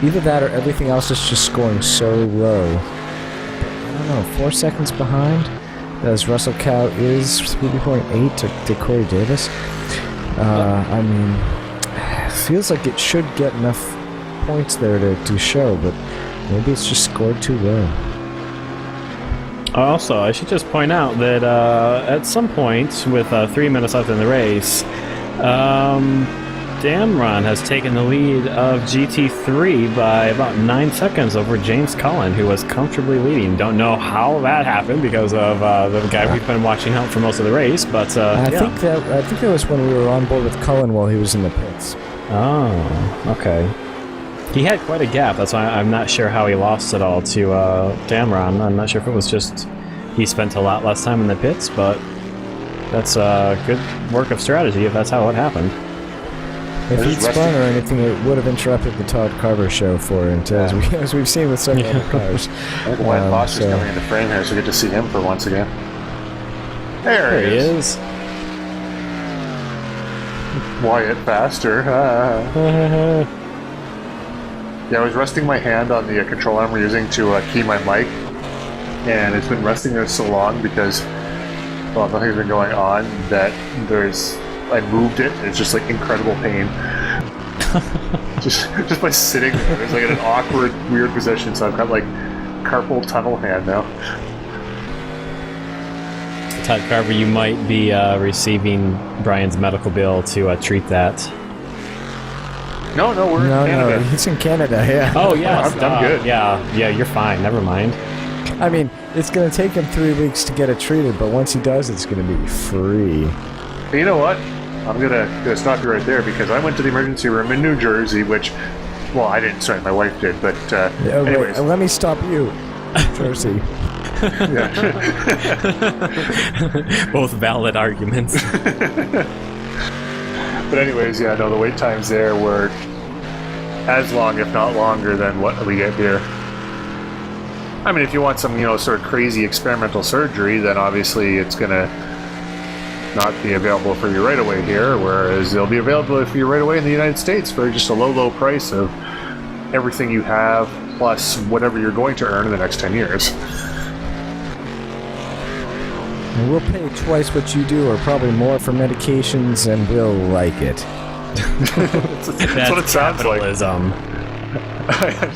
Either that or everything else is just scoring so low. I don't know, 4 seconds behind? As Russell Cow is 3.8 to Corey Davis. I mean, feels like it should get enough points there to show, but maybe it's just scored too low. Also, I should just point out that at some point, with 3 minutes left in the race, Damron has taken the lead of GT3 by about 9 seconds over James Cullen, who was comfortably leading. Don't know how that happened because of the guy we've been watching out for most of the race, but I think that was when we were on board with Cullen while he was in the pits. Oh, okay. He had quite a gap. That's why I'm not sure how he lost it all to Damron. I'm not sure if it was just he spent a lot less time in the pits, but that's good work of strategy if that's how it happened. If he'd spun or anything, it would have interrupted the Todd Carver Show for it, as we've seen with several other cars. Wyatt Foster's coming into frame here, so we get to see him for once again. There he is. Wyatt Faster. Yeah, I was resting my hand on the control arm we're using to key my mic, and it's been resting there so long because, well, nothing's been going on that I moved it. It's just like incredible pain. just by sitting there, it's like in an awkward, weird position. So I've got like carpal tunnel hand now. Todd Carver, you might be receiving Brian's medical bill to treat that. No, we're in Canada. No, it's in Canada. Yeah. Oh yeah, I'm good. Yeah, you're fine. Never mind. I mean, it's going to take him 3 weeks to get it treated, but once he does, it's going to be free. But you know what? I'm gonna stop you right there because I went to the emergency room in New Jersey, which, well, I didn't. Sorry, my wife did. But anyways, let me stop you, Jersey. Both valid arguments. But anyways, yeah, no, the wait times there were as long, if not longer, than what we get here. I mean, if you want some, sort of crazy experimental surgery, then obviously it's gonna not be available for you right away here, whereas it'll be available for you right away in the United States for just a low price of everything you have plus whatever you're going to earn in the next 10 years. And we'll pay twice what you do, or probably more, for medications, and we'll like it. That's what it sounds capitalism. Like.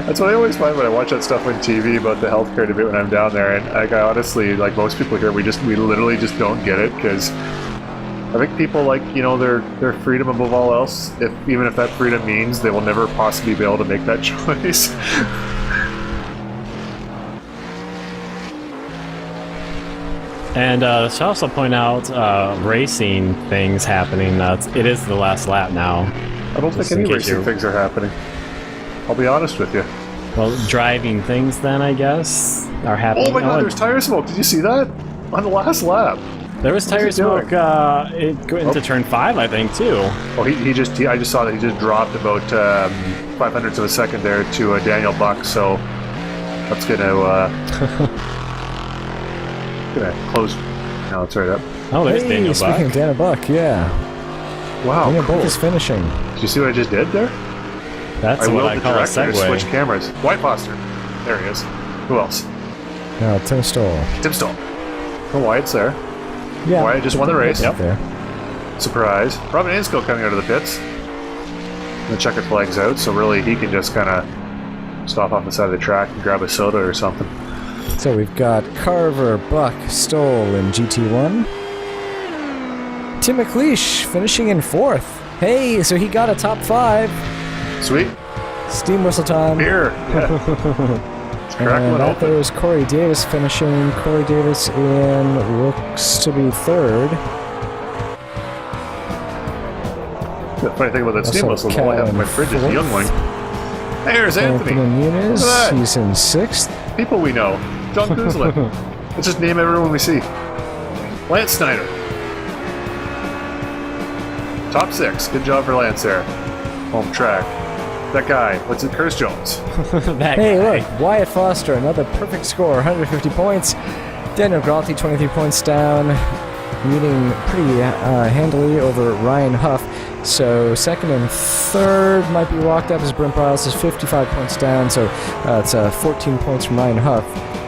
That's what I always find when I watch that stuff on TV about the healthcare debate when I'm down there, and I honestly, like most people here, we literally just don't get it, because I think people like, their freedom above all else, even if that freedom means they will never possibly be able to make that choice. And should also point out racing things happening. It is the last lap now. I don't think any racing things are happening. I'll be honest with you. Well, driving things then, I guess, are happening. Oh my god, there's tire smoke. Did you see that? On the last lap. There was tire smoke into turn 5, I think, too. Oh, I just saw that he just dropped about 500ths of a second there to Daniel Buck, so that's going to close. Now it's right up. Oh, there's Daniel Buck. Speaking of Daniel Buck, yeah. Wow, Daniel cool. Buck is finishing. Did you see what I just did there? That's what I call a segue. Switch cameras. Wyatt Foster. There he is. Who else? Tim Stoll. Tim Stoll. Oh, Wyatt's there. Yeah. Wyatt just won the race. Yep. There. Surprise. Robin Insko coming out of the pits. The checkered flag's out, so really he can just kind of stop off the side of the track and grab a soda or something. So we've got Carver, Buck, Stoll in GT1. Tim McLeish finishing in 4th. Hey, so he got a top 5. Sweet. Steam whistle time. Beer. Yeah. Let's crack And one out open. there's Corey Davis finishing. Corey Davis in looks to be 3rd. The funny thing about that steam whistle is all I have in my fridge is the young one. There's Anthony. Muniz, Look at that. he's in 6th. People we know. John Kuzlin. Let's just name everyone we see. Lance Snyder. Top 6. Good job for Lance there. Home track. That guy. What's it? Curtis Jones. Hey, look. Wyatt Foster, another perfect score. 150 points. Daniel Gralty, 23 points down. Leading pretty handily over Ryan Huff. So 2nd and 3rd might be walked up as Brent Biles is 55 points down. So it's 14 points from Ryan Huff.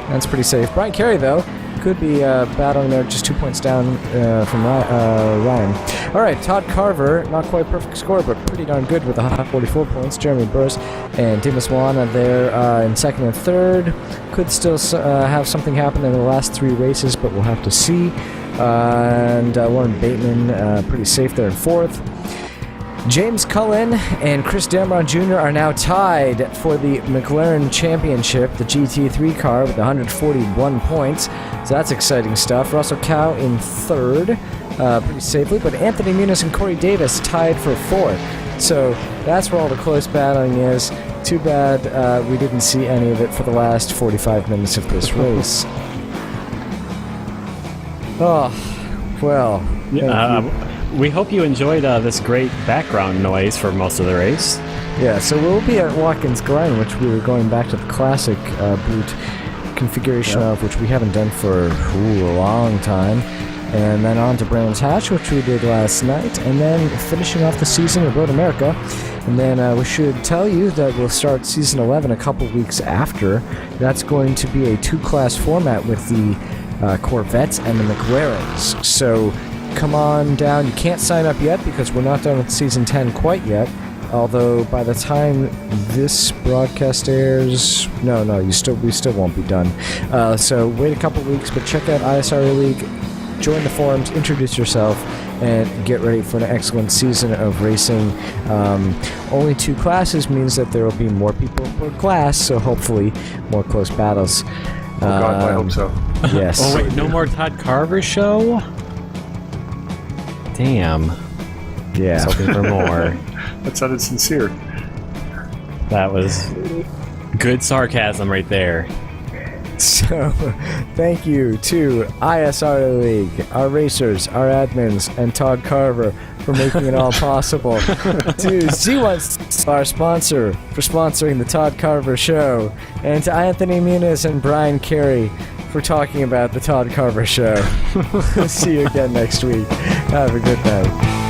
That's pretty safe. Brian Carey, though, could be battling there, just 2 points down from Ryan. All right, Todd Carver, not quite perfect score, but pretty darn good with 144 points. Jeremy Burris and Dimas Moana there in 2nd and 3rd. Could still have something happen in the last 3 races, but we'll have to see. And Warren Bateman, pretty safe there in 4th. James Cullen and Chris Damron Jr. are now tied for the McLaren Championship, the GT3 car, with 141 points. So that's exciting stuff. Russell Cow in 3rd, pretty safely. But Anthony Muniz and Corey Davis tied for 4th. So that's where all the close battling is. Too bad we didn't see any of it for the last 45 minutes of this race. Oh, well. We hope you enjoyed this great background noise for most of the race. Yeah, so we'll be at Watkins Glen, which we were going back to the classic boot configuration of, which we haven't done for a long time. And then on to Brands Hatch, which we did last night. And then finishing off the season at Road America. And then we should tell you that we'll start Season 11 a couple weeks after. That's going to be a 2-class format with the Corvettes and the McLarens. So come on down. You can't sign up yet because we're not done with Season 10 quite yet. Although by the time this broadcast airs, no, we still won't be done. So wait a couple weeks, but check out ISRA League. Join the forums, introduce yourself, and get ready for an excellent season of racing. Only 2 classes means that there will be more people per class, so hopefully more close battles. Oh God, I hope so. Yes. Oh wait, no more Todd Carver Show? Damn. Yeah. I was hoping for more. That sounded sincere. That was good sarcasm right there. So, thank you to ISRA League, our racers, our admins, and Todd Carver for making it all possible. To Z1, our sponsor, for sponsoring the Todd Carver Show. And to Anthony Muniz and Brian Carey for talking about the Todd Carver Show. See you again next week. Have a good night.